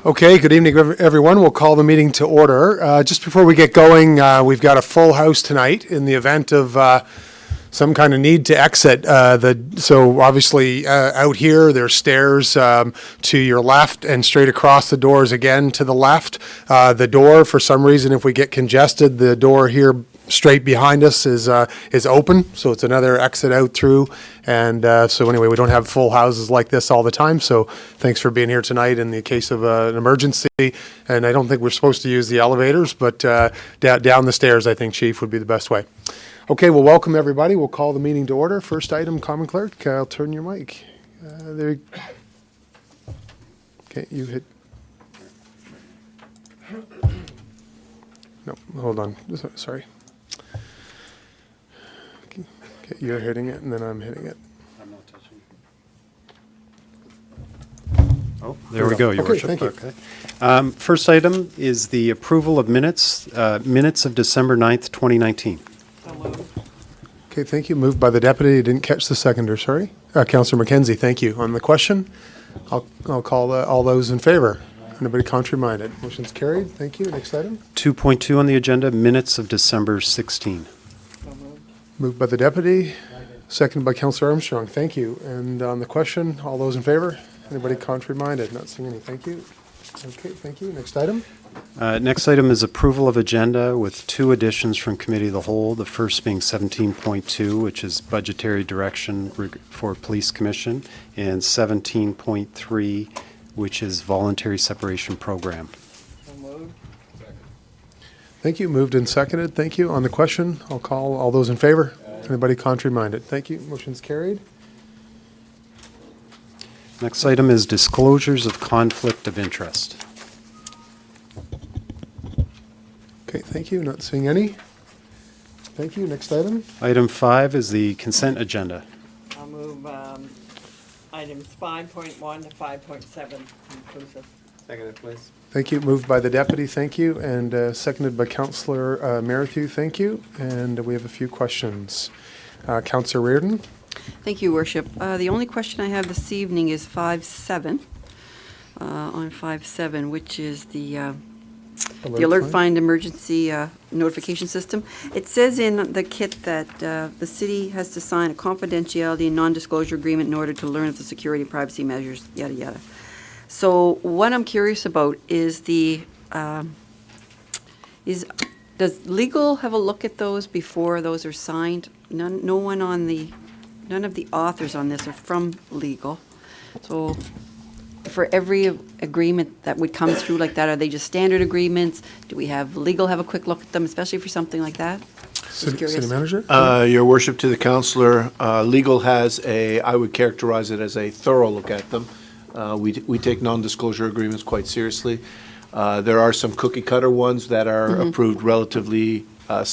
Okay, good evening, everyone. We'll call the meeting to order. Just before we get going, we've got a full house tonight in the event of some kind of need to exit. So obviously out here, there's stairs to your left and straight across the doors again to the left. The door, for some reason, if we get congested, the door here straight behind us is open, so it's another exit out through. And so anyway, we don't have full houses like this all the time, so thanks for being here tonight in the case of an emergency. And I don't think we're supposed to use the elevators, but down the stairs, I think, Chief, would be the best way. Okay, well, welcome everybody. We'll call the meeting to order. First item, Common Clerk, I'll turn your mic. There. Okay, you hit. No, hold on, sorry. Okay, you're hitting it, and then I'm hitting it. I'm not touching. Oh, there we go, Your Worship. Thank you. Okay. First item is the approval of minutes of December 9th, 2019. Okay, thank you. Moved by the deputy. Didn't catch the seconder, sorry. Councillor McKenzie, thank you. On the question, I'll call all those in favor. Anybody contrary-minded? Motion's carried. Thank you. Next item. 2.2 on the agenda, minutes of December 16. Moved by the deputy, seconded by Councillor Armstrong. Thank you. And on the question, all those in favor? Anybody contrary-minded? Not seeing any. Thank you. Okay, thank you. Next item. Next item is approval of agenda with two additions from Committee of the Whole. The first being 17.2, which is budgetary direction for Police Commission, and 17.3, which is voluntary separation program. Thank you. Moved and seconded. Thank you. On the question, I'll call all those in favor. Anybody contrary-minded? Thank you. Motion's carried. Next item is disclosures of conflict of interest. Okay, thank you. Not seeing any. Thank you. Next item. Item 5 is the consent agenda. I'll move items 5.1 to 5.7 inclusive. Seconded, please. Thank you. Moved by the deputy. Thank you. And seconded by Councillor Merrithew. Thank you. And we have a few questions. Councillor Reardon. Thank you, Worship. The only question I have this evening is 5.7, on 5.7, which is the Alert Find Emergency Notification System. It says in the kit that the city has to sign a confidentiality and non-disclosure agreement in order to learn of the security and privacy measures, yada, yada. So what I'm curious about is does legal have a look at those before those are signed? None of the authors on this are from legal. So for every agreement that would come through like that, are they just standard agreements? Do we have legal have a quick look at them, especially for something like that? City Manager? Your worship, to the councillor, legal has I would characterize it as a thorough look at them. We take non-disclosure agreements quite seriously. There are some cookie cutter ones that are approved relatively in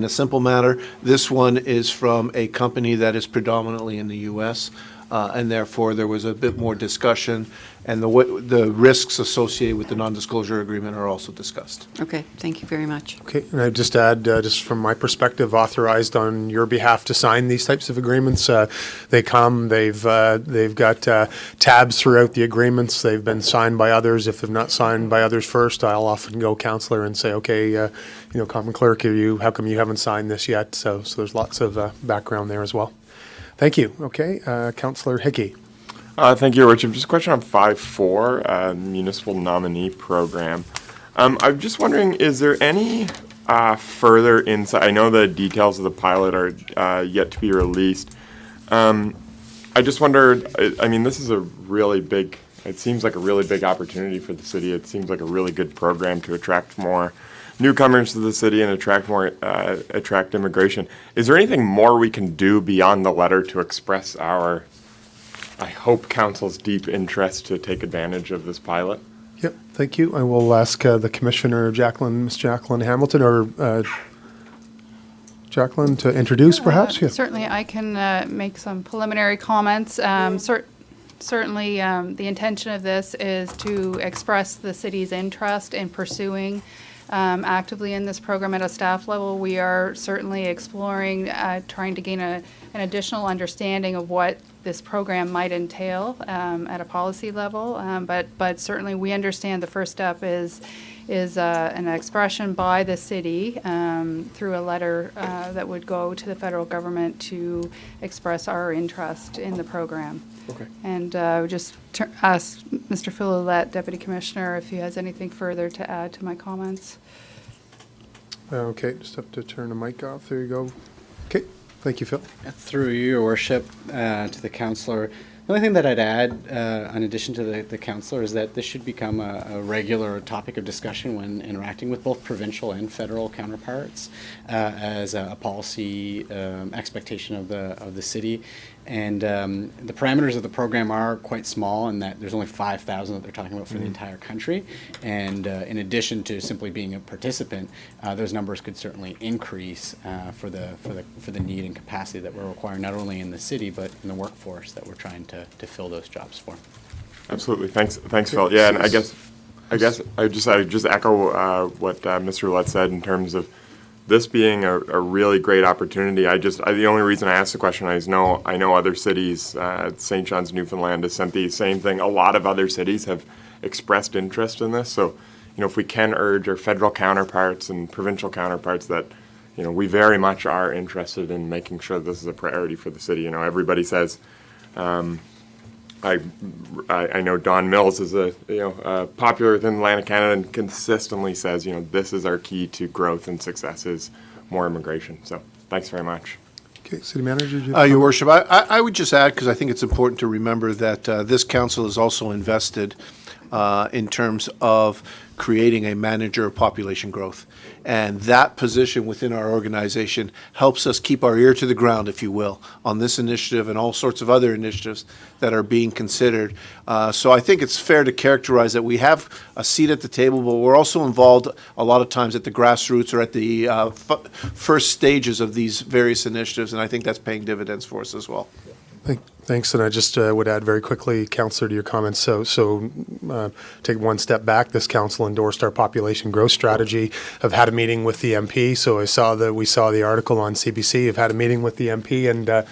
a simple manner. This one is from a company that is predominantly in the U.S., and therefore there was a bit more discussion, and the risks associated with the non-disclosure agreement are also discussed. Okay, thank you very much. Okay, and I'd just add, just from my perspective, authorized on your behalf to sign these types of agreements. They come, they've got tabs throughout the agreements. They've been signed by others. If they're not signed by others first, I'll often go councillor and say, okay, Common Clerk, how come you haven't signed this yet? So there's lots of background there as well. Thank you. Okay, Councillor Hickey. Thank you, Richard. Just a question on 5.4, Municipal Nominee Program. I'm just wondering, is there any further insight? I know the details of the pilot are yet to be released. I just wondered, this is a really big, it seems like a really big opportunity for the city. It seems like a really good program to attract more newcomers to the city and attract immigration. Is there anything more we can do beyond the letter to express I hope, council's deep interest to take advantage of this pilot? Yep, thank you. I will ask the Commissioner, Miss Jacqueline Hamilton, or Jacqueline, to introduce, perhaps? Yeah. Certainly, I can make some preliminary comments. Certainly, the intention of this is to express the city's interest in pursuing actively in this program at a staff level. We are certainly exploring, trying to gain an additional understanding of what this program might entail at a policy level. But certainly we understand the first step is an expression by the city through a letter that would go to the federal government to express our interest in the program. Okay. And just ask Mr. Fillet, Deputy Commissioner, if he has anything further to add to my comments. Okay, just have to turn the mic off. There you go. Okay, thank you, Phil. Through you, Your Worship, to the councillor. The only thing that I'd add, in addition to the councillor, is that this should become a regular topic of discussion when interacting with both provincial and federal counterparts as a policy expectation of the city. And the parameters of the program are quite small in that there's only 5,000 that they're talking about for the entire country. And in addition to simply being a participant, those numbers could certainly increase for the need and capacity that we're requiring, not only in the city, but in the workforce that we're trying to fill those jobs for. Absolutely. Thanks, Phil. Yeah, and I guess I just echo what Mr. Roulette said in terms of this being a really great opportunity. The only reason I asked the question is I know other cities, St. John's, Newfoundland has sent the same thing. A lot of other cities have expressed interest in this. So, if we can urge our federal counterparts and provincial counterparts that, we very much are interested in making sure this is a priority for the city. Everybody says, I know Don Mills is popular within Atlantic Canada and consistently says, this is our key to growth and success is more immigration. So thanks very much. Okay, City Manager. Your Worship, I would just add, because I think it's important to remember that this council is also invested in terms of creating a manager of population growth. And that position within our organization helps us keep our ear to the ground, if you will, on this initiative and all sorts of other initiatives that are being considered. So I think it's fair to characterize that we have a seat at the table, but we're also involved a lot of times at the grassroots or at the first stages of these various initiatives, and I think that's paying dividends for us as well. Thanks, and I just would add very quickly, Councillor, to your comments. So take one step back. This council endorsed our population growth strategy. I've had a meeting with the MP, so we saw the article on CBC. I've had a meeting with the MP and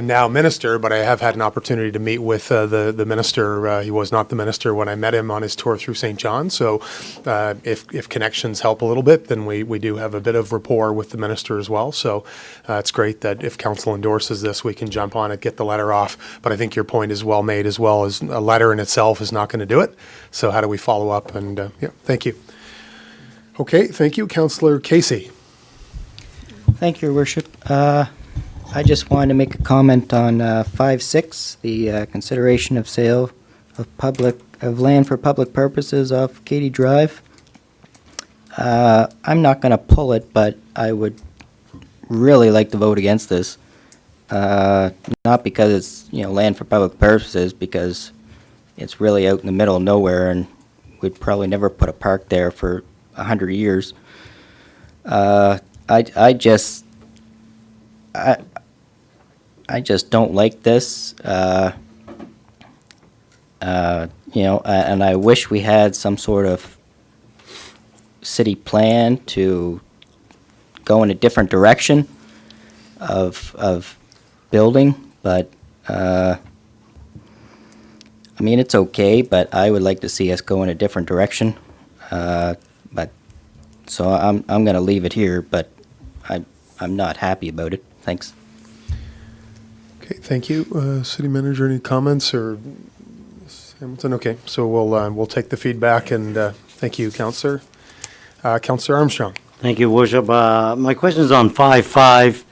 now minister, but I have had an opportunity to meet with the minister. He was not the minister when I met him on his tour through St. John. So if connections help a little bit, then we do have a bit of rapport with the minister as well. So it's great that if council endorses this, we can jump on it, get the letter off. But I think your point is well made as well, as a letter in itself is not going to do it. So how do we follow up? And yeah, thank you. Okay, thank you. Councillor Casey. Thank you, Your Worship. I just wanted to make a comment on 5.6, the consideration of sale of land for public purposes off Katy Drive. I'm not going to pull it, but I would really like to vote against this. Not because it's land for public purposes, because it's really out in the middle of nowhere, and we'd probably never put a park there for 100 years. I just don't like this, and I wish we had some sort of city plan to go in a different direction of building, but it's okay, but I would like to see us go in a different direction. So I'm going to leave it here, but I'm not happy about it. Thanks. Okay, thank you. City Manager, any comments or Hamilton? Okay, so we'll take the feedback and thank you, Councillor. Councillor Armstrong. Thank you, Worship. My question is on 5.5.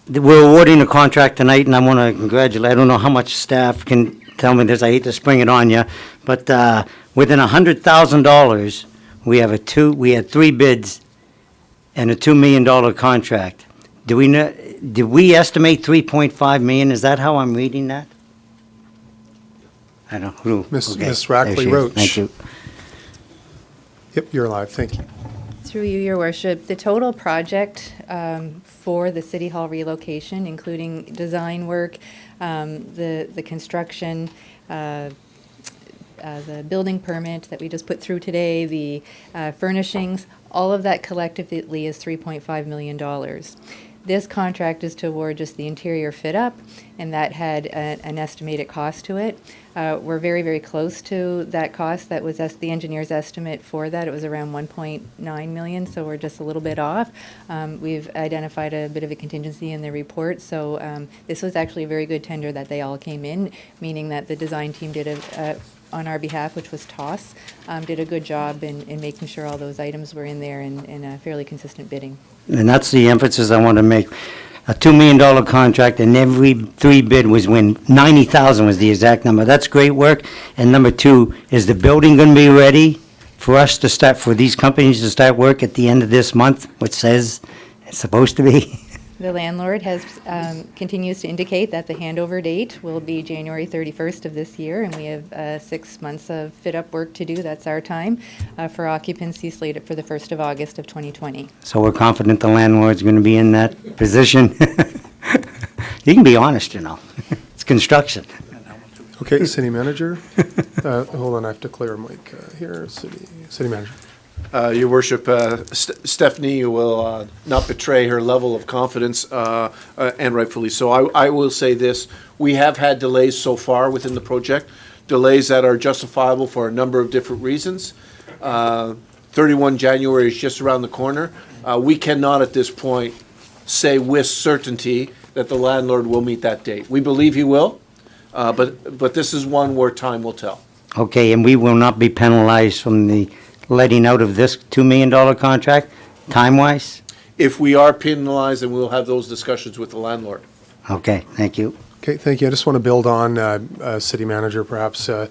We're awarding a contract tonight, and I want to congratulate. I don't know how much staff can tell me this. I hate to spring it on you, but within $100,000, we had 3 bids and a $2 million contract. Did we estimate 3.5 million? Is that how I'm reading that? I don't know. Miss Okay. Rackley There she is. Roach. Thank you. Yep, you're live. Thank you. Through you, Your Worship, the total project for the City Hall relocation, including design work, the construction, the building permit that we just put through today, the furnishings, all of that collectively is $3.5 million. This contract is to award just the interior fit-up, and that had an estimated cost to it. We're very, very close to that cost. That was the engineer's estimate for that. It was around 1.9 million, so we're just a little bit off. We've identified a bit of a contingency in the report, so this was actually a very good tender that they all came in, meaning that the design team did on our behalf, which was TOS, did a good job in making sure all those items were in there in a fairly consistent bidding. And that's the emphasis I want to make. A $2 million contract, and every 3 bid was when 90,000 was the exact number. That's great work. And number 2, is the building going to be ready for us to start, for these companies to start work at the end of this month, which says it's supposed to be? The landlord has, continues to indicate that the handover date will be January 31st of this year, and we have 6 months of fit-up work to do. That's our time for occupancy slated for the 1st of August of 2020. So we're confident the landlord's going to be in that position. You can be honest, you know. It's construction. Okay, city manager. Hold on, I have to clear a mic here. City manager. Your worship, Stephanie will not betray her level of confidence, and rightfully so. I will say this, we have had delays so far within the project, delays that are justifiable for a number of different reasons. 31 January is just around the corner. We cannot at this point say with certainty that the landlord will meet that date. We believe he will, but this is one where time will tell. Okay, and we will not be penalized from the letting out of this $2 million contract, time-wise? If we are penalized, then we'll have those discussions with the landlord. Okay, thank you. Okay, thank you. I just want to build on city manager perhaps, and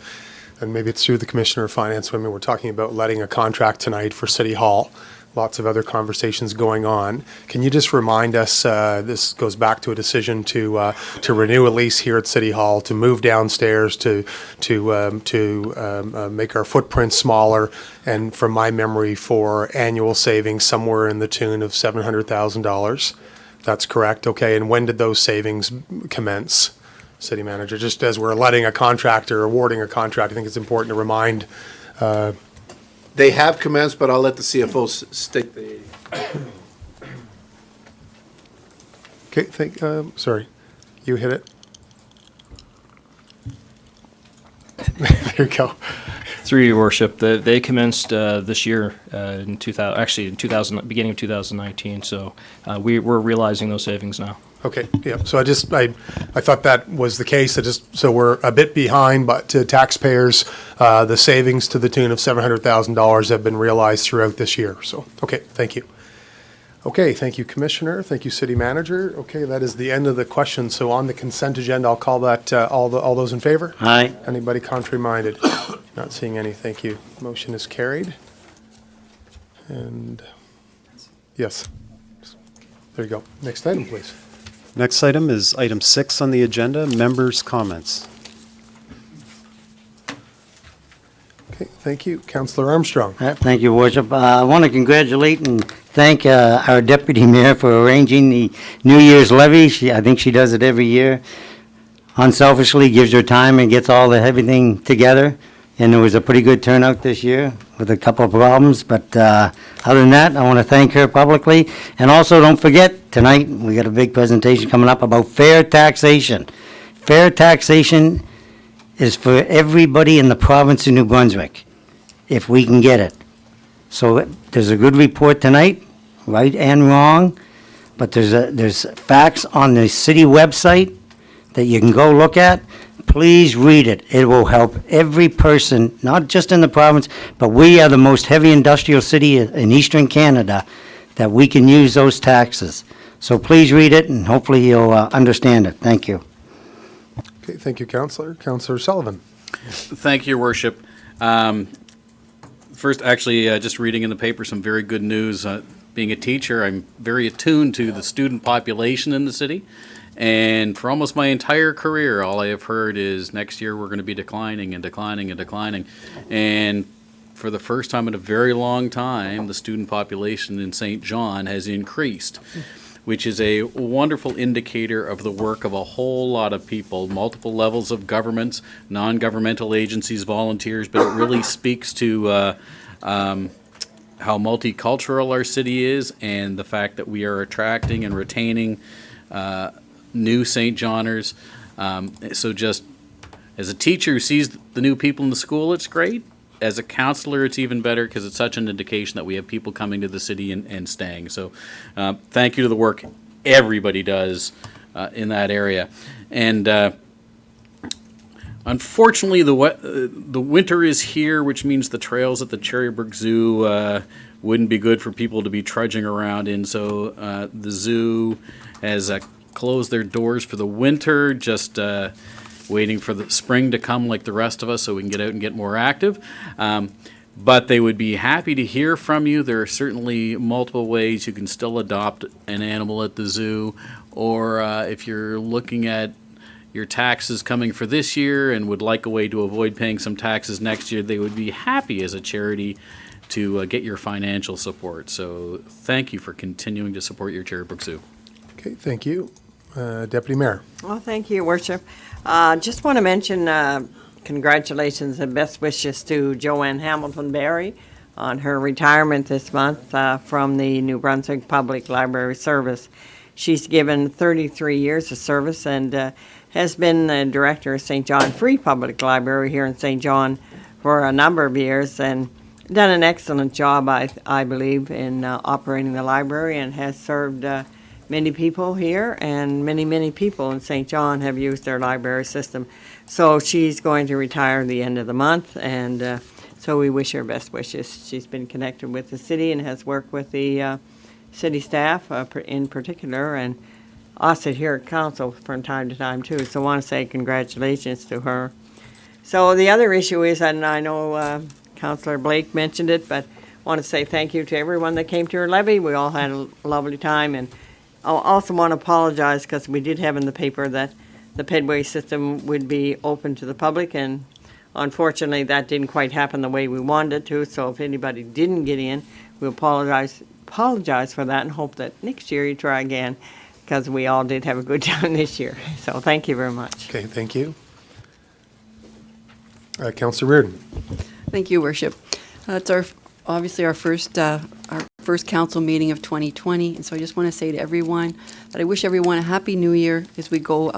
maybe it's through the commissioner of finance. When we're talking about letting a contract tonight for City Hall, lots of other conversations going on. Can you just remind us, this goes back to a decision to renew a lease here at City Hall, to move downstairs, to make our footprint smaller, and from my memory, for annual savings somewhere in the tune of $700,000. That's correct, okay? And when did those savings commence, city manager? Just as we're letting a contractor, awarding a contract, I think it's important to remind. They have commenced, but I'll let the CFO state the. Okay, sorry, you hit it. There you go. Through your worship, they commenced this year in 2000, beginning of 2019. So we're realizing those savings now. Okay, yeah, so I thought that was the case, so we're a bit behind, but to taxpayers, the savings to the tune of $700,000 have been realized throughout this year, so, okay, thank you. Okay, thank you, Commissioner, thank you, City Manager. Okay, that is the end of the questions, so on the consent agenda, I'll call that, all those in favor? Aye. Anybody contrary-minded? Not seeing any, thank you. Motion is carried. And, yes, there you go. Next item, please. Next item is item 6 on the agenda, members' comments. Okay, thank you. Councillor Armstrong. Thank you, Worship. I want to congratulate and thank our Deputy Mayor for arranging the New Year's levy. I think she does it every year. Unselfishly gives her time and gets everything together. And there was a pretty good turnout this year with a couple of problems. But other than that, I want to thank her publicly. And also, don't forget, tonight we got a big presentation coming up about fair taxation. Fair taxation is for everybody in the province of New Brunswick, if we can get it. So there's a good report tonight, right and wrong, but there's facts on the city website that you can go look at. Please read it. It will help every person, not just in the province, but we are the most heavy industrial city in eastern Canada, that we can use those taxes. So please read it, and hopefully you'll understand it. Thank you. Okay, thank you, Councillor. Councillor Sullivan. Thank you, Your Worship. First, actually, just reading in the paper some very good news. Being a teacher, I'm very attuned to the student population in the city. And for almost my entire career, all I have heard is next year we're going to be declining and declining and declining. And for the first time in a very long time, the student population in St. John has increased, which is a wonderful indicator of the work of a whole lot of people, multiple levels of governments, non-governmental agencies, volunteers, but it really speaks to how multicultural our city is and the fact that we are attracting and retaining new St. Johners. So just as a teacher who sees the new people in the school, it's great. As a counselor, it's even better because it's such an indication that we have people coming to the city and staying. So thank you to the work everybody does in that area. And unfortunately, the winter is here, which means the trails at the Cherrybrook Zoo wouldn't be good for people to be trudging around in. So the zoo has closed their doors for the winter, just waiting for the spring to come like the rest of us so we can get out and get more active. But they would be happy to hear from you. There are certainly multiple ways you can still adopt an animal at the zoo, or if you're looking at your taxes coming for this year and would like a way to avoid paying some taxes next year, they would be happy as a charity to get your financial support. So thank you for continuing to support your Cherrybrook Zoo. Okay, thank you. Deputy Mayor. Well, thank you, Worship. Just want to mention congratulations and best wishes to Joanne Hamilton Berry on her retirement this month from the New Brunswick Public Library Service. She's given 33 years of service and has been the director of St. John Free Public Library here in St. John for a number of years and done an excellent job, I believe, in operating the library, and has served many people here, and many people in St. John have used their library system. So she's going to retire at the end of the month, and so we wish her best wishes. She's been connected with the city and has worked with the city staff in particular, and us here at council from time to time too. So I want to say congratulations to her. So the other issue is, and I know Councillor Blake mentioned it, but I want to say thank you to everyone that came to our levy. We all had a lovely time, and I also want to apologize because we did have in the paper that the pedway system would be open to the public, and unfortunately that didn't quite happen the way we wanted it to. So if anybody didn't get in, we apologize for that and hope that next year you try again, because we all did have a good time this year. So thank you very much. Okay, thank you. Councillor Reardon. Thank you, Worship. It's obviously our first council meeting of 2020, and so I just want to say to everyone that I wish everyone a happy New Year as we go.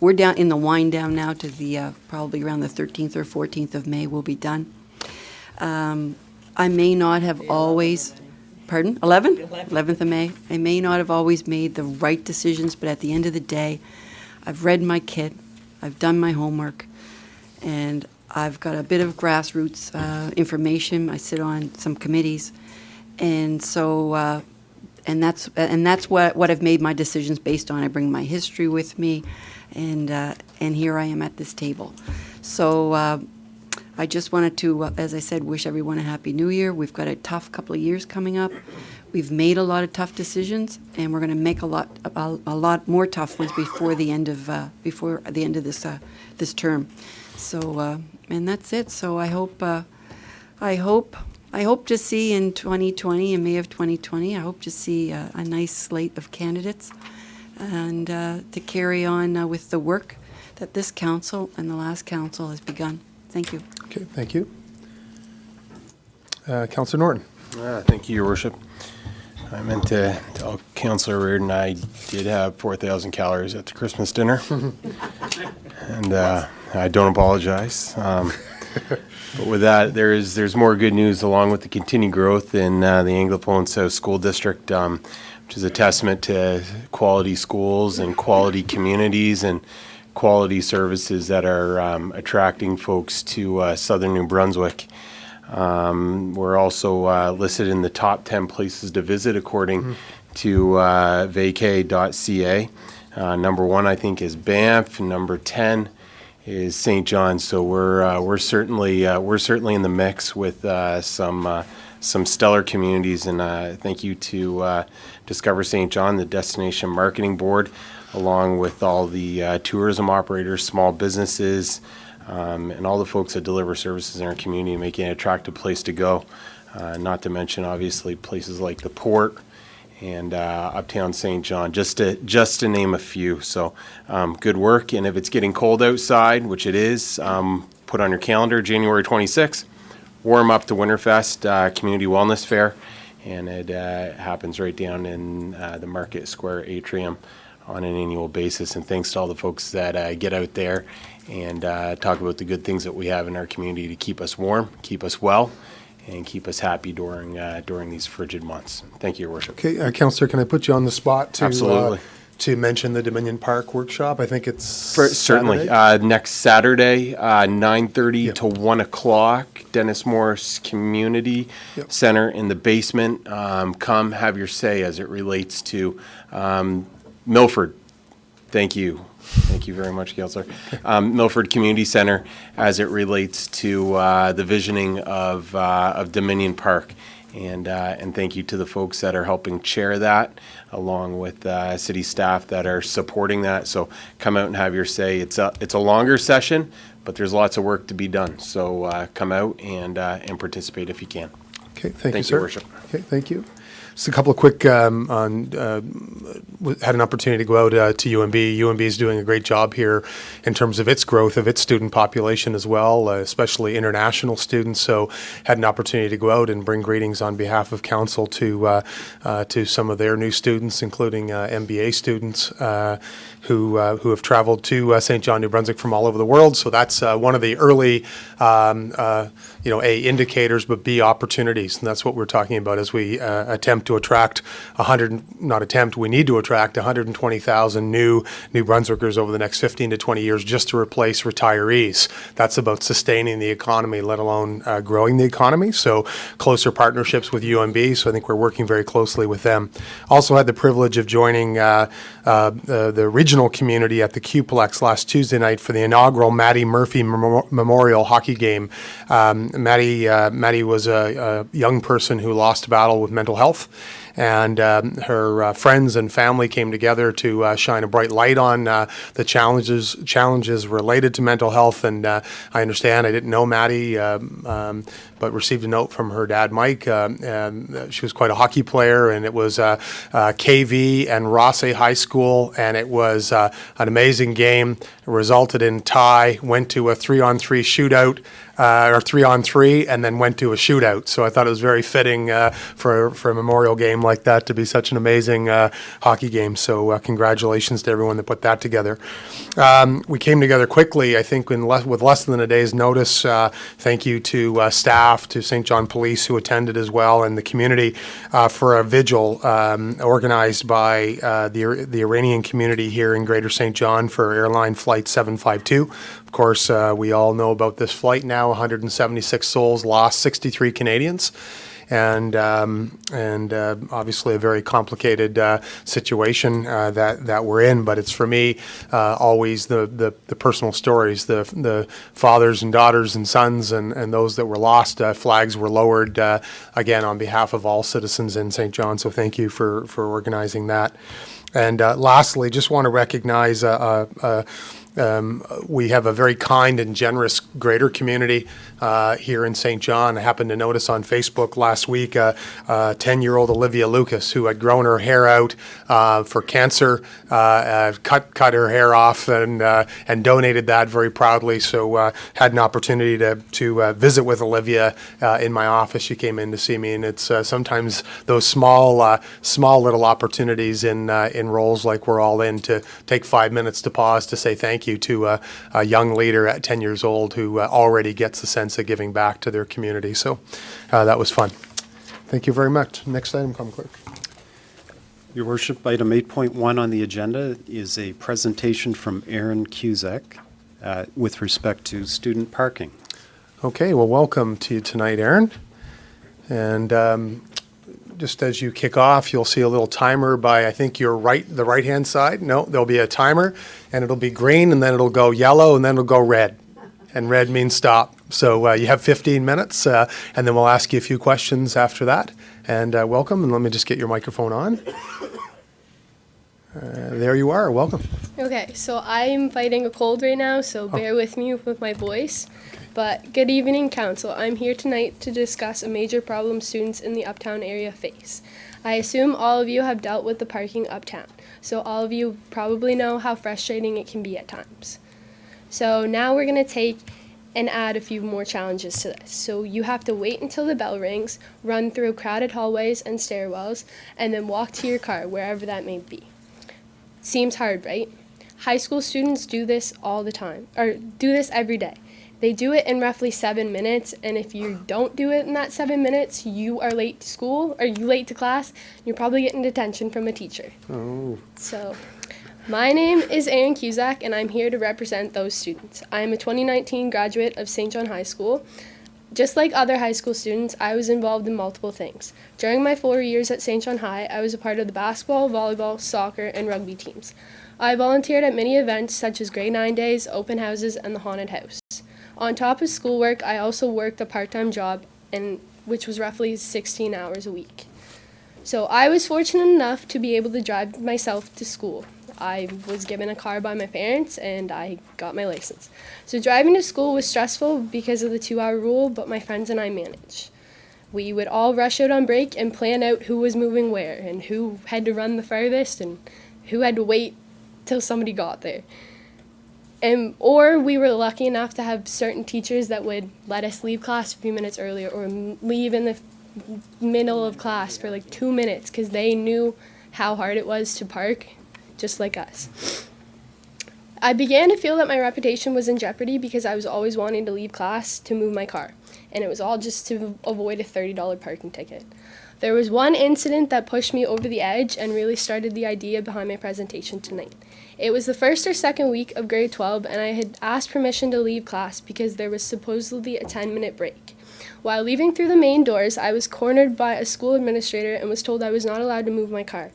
We're down in the wind down now to the probably around the 13th or 14th of May we'll be done. I may not have always, pardon, 11th of May. I may not have always made the right decisions, but at the end of the day, I've read my kit, I've done my homework, and I've got a bit of grassroots information. I sit on some committees, and so and that's what I've made my decisions based on. I bring my history with me, and here I am at this table. So I just wanted to, as I said, wish everyone a happy New Year. We've got a tough couple of years coming up. We've made a lot of tough decisions, and we're going to make a lot more tough ones before the end of this term. So and that's it. So I hope to see in 2020, in May of 2020, I hope to see a nice slate of candidates, and to carry on with the work that this council and the last council has begun. Thank you. Okay, thank you. Councillor Norton. Thank you, Your Worship. I meant to tell Councillor Reardon I did have 4,000 calories at the Christmas dinner, and I don't apologize. But with that, there's more good news along with the continued growth in the Anglophone South School District, which is a testament to quality schools and quality communities and quality services that are attracting folks to southern New Brunswick. We're also listed in the top 10 places to visit according to vacay.ca. Number 1, I think, is Banff. Number 10 is St. John's. So we're certainly in the mix with some stellar communities. And thank you to Discover St. John, the Destination Marketing Board, along with all the tourism operators, small businesses, and all the folks that deliver services in our community, making it an attractive place to go. Not to mention, obviously, places like the Port and Uptown St. John, just to name a few. So good work. And if it's getting cold outside, which it is, put on your calendar January 26th, warm up to Winterfest Community Wellness Fair, and it happens right down in the Market Square atrium on an annual basis. And thanks to all the folks that get out there and talk about the good things that we have in our community to keep us warm, keep us well, and keep us happy during these frigid months. Thank you, Your Worship. Okay, Councillor, can I put you on the spot to Absolutely. To mention the Dominion Park workshop? I think it's Certainly. Saturday? Next Saturday, 9:30 to 1 o'clock, Dennis Morris Community Yep. Center in the basement. Come have your say as it relates to Milford. Thank you. Thank you very much, Councillor. Milford Community Center as it relates to the visioning of Dominion Park. And thank you to the folks that are helping chair that, along with city staff that are supporting that. So come out and have your say. It's a longer session, but there's lots of work to be done. So come out and participate if you can. Okay, thank you, Thank you, sir. Your Worship. Okay, thank you. Just a couple of quick, had an opportunity to go out to UMB. UMB is doing a great job here in terms of its growth of its student population as well, especially international students. So had an opportunity to go out and bring greetings on behalf of council to some of their new students, including MBA students who have traveled to St. John, New Brunswick from all over the world. So that's one of the early, A, indicators, but B, opportunities. And that's what we're talking about as we attempt to attract we need to attract 120,000 new New Brunswickers over the next 15 to 20 years just to replace retirees. That's about sustaining the economy, let alone growing the economy. So closer partnerships with UMB. So I think we're working very closely with them. Also had the privilege of joining the regional community at the Qplex last Tuesday night for the inaugural Maddie Murphy Memorial Hockey Game. Maddie was a young person who lost a battle with mental health, and her friends and family came together to shine a bright light on the challenges related to mental health. And I understand, I didn't know Maddie, but received a note from her dad, Mike. She was quite a hockey player, and it was KV and Rossay High School, and it was an amazing game. It resulted in tie, went to a 3-on-3 shootout, or 3-on-3, and then went to a shootout. So I thought it was very fitting for a memorial game like that to be such an amazing hockey game. So congratulations to everyone that put that together. We came together quickly, I think, with less than a day's notice. Thank you to staff, to St. John Police who attended as well, and the community for a vigil organized by the Iranian community here in Greater St. John for airline flight 752. Of course, we all know about this flight now. 176 souls lost, 63 Canadians. And obviously a very complicated situation that we're in. But it's, for me, always the personal stories, the fathers and daughters and sons and those that were lost. Flags were lowered, again, on behalf of all citizens in St. John. So thank you for organizing that. And lastly, just want to recognize we have a very kind and generous greater community here in St. John. I happened to notice on Facebook last week 10-year-old Olivia Lucas, who had grown her hair out for cancer, cut her hair off and donated that very proudly. So had an opportunity to visit with Olivia in my office. She came in to see me, and it's sometimes those small little opportunities in roles like we're all in to take 5 minutes to pause to say thank you to a young leader at 10 years old who already gets a sense of giving back to their community. So that was fun. Thank you very much. Next item, Common Clerk. Your Worship, item 8.1 on the agenda is a presentation from Aaron Cusack with respect to student parking. Okay, well, welcome to you tonight, Aaron. And just as you kick off, you'll see a little timer by, I think, the right-hand side. No, there'll be a timer, and it'll be green, and then it'll go yellow, and then it'll go red. And red means stop. So you have 15 minutes, and then we'll ask you a few questions after that. And welcome, and let me just get your microphone on. There you are. Welcome. Okay, so I'm fighting a cold right now, so bear with me with my voice. But good evening, Council. I'm here tonight to discuss a major problem students in the Uptown area face. I assume all of you have dealt with the parking uptown, so all of you probably know how frustrating it can be at times. So now we're going to take and add a few more challenges to this. So you have to wait until the bell rings, run through crowded hallways and stairwells, and then walk to your car, wherever that may be. Seems hard, right? High school students do this all the time, or do this every day. They do it in roughly 7 minutes, and if you don't do it in that 7 minutes, you are late to school, or you late to class, you're probably getting detention from a teacher. Oh. So, my name is Erin Cusack, and I'm here to represent those students. I am a 2019 graduate of St. John High School. Just like other high school students, I was involved in multiple things. During my 4 years at St. John High, I was a part of the basketball, volleyball, soccer, and rugby teams. I volunteered at many events such as Grade 9 Days, open houses, and the haunted house. On top of schoolwork, I also worked a part-time job, which was roughly 16 hours a week. So I was fortunate enough to be able to drive myself to school. I was given a car by my parents, and I got my license. So driving to school was stressful because of the 2-hour rule, but my friends and I managed. We would all rush out on break and plan out who was moving where, and who had to run the farthest, and who had to wait till somebody got there. Or we were lucky enough to have certain teachers that would let us leave class a few minutes earlier, or leave in the middle of class for like 2 minutes because they knew how hard it was to park, just like us. I began to feel that my reputation was in jeopardy because I was always wanting to leave class to move my car, and it was all just to avoid a $30 parking ticket. There was one incident that pushed me over the edge and really started the idea behind my presentation tonight. It was the first or second week of grade 12, and I had asked permission to leave class because there was supposedly a 10-minute break. While leaving through the main doors, I was cornered by a school administrator and was told I was not allowed to move my car.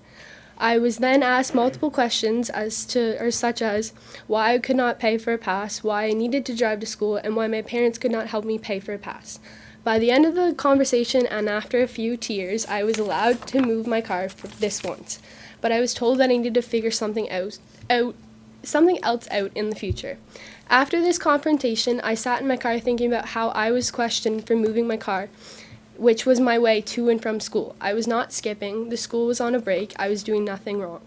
I was then asked multiple questions such as why I could not pay for a pass, why I needed to drive to school, and why my parents could not help me pay for a pass. By the end of the conversation and after a few tears, I was allowed to move my car for this once, but I was told that I needed to figure something else out in the future. After this confrontation, I sat in my car thinking about how I was questioned for moving my car, which was my way to and from school. I was not skipping, the school was on a break, I was doing nothing wrong.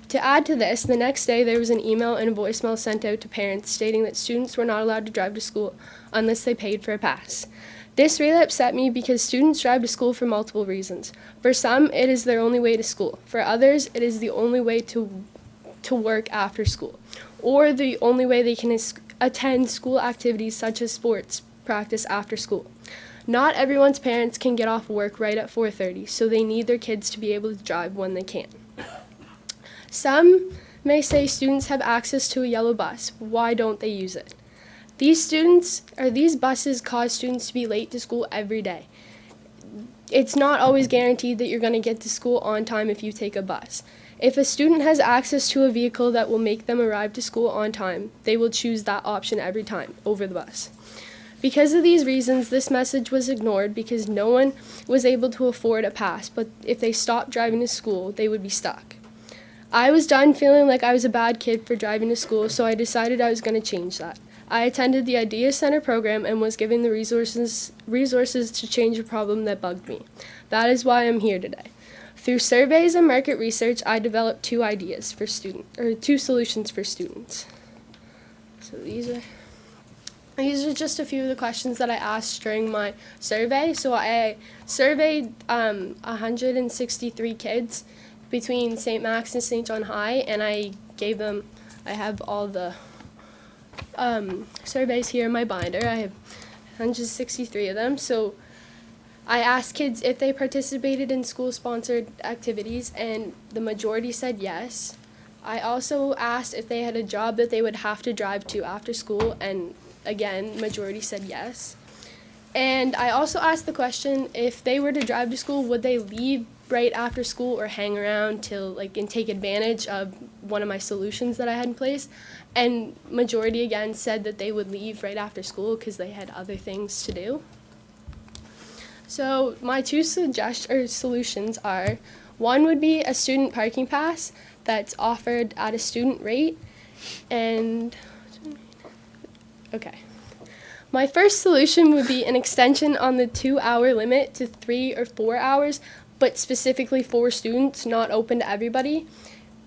To add to this, the next day there was an email and a voicemail sent out to parents stating that students were not allowed to drive to school unless they paid for a pass. This really upset me because students drive to school for multiple reasons. For some, it is their only way to school. For others, it is the only way to work after school, or the only way they can attend school activities such as sports practice after school. Not everyone's parents can get off work right at 4:30, so they need their kids to be able to drive when they can. Some may say students have access to a yellow bus. Why don't they use it? These buses cause students to be late to school every day. It's not always guaranteed that you're going to get to school on time if you take a bus. If a student has access to a vehicle that will make them arrive to school on time, they will choose that option every time over the bus. Because of these reasons, this message was ignored because no one was able to afford a pass, but if they stopped driving to school, they would be stuck. I was done feeling like I was a bad kid for driving to school, so I decided I was going to change that. I attended the Idea Center program and was given the resources to change a problem that bugged me. That is why I'm here today. Through surveys and market research, I developed two solutions for students. So these are just a few of the questions that I asked during my survey. So I surveyed 163 kids between St. Max and St. John High, and I have all the surveys here in my binder. I have 163 of them. So I asked kids if they participated in school-sponsored activities, and the majority said yes. I also asked if they had a job that they would have to drive to after school, and again, majority said yes. And I also asked the question, if they were to drive to school, would they leave right after school or hang around and take advantage of one of my solutions that I had in place? And majority again said that they would leave right after school because they had other things to do. So my two solutions are, one would be a student parking pass that's offered at a student rate, and okay. My first solution would be an extension on the 2-hour limit to 3 or 4 hours, but specifically for students, not open to everybody,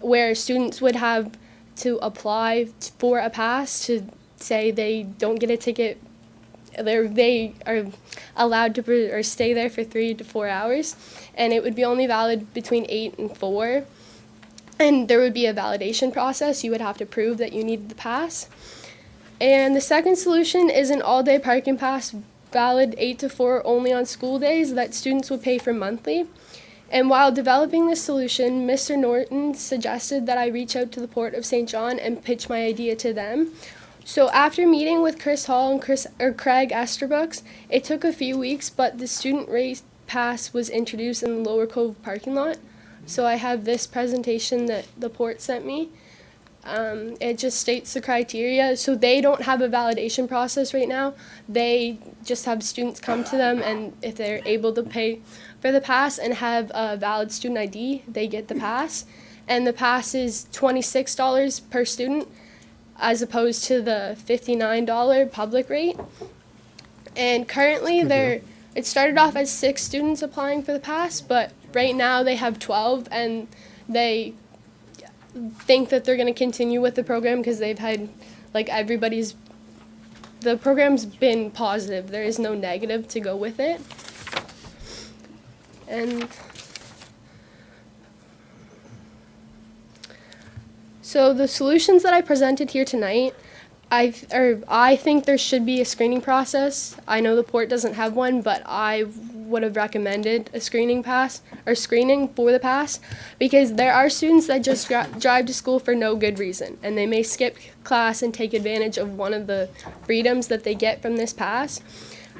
where students would have to apply for a pass to say they don't get a ticket they are allowed to or stay there for 3 to 4 hours, and it would be only valid between 8 and 4. And there would be a validation process. You would have to prove that you needed the pass. And the second solution is an all-day parking pass, valid 8 to 4 only on school days, that students would pay for monthly. And while developing this solution, Mr. Norton suggested that I reach out to the Port of St. John and pitch my idea to them. So after meeting with Chris Hall and Craig Esterbrooks, it took a few weeks, but the student rate pass was introduced in the Lower Cove parking lot. So I have this presentation that the Port sent me. It just states the criteria. So they don't have a validation process right now. They just have students come to them, and if they're able to pay for the pass and have a valid student ID, they get the pass. And the pass is $26 per student, as opposed to the $59 public rate. And currently it started off as 6 students applying for the pass, but right now they have 12, and they think that they're going to continue with the program because they've had, the program's been positive. There is no negative to go with it. And so the solutions that I presented here tonight, I think there should be a screening process. I know the Port doesn't have one, but I would have recommended a screening for the pass, because there are students that just drive to school for no good reason, and they may skip class and take advantage of one of the freedoms that they get from this pass.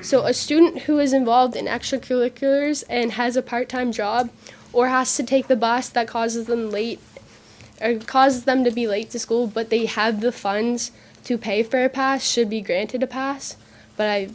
So a student who is involved in extracurriculars and has a part-time job, or has to take the bus that causes them to be late to school, but they have the funds to pay for a pass, should be granted a pass. But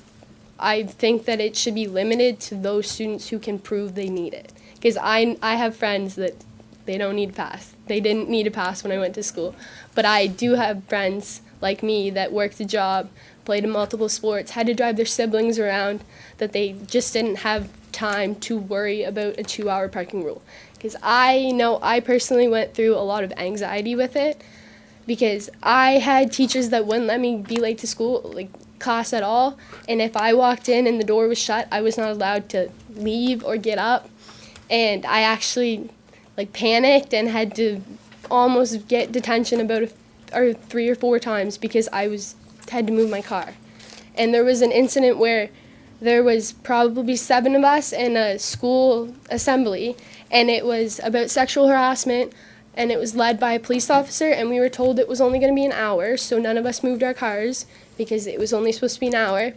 I think that it should be limited to those students who can prove they need it. Because I have friends that they don't need a pass. They didn't need a pass when I went to school. But I do have friends like me that worked a job, played in multiple sports, had to drive their siblings around, that they just didn't have time to worry about a 2-hour parking rule. Because I know I personally went through a lot of anxiety with it, because I had teachers that wouldn't let me be late to school, class at all, and if I walked in and the door was shut, I was not allowed to leave or get up, and I actually panicked and had to almost get detention about 3 or 4 times because I had to move my car. And there was an incident where there was probably 7 of us in a school assembly, and it was about sexual harassment, and it was led by a police officer, and we were told it was only going to be an hour, so none of us moved our cars because it was only supposed to be an hour.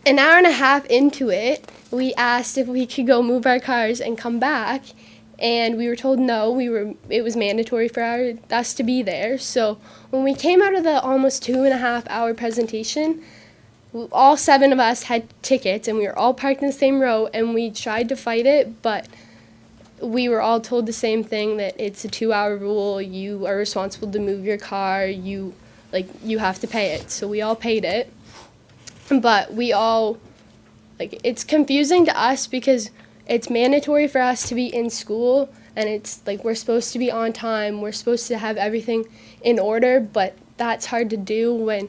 An hour and a half into it, we asked if we could go move our cars and come back, and we were told no, it was mandatory for us to be there. So when we came out of the almost 2.5-hour presentation, all 7 of us had tickets, and we were all parked in the same row, and we tried to fight it, but we were all told the same thing, that it's a 2-hour rule, you are responsible to move your car, you have to pay it. So we all paid it, but we all, it's confusing to us because it's mandatory for us to be in school, and it's we're supposed to be on time, we're supposed to have everything in order, but that's hard to do when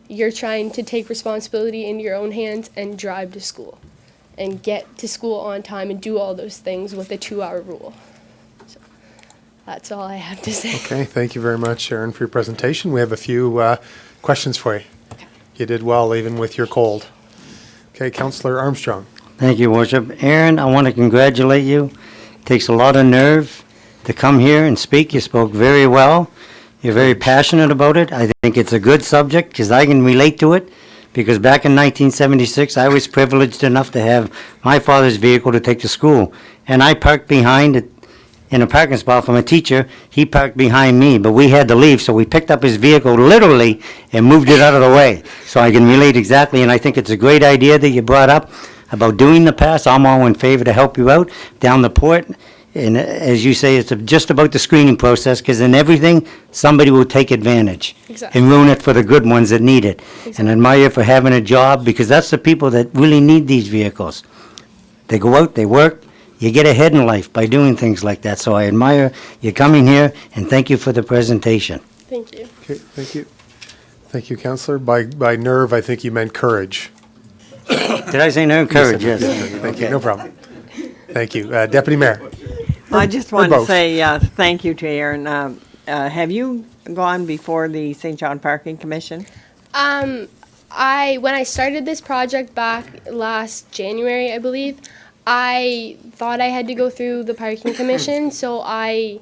you're trying to take responsibility into your own hands and drive to school and get to school on time and do all those things with a 2-hour rule. So that's all I have to say. Okay, thank you very much, Sharon, for your presentation. We have a few questions for you. Okay. You did well, even with your cold. Okay, Councillor Armstrong. Thank you, Worship. Aaron, I want to congratulate you. It takes a lot of nerve to come here and speak. You spoke very well. You're very passionate about it. I think it's a good subject because I can relate to it. Because back in 1976, I was privileged enough to have my father's vehicle to take to school. And I parked behind it in a parking spot from a teacher. He parked behind me, but we had to leave, so we picked up his vehicle literally and moved it out of the way. So I can relate exactly, and I think it's a great idea that you brought up about doing the pass. I'm all in favor to help you out down the Port. And as you say, it's just about the screening process, because in everything, somebody will take advantage. Exactly. And ruin it for the good ones that need it. Exactly. And I admire you for having a job, because that's the people that really need these vehicles. They go out, they work, you get ahead in life by doing things like that. So I admire you coming here, and thank you for the presentation. Thank you. Okay, thank you. Thank you, Councillor. By nerve, I think you meant courage. Did I say no? Courage, yes. Thank you, no problem. Thank you. Deputy Mayor. I just Or want to both. say thank you to Aaron. Have you gone before the St. John Parking Commission? When I started this project back last January, I believe, I thought I had to go through the parking commission, so I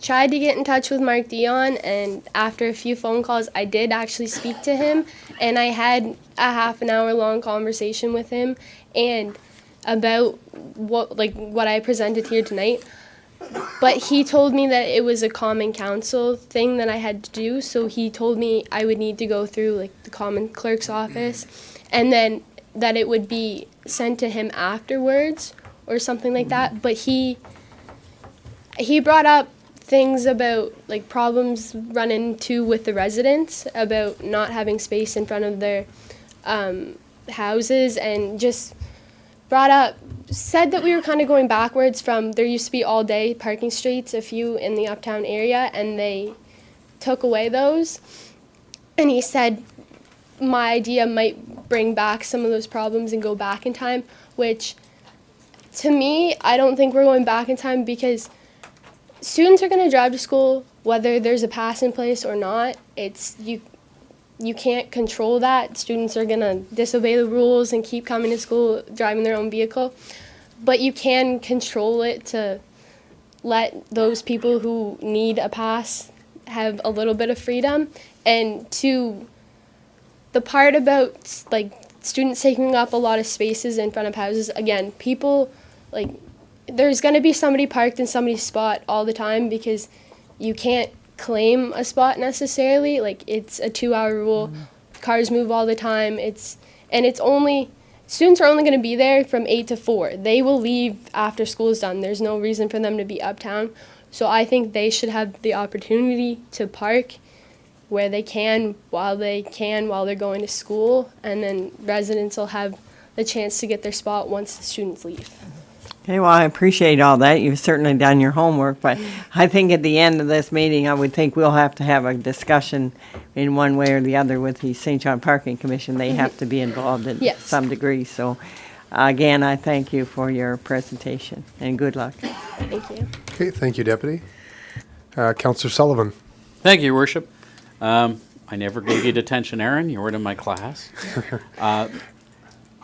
tried to get in touch with Mark Dion, and after a few phone calls, I did actually speak to him, and I had a half an hour long conversation with him, and about what I presented here tonight. But he told me that it was a common council thing that I had to do, so he told me I would need to go through like the common clerk's office, and then that it would be sent to him afterwards or something like that. But he brought up things about like problems run into with the residents about not having space in front of their houses, and just said that we were kind of going backwards from there used to be all day parking streets, a few in the uptown area, and they took away those. And he said my idea might bring back some of those problems and go back in time, which to me, I don't think we're going back in time, because students are going to drive to school whether there's a pass in place or not. You can't control that. Students are going to disobey the rules and keep coming to school driving their own vehicle. But you can control it to let those people who need a pass have a little bit of freedom. And to the part about like students taking up a lot of spaces in front of houses, again, people, like, there's going to be somebody parked in somebody's spot all the time, because you can't claim a spot necessarily. Like, it's a 2-hour rule. Cars move all the time. Students are only going to be there from 8 to 4. They will leave after school is done. There's no reason for them to be uptown. So I think they should have the opportunity to park where they can while they're going to school, and then residents will have the chance to get their spot once the students leave. Okay, well, I appreciate all that. You've certainly done your homework, but I think at the end of this meeting, I would think we'll have to have a discussion in one way or the other with the St. John Parking Commission. They have to be involved in Yes. some degree. So, again, I thank you for your presentation, and good luck. Thank you. Okay, thank you, Deputy. Councillor Sullivan. Thank you, Your Worship. I never gave you detention, Aaron. You weren't in my class.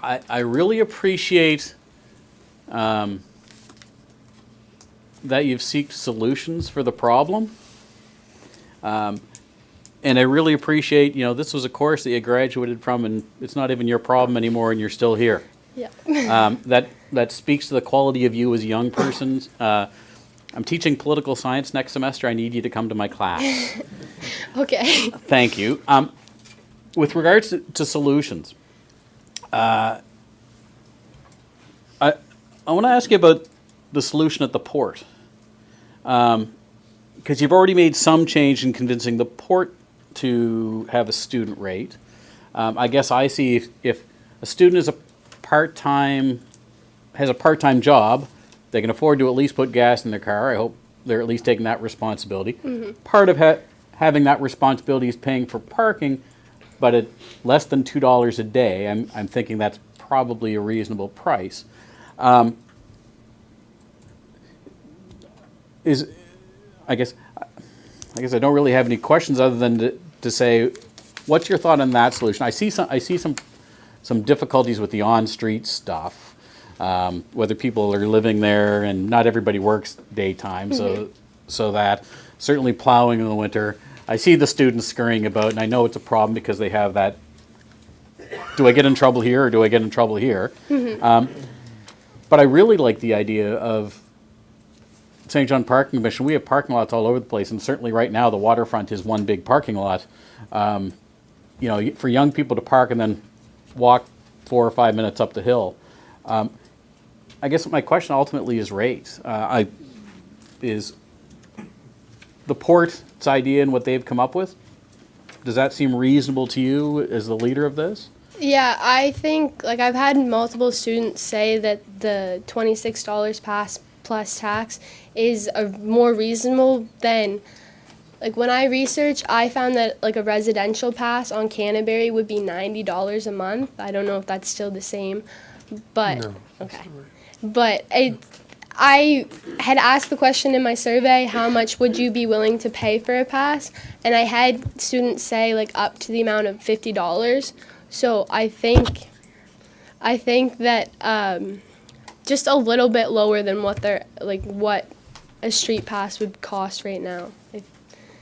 I really appreciate that you've sought solutions for the problem. And I really appreciate, this was a course that you graduated from, and it's not even your problem anymore, and you're still here. Yeah. That speaks to the quality of you as a young person. I'm teaching political science next semester. I need you to come to my class. Okay. Thank you. With regards to solutions, I want to ask you about the solution at the port. Because you've already made some change in convincing the port to have a student rate. I guess I see if a student is has a part-time job, they can afford to at least put gas in their car. I hope they're at least taking that responsibility. Mm-hmm. Part of having that responsibility is paying for parking, but at less than $2 a day, I'm thinking that's probably a reasonable price. I guess I don't really have any questions other than to say, what's your thought on that solution? I see some difficulties with the on-street stuff. Whether people are living there, and not everybody works daytime, so that certainly plowing in the winter. I see the students scurrying about, and I know it's a problem because they have that. Do I get in trouble here, or do I get in trouble here? But I really like the idea of St. John Parking Commission. We have parking lots all over the place, and certainly right now the waterfront is one big parking lot. For young people to park and then walk 4 or 5 minutes up the hill. I guess my question ultimately is rate. Is the port's idea and what they've come up with, does that seem reasonable to you as the leader of this? Yeah, I think, I've had multiple students say that the $26 pass plus tax is more reasonable than like when I researched, I found that like a residential pass on Canterbury would be $90 a month. I don't know if that's still the same, but No. okay. But I had asked the question in my survey, how much would you be willing to pay for a pass? And I had students say like up to the amount of $50. So I think that just a little bit lower than what what a street pass would cost right now. I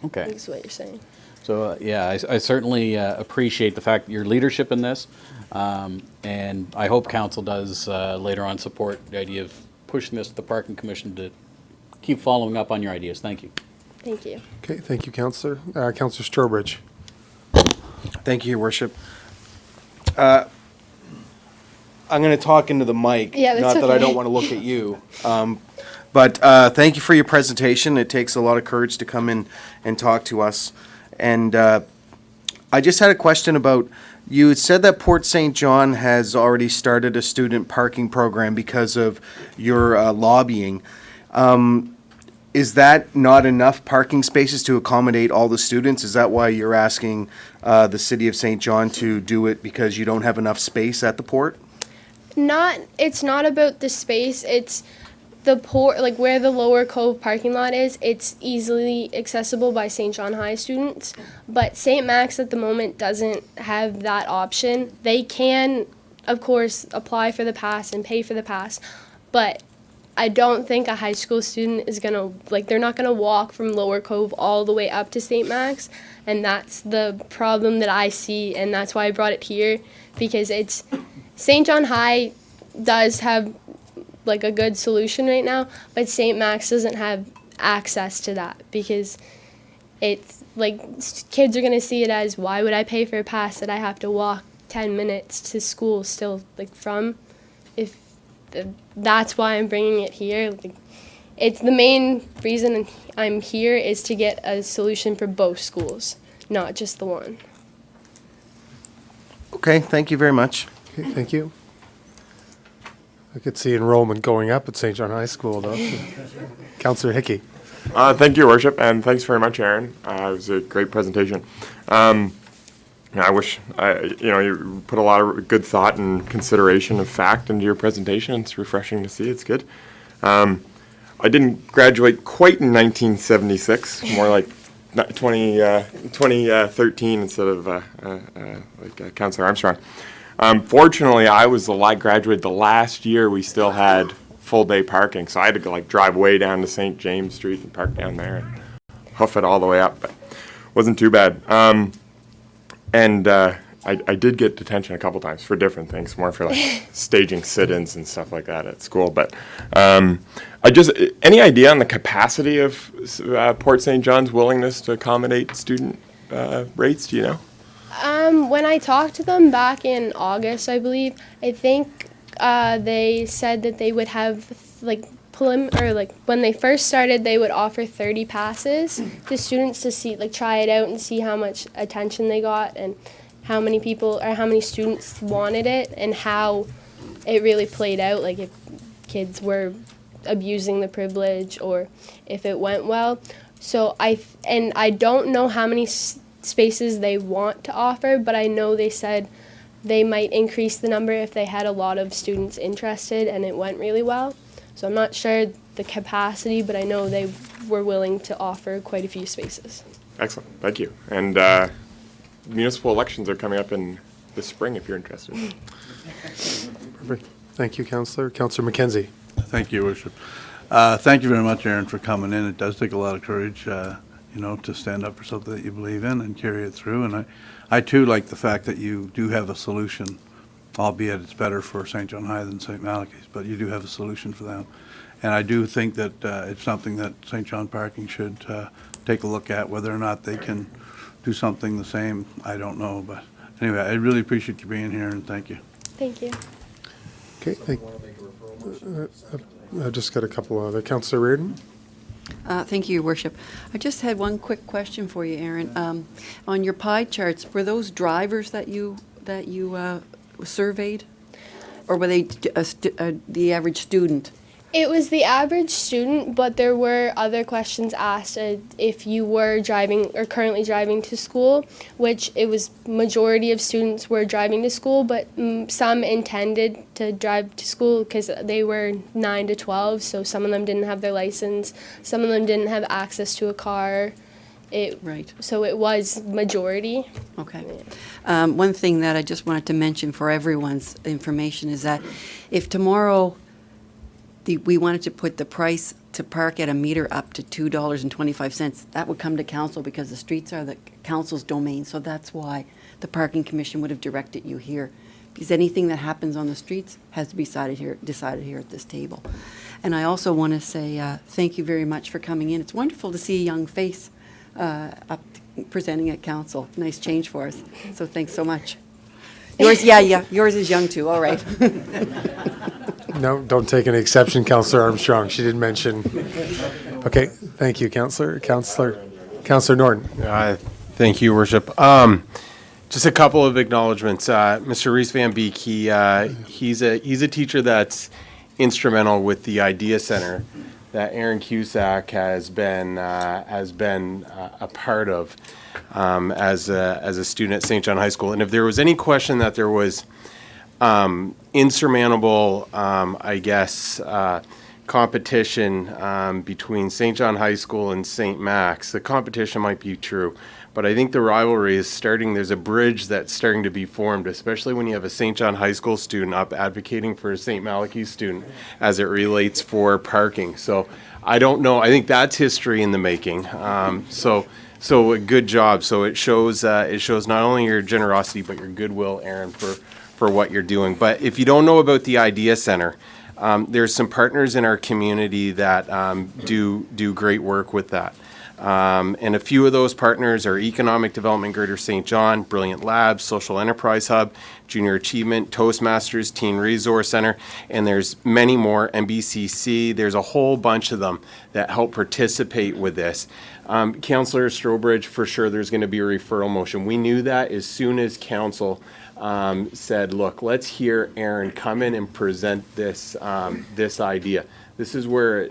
Okay. think is what you're saying. So, yeah, I certainly appreciate the fact your leadership in this, and I hope council does later on support the idea of pushing this to the Parking Commission to keep following up on your ideas. Thank you. Thank you. Okay, thank you, Councillor. Councillor Strobridge. Thank you, Your Worship. I'm going to talk into the mic. Yeah, that's not that I okay. don't want to look at you. But thank you for your presentation. It takes a lot of courage to come in and talk to us. And I just had a question about, you had said that Port St. John has already started a student parking program because of your lobbying. Is that not enough parking spaces to accommodate all the students? Is that why you're asking the City of St. John to do it, because you don't have enough space at the port? It's not about the space, it's the port, like where the Lower Cove parking lot is, it's easily accessible by St. John High students, but St. Max at the moment doesn't have that option. They can, of course, apply for the pass and pay for the pass, but I don't think a high school student is gonna, they're not gonna walk from Lower Cove all the way up to St. Max, and that's the problem that I see, and that's why I brought it here, because St. John High does have a good solution right now, but St. Max doesn't have access to that, because it's kids are going to see it as, why would I pay for a pass that I have to walk 10 minutes to school still from? If that's why I'm bringing it here. It's the main reason I'm here is to get a solution for both schools, not just the one. Okay, thank you very much. Okay, thank you. I could see enrollment going up at St. John High School, though. Councillor Hickey. Thank you, Your Worship, and thanks very much, Aaron. It was a great presentation. I wish, you put a lot of good thought and consideration of fact into your presentation. It's refreshing to see. It's good. I didn't graduate quite in 1976, more like 2013 instead of Councillor Armstrong. Fortunately, I graduated the last year we still had full-day parking, so I had to go drive way down to St. James Street and park down there and hoof it all the way up, but wasn't too bad. I did get detention a couple times for different things, more for staging sit-ins and stuff like that at school. But any idea on the capacity of Port St. John's willingness to accommodate student rates? Do you know? When I talked to them back in August, I believe, I think they said that they would have when they first started, they would offer 30 passes to students to see, try it out and see how much attention they got and how many people or how many students wanted it and how it really played out, if kids were abusing the privilege or if it went well. So I don't know how many spaces they want to offer, but I know they said they might increase the number if they had a lot of students interested and it went really well. So I'm not sure the capacity, but I know they were willing to offer quite a few spaces. Excellent, thank you. And municipal elections are coming up in the spring if you're interested. Perfect. Thank you, Councillor. Councillor McKenzie. Thank you, Your Worship. Thank you very much, Aaron, for coming in. It does take a lot of courage, to stand up for something that you believe in and carry it through. And I too like the fact that you do have a solution, albeit it's better for St. John High than St. Malachy's, but you do have a solution for them. And I do think that it's something that St. John Parking should take a look at. Whether or not they can do something the same, I don't know. But anyway, I really appreciate you being here, and thank you. Thank you. Okay, I've just got a couple other. Councillor Reardon. Thank you, Your Worship. I just had one quick question for you, Aaron. On your pie charts, were those drivers that you surveyed, or were they the average student? It was the average student, but there were other questions asked if you were driving or currently driving to school, which it was majority of students were driving to school, but some intended to drive to school because they were 9 to 12, so some of them didn't have their license, some of them didn't have access to a car. Right. So it was majority. Okay. One thing that I just wanted to mention for everyone's information is that if tomorrow we wanted to put the price to park at a meter up to $2.25, that would come to council because the streets are the council's domain. So that's why the parking commission would have directed you here. Because anything that happens on the streets has to be decided here at this table. And I also want to say thank you very much for coming in. It's wonderful to see a young face up presenting at council. Nice change for us. So thanks so much. Yours, yeah, yours is young too. All right. No, don't take any exception, Councillor Armstrong. She didn't mention. Okay, thank you, Councillor Norton. Thank you, Worship. Just a couple of acknowledgements. Mr. Reese Van Beek, he's a teacher that's instrumental with the Idea Center that Aaron Cusack has been a part of as a student at St. John High School. And if there was any question that there was insurmountable, competition between St. John High School and St. Max, the competition might be true, but I think the rivalry is starting. There's a bridge that's starting to be formed, especially when you have a St. John High School student up advocating for a St. Malachi student as it relates for parking. So I don't know. I think that's history in the making. So a good job. So it shows not only your generosity but your goodwill, Aaron, for what you're doing. But if you don't know about the Idea Center, there's some partners in our community that do great work with that. And a few of those partners are Economic Development Greater St. John, Brilliant Labs, Social Enterprise Hub, Junior Achievement, Toastmasters, Teen Resource Center, and there's many more, MBCC. There's a whole bunch of them that help participate with this. Councillor Strobridge, for sure there's going to be a referral motion. We knew that as soon as council said, look, let's hear Aaron come in and present this this idea. This is where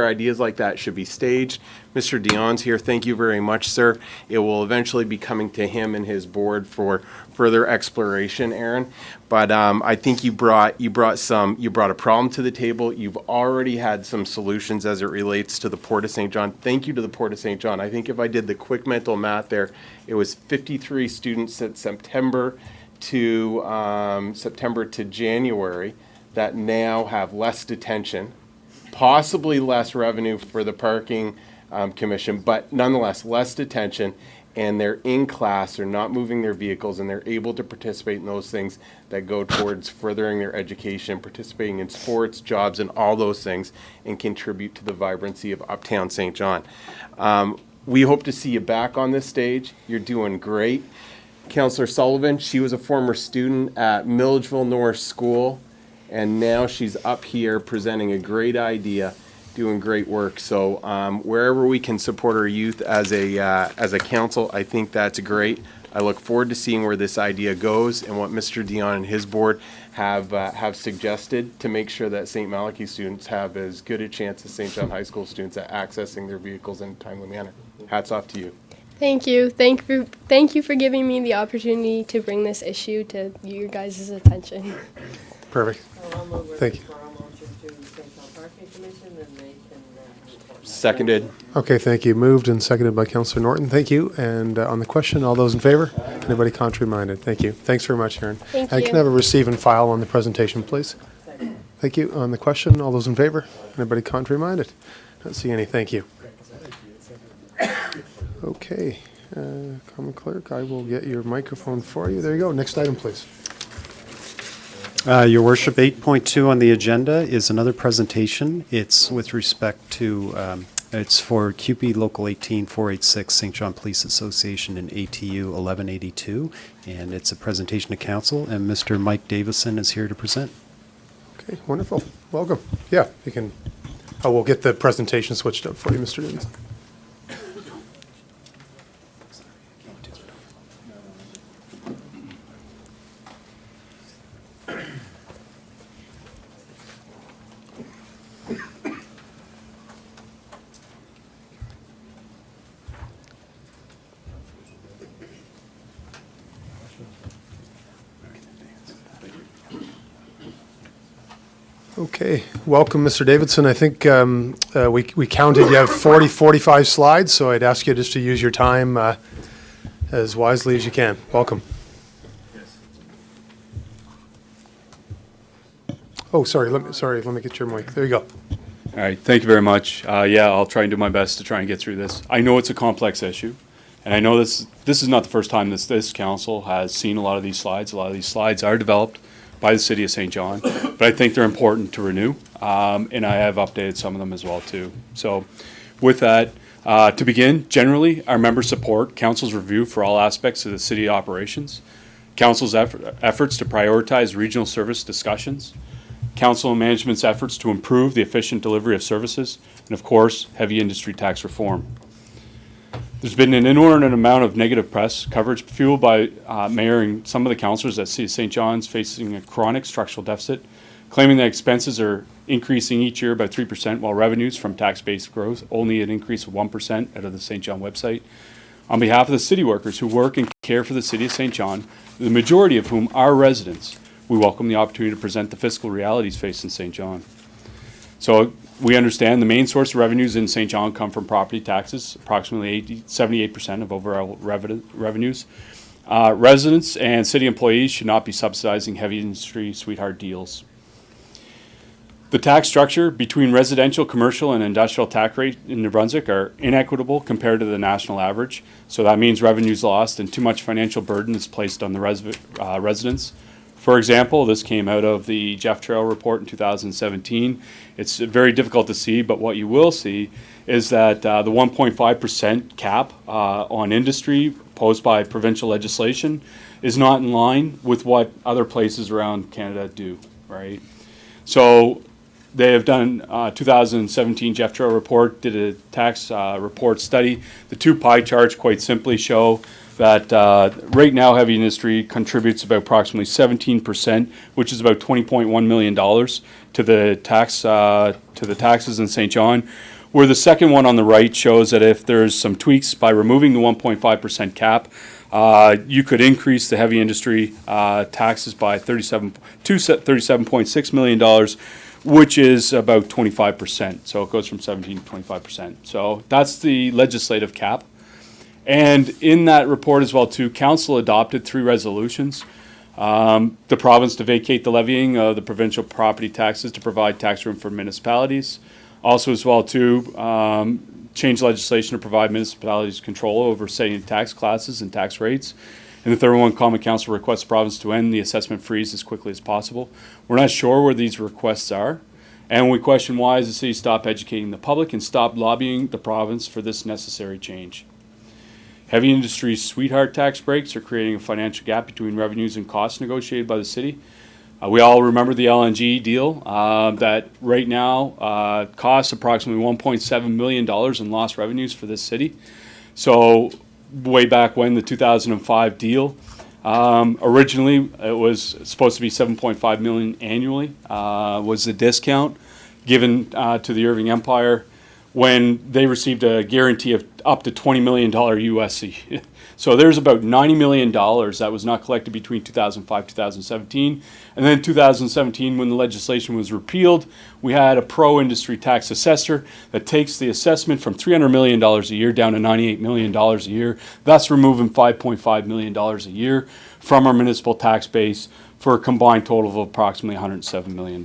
ideas like that should be staged. Mr. Dion's here. Thank you very much, sir. It will eventually be coming to him and his board for further exploration, Aaron. But I think you brought a problem to the table. You've already had some solutions as it relates to the Port of St. John. Thank you to the Port of St. John. I think if I did the quick mental math there, it was 53 students since September to January that now have less detention, possibly less revenue for the parking commission, but nonetheless less detention, and they're in class, they're not moving their vehicles, and they're able to participate in those things that go towards furthering their education, participating in sports, jobs, and all those things, and contribute to the vibrancy of Uptown St. John. We hope to see you back on this stage. You're doing great. Councillor Sullivan, she was a former student at Milledgeville North School, and now she's up here presenting a great idea, doing great work. So wherever we can support our youth as a council, I think that's great. I look forward to seeing where this idea goes and what Mr. Dion and his board have suggested to make sure that St. Malachi students have as good a chance as St. John High School students at accessing their vehicles in a timely manner. Hats off to you. Thank you. Thank you for giving me the opportunity to bring this issue to your guys' attention. Perfect. Thank you. Seconded. Okay, thank you. Moved and seconded by Councillor Norton. Thank you. And on the question, all those in favor? Anybody contrary-minded? Thank you. Thanks very much, Aaron. Thank I you. can have a receive and file on the presentation, please. Thank you. On the question, all those in favor? Anybody contrary-minded? Don't see any. Thank you. Okay. Common Clerk, I will get your microphone for you. There you go. Next item, please. Your Worship, 8.2 on the agenda is another presentation. It's with respect to, it's for QP Local 18486, St. John Police Association and ATU 1182, and it's a presentation to council, and Mr. Mike Davison is here to present. Okay, wonderful. Welcome. Yeah, you can, we'll get the presentation switched up for you, Mr. Davison. Okay, welcome, Mr. Davidson. I think we counted, you have 45 slides, so I'd ask you just to use your time as wisely as you can. Welcome. Oh, sorry, let me get your mic. There you go. All right, thank you very much. Yeah, I'll try and do my best to try and get through this. I know it's a complex issue, and I know this is not the first time this council has seen a lot of these slides. A lot of these slides are developed by the City of St. John, but I think they're important to renew, and I have updated some of them as well too. So with that, to begin, generally, our members support Council's review for all aspects of the city operations, Council's efforts to prioritize regional service discussions, Council and management's efforts to improve the efficient delivery of services, and of course, heavy industry tax reform. There's been an inordinate amount of negative press coverage fueled by Mayor and some of the councillors that see St. John's facing a chronic structural deficit, claiming that expenses are increasing each year by 3%, while revenues from tax-based growth only an increase of 1% out of the St. John website. On behalf of the city workers who work and care for the City of St. John, the majority of whom are residents, we welcome the opportunity to present the fiscal realities faced in St. John. So we understand the main source of revenues in St. John come from property taxes, approximately 78% of overall revenues. Residents and city employees should not be subsidizing heavy industry sweetheart deals. The tax structure between residential, commercial, and industrial tax rate in New Brunswick are inequitable compared to the national average. So that means revenues lost and too much financial burden is placed on the residents. For example, this came out of the Jeff Trail report in 2017. It's very difficult to see, but what you will see is that the 1.5% cap on industry posed by provincial legislation is not in line with what other places around Canada do, right? So they have done 2017 Jeff Trail report, did a tax report study. The two pie charts quite simply show that right now heavy industry contributes about approximately 17%, which is about $20.1 million to the taxes in St. John. Where the second one on the right shows that if there's some tweaks by removing the 1.5% cap, you could increase the heavy industry taxes by $37.6 million, which is about 25%. So it goes from 17 to 25%. So that's the legislative cap. And in that report as well too, council adopted 3 resolutions. The province to vacate the levying of the provincial property taxes to provide tax room for municipalities. Also as well too, change legislation to provide municipalities control over setting tax classes and tax rates. And the third one, Common Council requests the province to end the assessment freeze as quickly as possible. We're not sure where these requests are. And we question why has the city stopped educating the public and stopped lobbying the province for this necessary change. Heavy industry sweetheart tax breaks are creating a financial gap between revenues and costs negotiated by the city. We all remember the LNG deal that right now costs approximately $1.7 million in lost revenues for this city. So way back when the 2005 deal, originally it was supposed to be $7.5 million annually was the discount given to the Irving Empire when they received a guarantee of up to $20 million USC. So there's about $90 million that was not collected between 2005 and 2017. And then in 2017, when the legislation was repealed, we had a pro-industry tax assessor that takes the assessment from $300 million a year down to $98 million a year, thus removing $5.5 million a year from our municipal tax base for a combined total of approximately $107 million.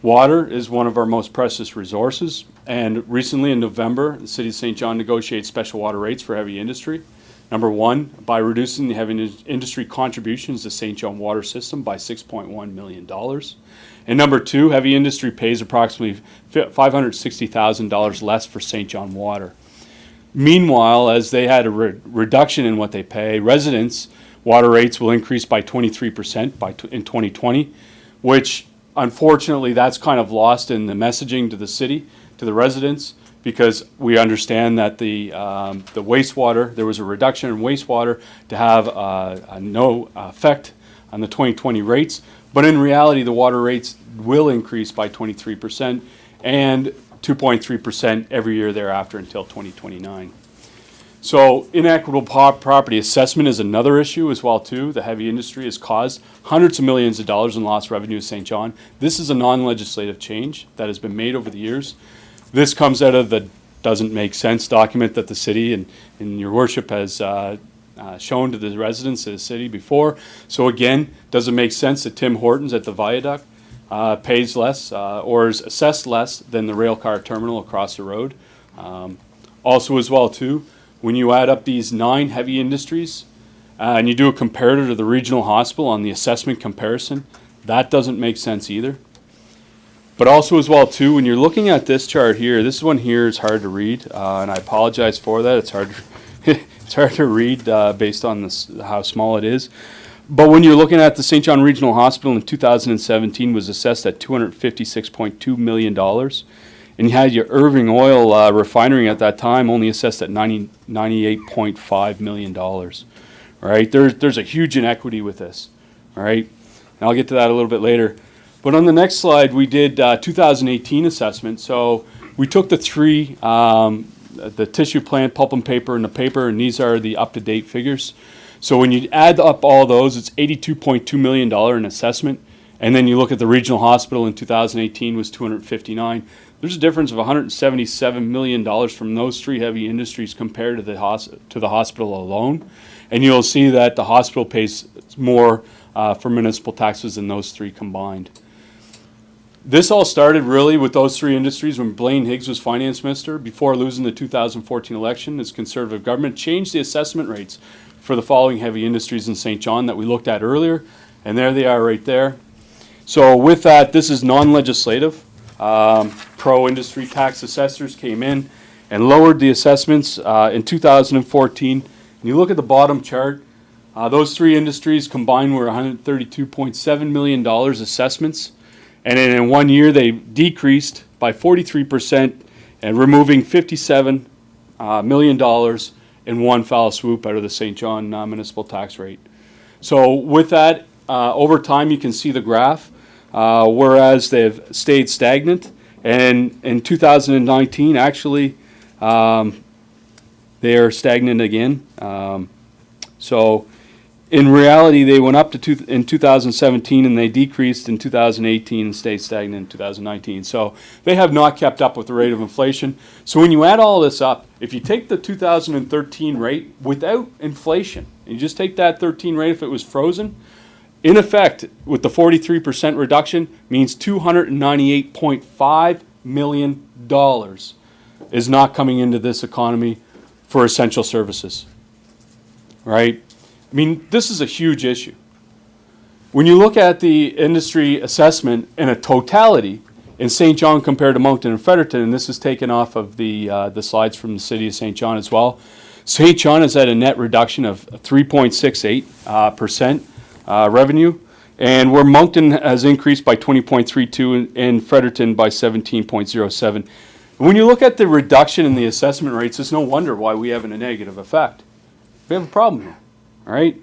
Water is one of our most precious resources, and recently in November, the City of St. John negotiated special water rates for heavy industry. Number one, by reducing the heavy industry contributions to St. John water system by $6.1 million. And number two, heavy industry pays approximately $560,000 less for St. John water. Meanwhile, as they had a reduction in what they pay, residents' water rates will increase by 23% in 2020, which unfortunately, that's kind of lost in the messaging to the city, to the residents, because we understand that the wastewater, there was a reduction in wastewater to have no effect on the 2020 rates. But in reality, the water rates will increase by 23% and 2.3% every year thereafter until 2029. So inequitable property assessment is another issue as well too. The heavy industry has caused hundreds of millions of dollars in lost revenue to St. John. This is a non-legislative change that has been made over the years. This comes out of the doesn't make sense document that the city and your worship has shown to the residents of the city before. So again, does it make sense that Tim Hortons at the Viaduct pays less or is assessed less than the rail car terminal across the road? Also as well too, when you add up these 9 heavy industries and you do a comparator to the regional hospital on the assessment comparison, that doesn't make sense either. But also as well too, when you're looking at this chart here, this one here is hard to read, and I apologize for that. It's hard, it's hard to read based on this, how small it is. But when you're looking at the St. John Regional Hospital in 2017 was assessed at $256.2 million. And you had your Irving Oil refinery at that time only assessed at $98.5 million. All right, there's a huge inequity with this. All right, and I'll get to that a little bit later. But on the next slide, we did 2018 assessment. So we took the 3, the tissue plant, pulp and paper, and the paper, and these are the up-to-date figures. So when you add up all those, it's $82.2 million in assessment. And then you look at the regional hospital in 2018 was $259. There's a difference of $177 million from those 3 heavy industries compared to the hospital alone. And you'll see that the hospital pays more for municipal taxes than those 3 combined. This all started really with those 3 industries when Blaine Higgs was finance minister. Before losing the 2014 election, his Conservative government changed the assessment rates for the following heavy industries in St. John that we looked at earlier. And there they are right there. So with that, this is non-legislative. Pro-industry tax assessors came in and lowered the assessments in 2014. And you look at the bottom chart, those 3 industries combined were $132.7 million assessments. And then in 1 year, they decreased by 43% and removing $57 million in one foul swoop out of the St. John municipal tax rate. So with that, over time, you can see the graph, whereas they've stayed stagnant. And in 2019, actually, they are stagnant again. So in reality, they went up to in 2017 and they decreased in 2018 and stayed stagnant in 2019. So they have not kept up with the rate of inflation. So when you add all this up, if you take the 2013 rate without inflation, and you just take that 13 rate if it was frozen, in effect, with the 43% reduction, means $298.5 million is not coming into this economy for essential services, right? I mean, this is a huge issue. When you look at the industry assessment in a totality in St. John compared to Moncton and Fredericton, and this is taken off of the slides from the city of St. John as well, St. John has had a net reduction of 3.68% revenue, and where Moncton has increased by 20.32 and Fredericton by 17.07. When you look at the reduction in the assessment rates, it's no wonder why we have a negative effect. We have a problem here. All right.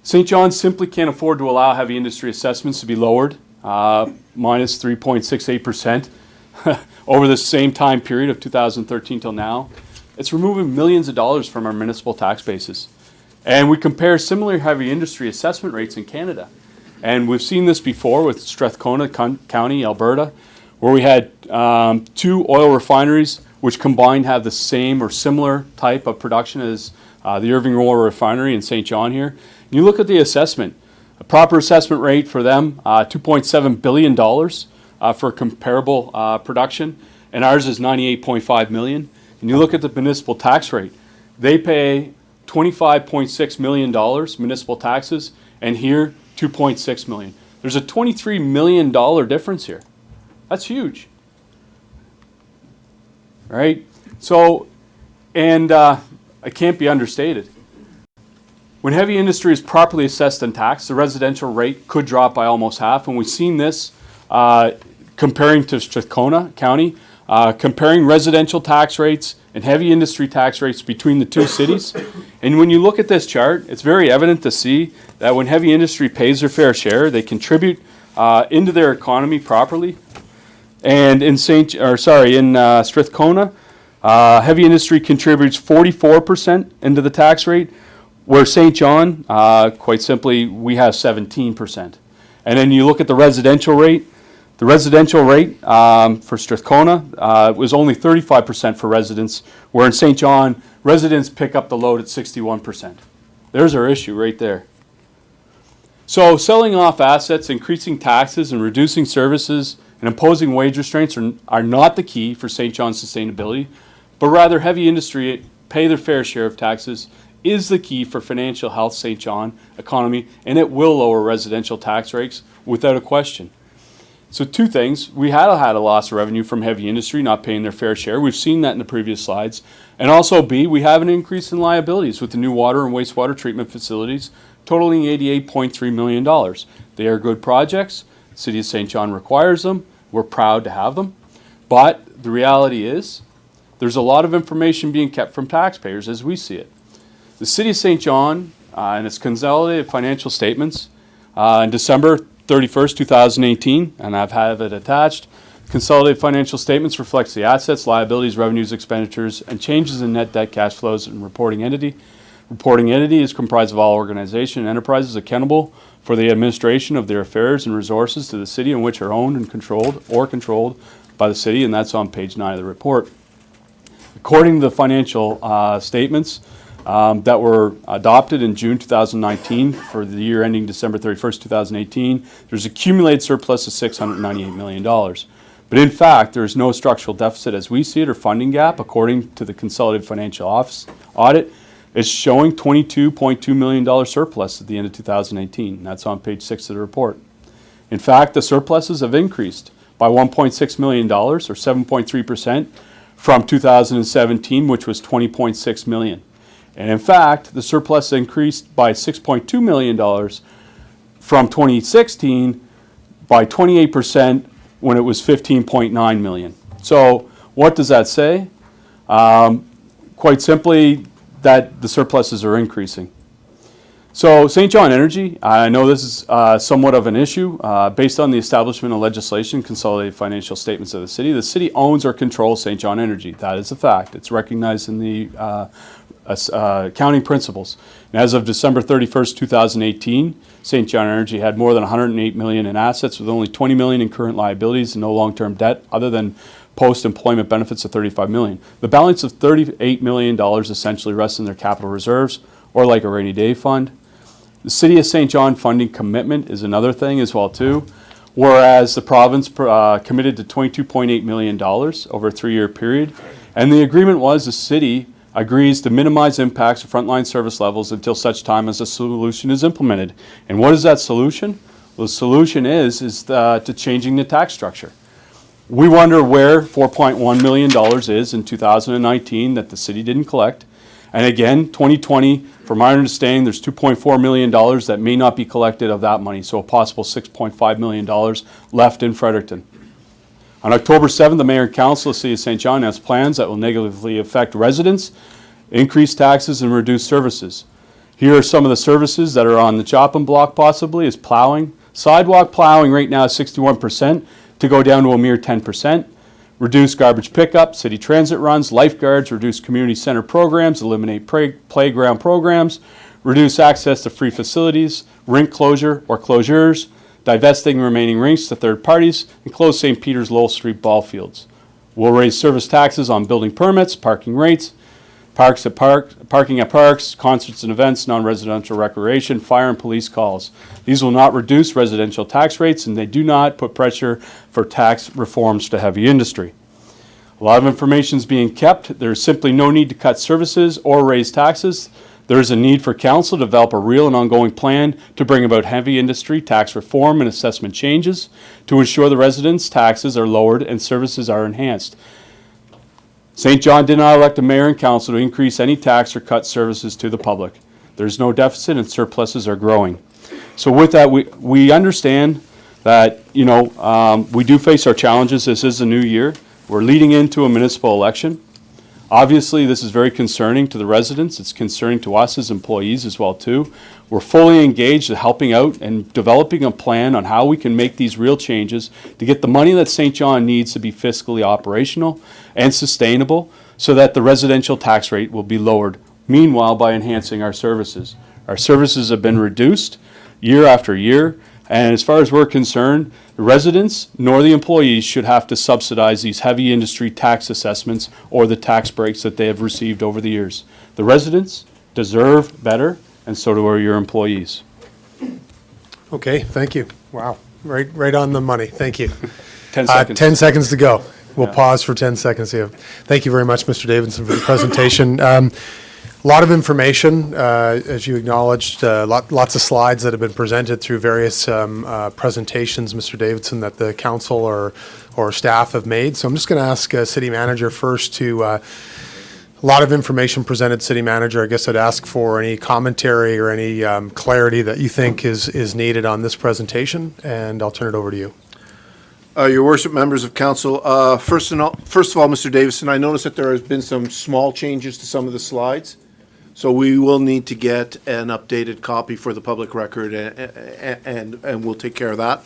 St. John simply can't afford to allow heavy industry assessments to be lowered, minus 3.68% over the same time period of 2013 till now. It's removing millions of dollars from our municipal tax bases. And we compare similar heavy industry assessment rates in Canada. And we've seen this before with Strathcona County, Alberta, where we had 2 oil refineries which combined have the same or similar type of production as the Irving Oil Refinery in St. John here. And you look at the assessment, a proper assessment rate for them, $2.7 billion for comparable production, and ours is $98.5 million. And you look at the municipal tax rate, they pay $25.6 million municipal taxes, and here $2.6 million. There's a $23 million difference here. That's huge, right? So, and it can't be understated. When heavy industry is properly assessed and taxed, the residential rate could drop by almost half. And we've seen this comparing to Strathcona County, comparing residential tax rates and heavy industry tax rates between the 2 cities. And when you look at this chart, it's very evident to see that when heavy industry pays their fair share, they contribute into their economy properly. And in Strathcona, Heavy industry contributes 44% into the tax rate, where St. John, quite simply, we have 17%. And then you look at the residential rate. The residential rate for Strathcona was only 35% for residents, where in St. John, residents pick up the load at 61%. There's our issue right there. So selling off assets, increasing taxes, and reducing services and imposing wage restraints are not the key for St. John's sustainability, but rather heavy industry pay their fair share of taxes is the key for financial health St. John economy, and it will lower residential tax rates without a question. So two things. We had a loss of revenue from heavy industry not paying their fair share. We've seen that in the previous slides. And also B, we have an increase in liabilities with the new water and wastewater treatment facilities totaling $88.3 million. They are good projects. The City of St. John requires them. We're proud to have them. But the reality is there's a lot of information being kept from taxpayers as we see it. The City of St. John and its consolidated financial statements in December 31st, 2018, and I've had it attached. Consolidated financial statements reflects the assets, liabilities, revenues, expenditures, and changes in net debt, cash flows, and reporting entity. Reporting entity is comprised of all organizations and enterprises accountable for the administration of their affairs and resources to the city in which are owned and controlled by the city, and that's on page 9 of the report. According to the financial statements that were adopted in June 2019 for the year ending December 31st, 2018, there's accumulated surplus of $698 million. But in fact, there is no structural deficit as we see it or funding gap. According to the Consolidated Financial Office audit, it's showing $22.2 million surplus at the end of 2018. That's on page 6 of the report. In fact, the surpluses have increased by $1.6 million or 7.3% from 2017, which was $20.6 million. And in fact, the surplus increased by $6.2 million from 2016 by 28% when it was $15.9 million. So what does that say? Quite simply, that the surpluses are increasing. So St. John Energy, I know this is somewhat of an issue. Based on the establishment of legislation, consolidated financial statements of the city owns or controls St. John Energy. That is a fact. It's recognized in the accounting principles. And as of December 31st, 2018, St. John Energy had more than $108 million in assets with only $20 million in current liabilities and no long-term debt other than post-employment benefits of $35 million. The balance of $38 million essentially rests in their capital reserves or like a rainy day fund. The City of St. John funding commitment is another thing as well too, whereas the province committed to $22.8 million over a 3-year period, and the agreement was the city agrees to minimize impacts of frontline service levels until such time as a solution is implemented. And what is that solution? Well, the solution is to changing the tax structure. We wonder where $4.1 million is in 2019 that the city didn't collect. And again, 2020, from my understanding, there's $2.4 million that may not be collected of that money, so a possible $6.5 million left in Fredericton. On October 7th, the Mayor and Council of the City of St. John announced plans that will negatively affect residents, increase taxes, and reduce services. Here are some of the services that are on the chopping block possibly is plowing. Sidewalk plowing right now is 61%. To go down to a mere 10%, reduce garbage pickup, city transit runs, lifeguards, reduce community center programs, eliminate playground programs, reduce access to free facilities, rink closure or closures, divesting remaining rinks to third parties, and close St. Peter's Lowell Street ball fields. We'll raise service taxes on building permits, parking rates, parking at parks, concerts and events, non-residential recreation, fire and police calls. These will not reduce residential tax rates, and they do not put pressure for tax reforms to heavy industry. A lot of information is being kept. There's simply no need to cut services or raise taxes. There is a need for council to develop a real and ongoing plan to bring about heavy industry tax reform and assessment changes to ensure the residents' taxes are lowered and services are enhanced. St. John did not elect a mayor and council to increase any tax or cut services to the public. There's no deficit and surpluses are growing. So with that, we understand that, we do face our challenges. This is a new year. We're leading into a municipal election. Obviously, this is very concerning to the residents. It's concerning to us as employees as well, too. We're fully engaged in helping out and developing a plan on how we can make these real changes to get the money that St. John needs to be fiscally operational and sustainable so that the residential tax rate will be lowered, meanwhile by enhancing our services. Our services have been reduced year after year, and as far as we're concerned, the residents nor the employees should have to subsidize these heavy industry tax assessments or the tax breaks that they have received over the years. The residents deserve better, and so do your employees. Okay, thank you. Wow, right on the money. Thank you. 10 seconds. 10 seconds to go. We'll Yeah. pause for 10 seconds here. Thank you very much, Mr. Davidson, for the presentation. A lot of information, as you acknowledged, lots of slides that have been presented through various presentations, Mr. Davidson, that the council or staff have made. So I'm just going to ask City Manager first to, a lot of information presented, City Manager. I guess I'd ask for any commentary or any clarity that you think is needed on this presentation, and I'll turn it over to you. Your worship, members of council, first of all, Mr. Davison, I noticed that there has been some small changes to some of the slides. So we will need to get an updated copy for the public record, and we'll take care of that.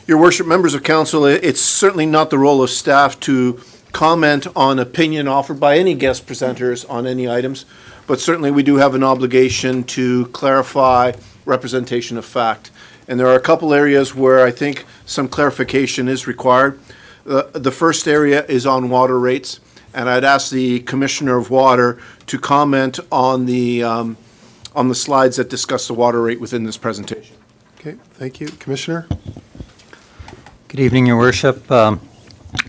Your worship, members of council, it's certainly not the role of staff to comment on opinion offered by any guest presenters on any items, but certainly we do have an obligation to clarify representation of fact. And there are a couple areas where I think some clarification is required. The first area is on water rates, and I'd ask the Commissioner of Water to comment on the slides that discuss the water rate within this presentation. Okay, thank you. Commissioner? Good evening, Your Worship.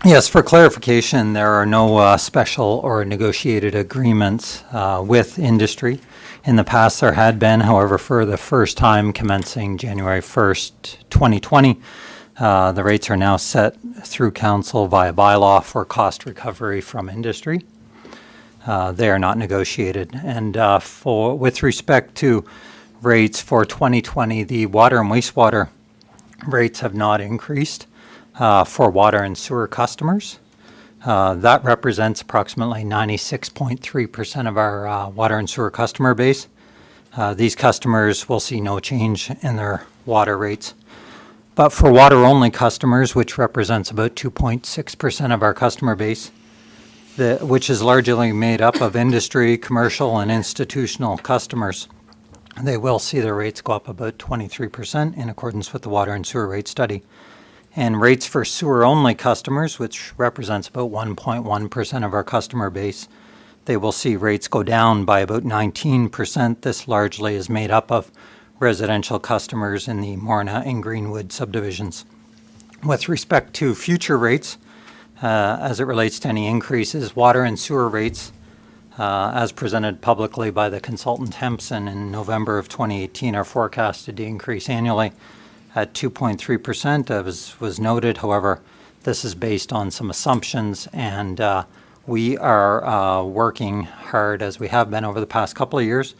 Yes, for clarification, there are no special or negotiated agreements with industry. In the past, there had been, however, for the first time commencing January 1st, 2020, the rates are now set through council via bylaw for cost recovery from industry. They are not negotiated. And with respect to rates for 2020, the water and wastewater rates have not increased for water and sewer customers. That represents approximately 96.3% of our water and sewer customer base. These customers will see no change in their water rates. But for water-only customers, which represents about 2.6% of our customer base, which is largely made up of industry, commercial, and institutional customers, they will see their rates go up about 23% in accordance with the water and sewer rate study. And rates for sewer-only customers, which represents about 1.1% of our customer base, they will see rates go down by about 19%. This largely is made up of residential customers in the Morna and Greenwood subdivisions. With respect to future rates, as it relates to any increases, water and sewer rates, as presented publicly by the consultant Hempson in November of 2018, are forecasted to increase annually at 2.3%, as was noted. However, this is based on some assumptions, and we are working hard, as we have been over the past couple of years,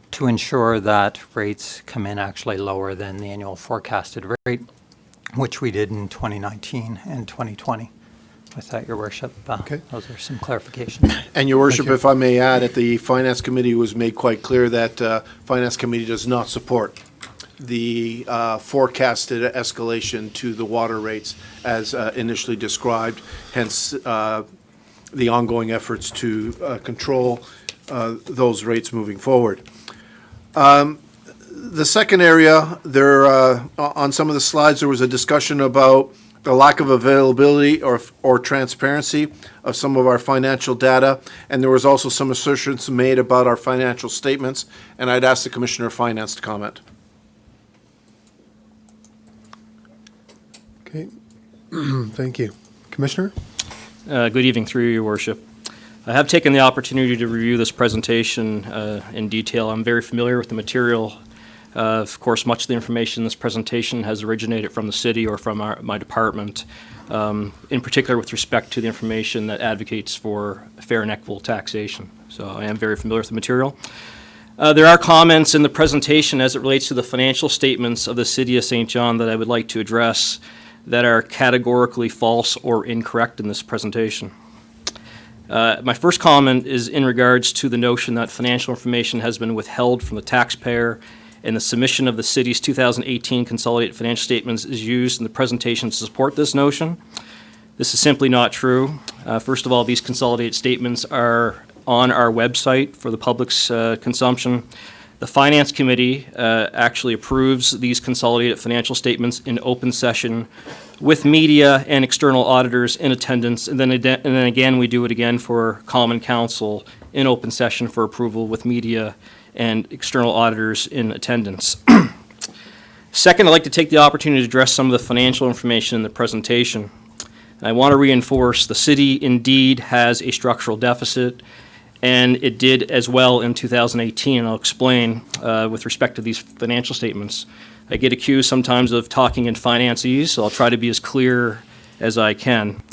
to ensure that rates come in actually lower than the annual forecasted rate, which we did in 2019 and 2020. With that, Your Worship, those are some clarifications. And Your Worship, if I may add, at the Finance Committee, it was made quite clear that Finance Committee does not support the forecasted escalation to the water rates as initially described, hence the ongoing efforts to control those rates moving forward. The second area, on some of the slides, there was a discussion about the lack of availability or transparency of some of our financial data, and there was also some assertions made about our financial statements, and I'd ask the Commissioner of Finance to comment. Okay, thank you. Commissioner? Good evening, through Your Worship. I have taken the opportunity to review this presentation in detail. I'm very familiar with the material. Of course, much of the information in this presentation has originated from the city or from my department, in particular with respect to the information that advocates for fair and equitable taxation. So I am very familiar with the material. There are comments in the presentation as it relates to the financial statements of the City of St. John that I would like to address that are categorically false or incorrect in this presentation. My first comment is in regards to the notion that financial information has been withheld from the taxpayer, and the submission of the city's 2018 consolidated financial statements is used in the presentation to support this notion. This is simply not true. First of all, these consolidated statements are on our website for the public's consumption. The Finance Committee actually approves these consolidated financial statements in open session with media and external auditors in attendance, and then again, we do it again for Common Council in open session for approval with media and external auditors in attendance. Second, I'd like to take the opportunity to address some of the financial information in the presentation. I want to reinforce the city indeed has a structural deficit, and it did as well in 2018, and I'll explain with respect to these financial statements. I get accused sometimes of talking in finances, so I'll try to be as clear as I can.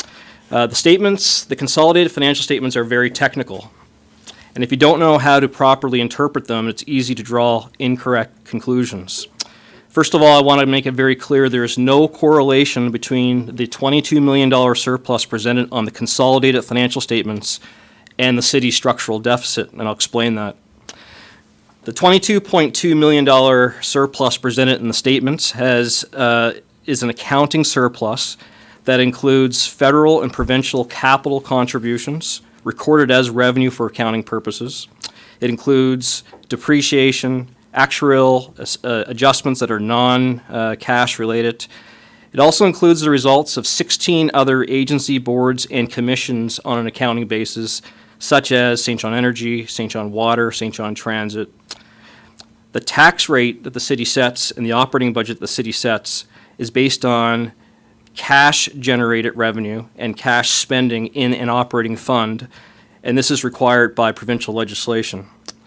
The consolidated financial statements are very technical, and if you don't know how to properly interpret them, it's easy to draw incorrect conclusions. First of all, I want to make it very clear there is no correlation between the $22 million surplus presented on the consolidated financial statements and the city's structural deficit, and I'll explain that. The $22.2 million surplus presented in the statements is an accounting surplus that includes federal and provincial capital contributions recorded as revenue for accounting purposes. It includes depreciation, actuarial adjustments that are non-cash related. It also includes the results of 16 other agency boards and commissions on an accounting basis, such as St. John Energy, St. John Water, St. John Transit. The tax rate that the city sets and the operating budget the city sets is based on cash-generated revenue and cash spending in an operating fund, and this is required by provincial legislation.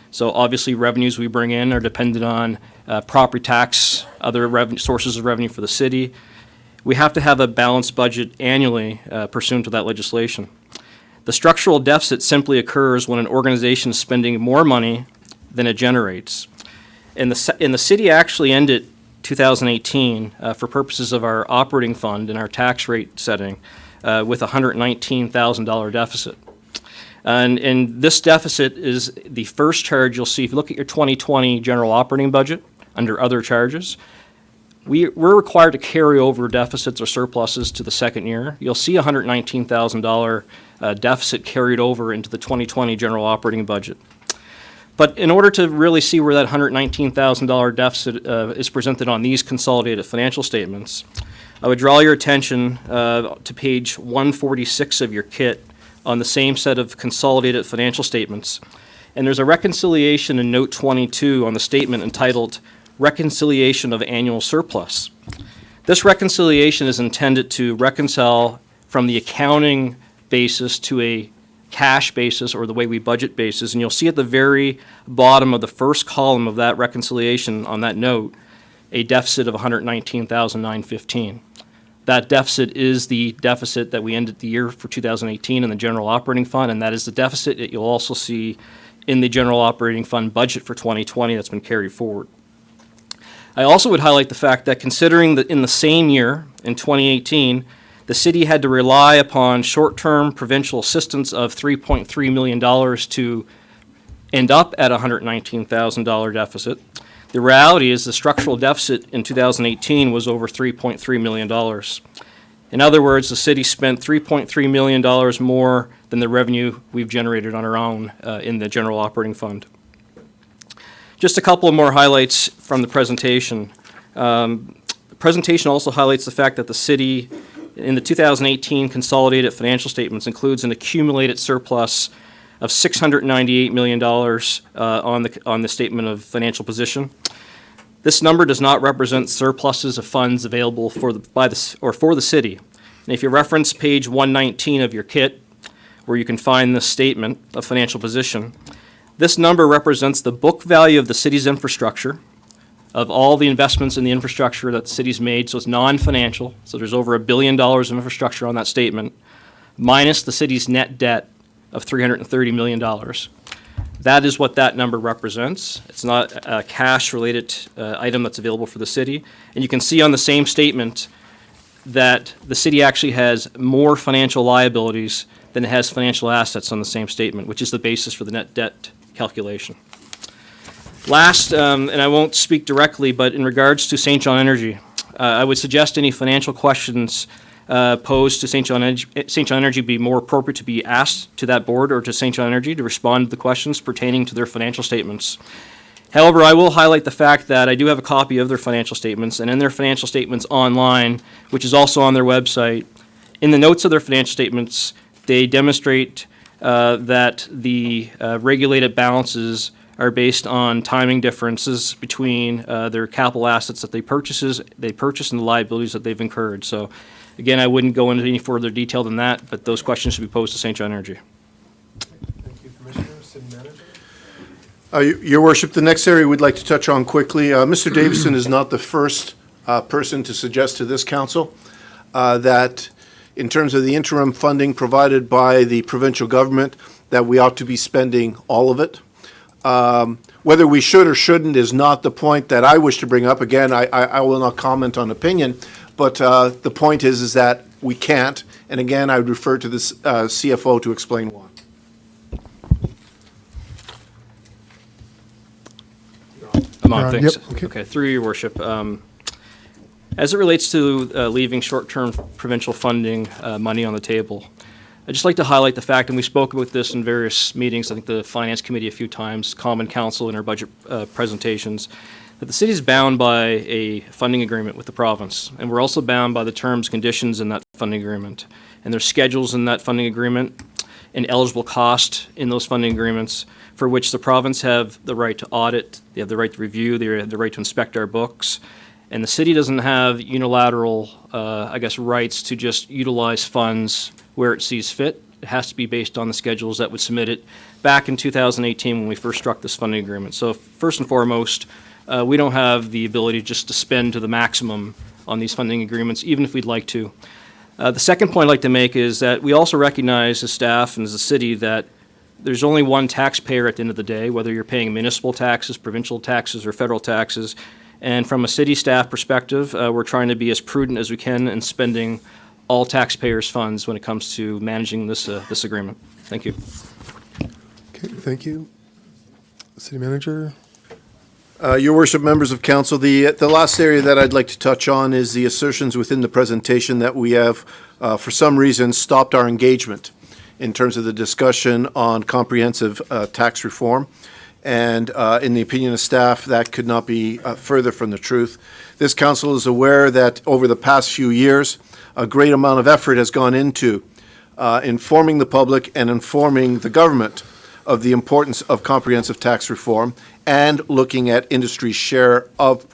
So obviously revenues we bring in are dependent on property tax, other sources of revenue for the city. We have to have a balanced budget annually pursuant to that legislation. The structural deficit simply occurs when an organization is spending more money than it generates. And the city actually ended 2018 for purposes of our operating fund and our tax rate setting with a $119,000 deficit. And this deficit is the first charge you'll see. If you look at your 2020 general operating budget under other charges, we're required to carry over deficits or surpluses to the second year. You'll see a $119,000 deficit carried over into the 2020 general operating budget. But in order to really see where that $119,000 deficit is presented on these consolidated financial statements, I would draw your attention to page 146 of your kit on the same set of consolidated financial statements. And there's a reconciliation in note 22 on the statement entitled Reconciliation of Annual Surplus. This reconciliation is intended to reconcile from the accounting basis to a cash basis or the way we budget basis. And you'll see at the very bottom of the first column of that reconciliation on that note, a deficit of $119,915. That deficit is the deficit that we ended the year for 2018 in the general operating fund, and that is the deficit that you'll also see in the general operating fund budget for 2020 that's been carried forward. I also would highlight the fact that considering that in the same year, in 2018, the city had to rely upon short-term provincial assistance of $3.3 million to end up at a $119,000 deficit. The reality is the structural deficit in 2018 was over $3.3 million. In other words, the city spent $3.3 million more than the revenue we've generated on our own in the general operating fund. Just a couple of more highlights from the presentation. The presentation also highlights the fact that the city, in the 2018 consolidated financial statements, includes an accumulated surplus of $698 million on the statement of financial position. This number does not represent surpluses of funds available for the city. And if you reference page 119 of your kit, where you can find this statement of financial position, this number represents the book value of the city's infrastructure, of all the investments in the infrastructure that the city's made, so it's non-financial, so there's over $1 billion of infrastructure on that statement, minus the city's net debt of $330 million. That is what that number represents. It's not a cash-related item that's available for the city. And you can see on the same statement that the city actually has more financial liabilities than it has financial assets on the same statement, which is the basis for the net debt calculation. Last, and I won't speak directly, but in regards to St. John Energy, I would suggest any financial questions posed to St. John Energy be more appropriate to be asked to that board or to St. John Energy to respond to the questions pertaining to their financial statements. However, I will highlight the fact that I do have a copy of their financial statements, and in their financial statements online, which is also on their website, in the notes of their financial statements, they demonstrate that the regulated balances are based on timing differences between their capital assets that they purchase and the liabilities that they've incurred. So, again, I wouldn't go into any further detail than that, but those questions should be posed to St. John Energy. Thank you, Commissioner. City Manager? Your Worship, the next area we'd like to touch on quickly, Mr. Davison is not the first person to suggest to this council that in terms of the interim funding provided by the provincial government, that we ought to be spending all of it. Whether we should or shouldn't is not the point that I wish to bring up. Again, I will not comment on opinion, but the point is that we can't. And again, I would refer to the CFO to explain why. I'm on, thanks. Yep, okay. Through your worship. As it relates to leaving short-term provincial funding money on the table, I'd just like to highlight the fact, and we spoke about this in various meetings, I think the Finance Committee a few times, Common Council in our budget presentations, that the city is bound by a funding agreement with the province, and we're also bound by the terms, conditions in that funding agreement, and there's schedules in that funding agreement and eligible cost in those funding agreements for which the province have the right to audit, they have the right to review, they have the right to inspect our books, and the city doesn't have unilateral, rights to just utilize funds where it sees fit. It has to be based on the schedules that would submit it back in 2018 when we first struck this funding agreement. So first and foremost, we don't have the ability just to spend to the maximum on these funding agreements, even if we'd like to. The second point I'd like to make is that we also recognize as staff and as a city that there's only one taxpayer at the end of the day, whether you're paying municipal taxes, provincial taxes, or federal taxes. And from a city staff perspective, we're trying to be as prudent as we can in spending all taxpayers' funds when it comes to managing this agreement. Thank you. Okay, thank you. City Manager? Your Worship, members of council, the last area that I'd like to touch on is the assertions within the presentation that we have, for some reason, stopped our engagement in terms of the discussion on comprehensive tax reform. And in the opinion of staff, that could not be further from the truth. This council is aware that over the past few years, a great amount of effort has gone into informing the public and informing the government of the importance of comprehensive tax reform and looking at industry's share of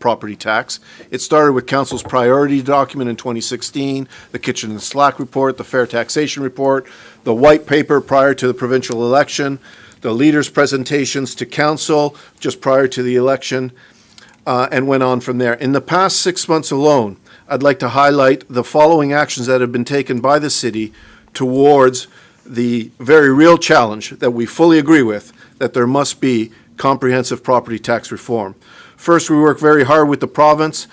property tax. It started with council's priority document in 2016, the Kitchen and Slack report, the Fair Taxation report, the white paper prior to the provincial election, the leaders' presentations to council just prior to the election, and went on from there. In the past 6 months alone, I'd like to highlight the following actions that have been taken by the city towards the very real challenge that we fully agree with, that there must be comprehensive property tax reform. First, we work very hard with the province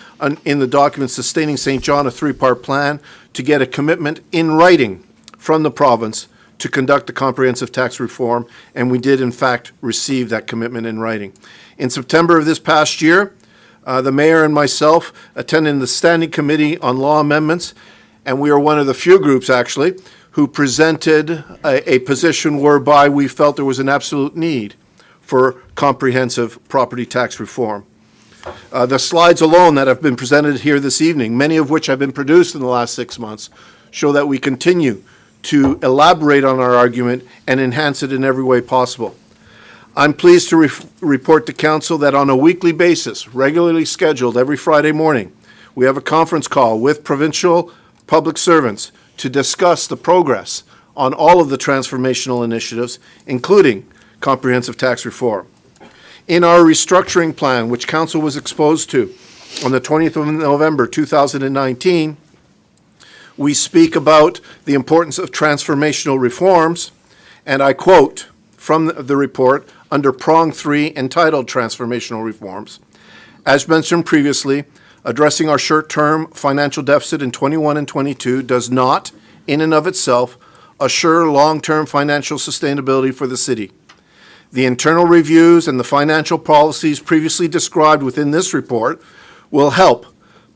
in the document sustaining St. John, a three-part plan, to get a commitment in writing from the province to conduct the comprehensive tax reform, and we did, in fact, receive that commitment in writing. In September of this past year, the mayor and myself attended the Standing Committee on Law Amendments, and we are one of the few groups, actually, who presented a position whereby we felt there was an absolute need for comprehensive property tax reform. The slides alone that have been presented here this evening, many of which have been produced in the last 6 months, show that we continue to elaborate on our argument and enhance it in every way possible. I'm pleased to report to council that on a weekly basis, regularly scheduled every Friday morning, we have a conference call with provincial public servants to discuss the progress on all of the transformational initiatives, including comprehensive tax reform. In our restructuring plan, which council was exposed to on the 20th of November 2019, we speak about the importance of transformational reforms, and I quote from the report under prong 3 entitled Transformational Reforms. As mentioned previously, addressing our short-term financial deficit in 21 and 22 does not, in and of itself, assure long-term financial sustainability for the city. The internal reviews and the financial policies previously described within this report will help,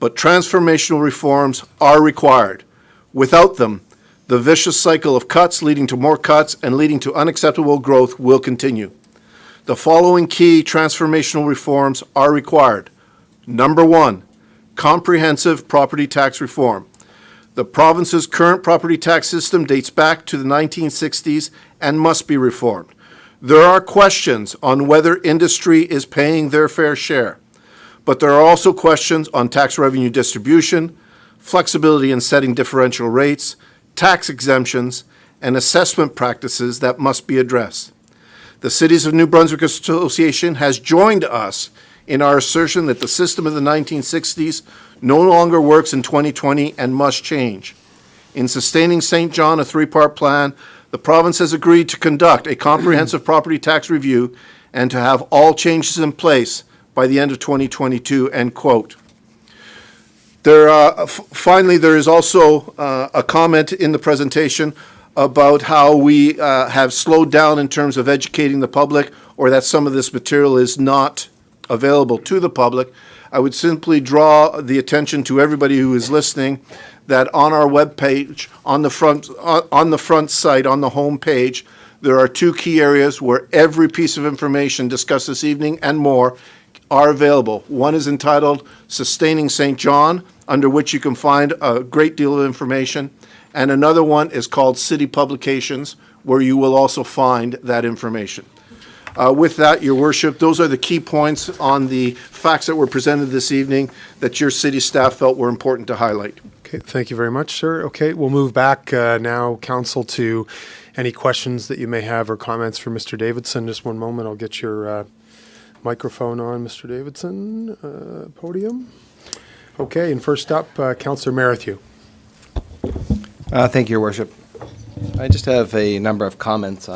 but transformational reforms are required. Without them, the vicious cycle of cuts leading to more cuts and leading to unacceptable growth will continue. The following key transformational reforms are required. Number one, comprehensive property tax reform. The province's current property tax system dates back to the 1960s and must be reformed. There are questions on whether industry is paying their fair share, but there are also questions on tax revenue distribution, flexibility in setting differential rates, tax exemptions, and assessment practices that must be addressed. The Cities of New Brunswick Association has joined us in our assertion that the system of the 1960s no longer works in 2020 and must change. In sustaining St. John, a three-part plan, the province has agreed to conduct a comprehensive property tax review and to have all changes in place by the end of 2022, end quote. Finally, there is also a comment in the presentation about how we have slowed down in terms of educating the public, or that some of this material is not available to the public. I would simply draw the attention to everybody who is listening that on our webpage, on the front site, on the home page, there are two key areas where every piece of information discussed this evening and more are available. One is entitled Sustaining St. John, under which you can find a great deal of information, and another one is called City Publications, where you will also find that information. With that, Your Worship, those are the key points on the facts that were presented this evening that your city staff felt were important to highlight. Okay, thank you very much, sir. Okay, we'll move back now, Council, to any questions that you may have or comments for Mr. Davidson. Just one moment, I'll get your microphone on, Mr. Davidson, podium. Okay, and first up, Councillor Merrithew. Thank you, Your Worship. I just have a number of comments.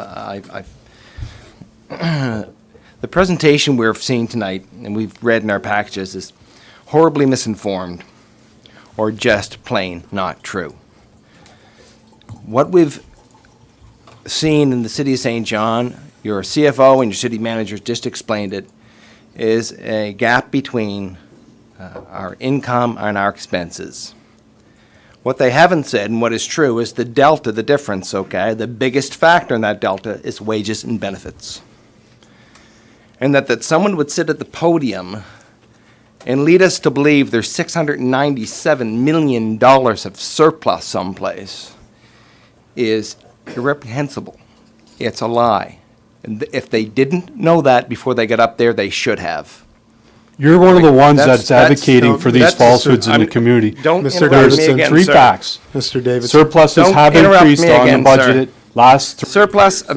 The presentation we're seeing tonight, and we've read in our packages, is horribly misinformed or just plain not true. What we've seen in the City of St. John, your CFO and your city managers just explained it, is a gap between our income and our expenses. What they haven't said, and what is true, is the delta, the difference, okay? The biggest factor in that delta is wages and benefits. And that someone would sit at the podium and lead us to believe there's $697 million of surplus someplace is irreprehensible. It's a lie. And if they didn't know that before they got up there, they should have. You're one of the ones that's advocating for these falsehoods in the community. Don't Mr. interrupt me Davidson, again, Three sir. facts. Mr. Davidson. Surpluses Don't have interrupt increased me on again, the sir. budgeted last. Surplus of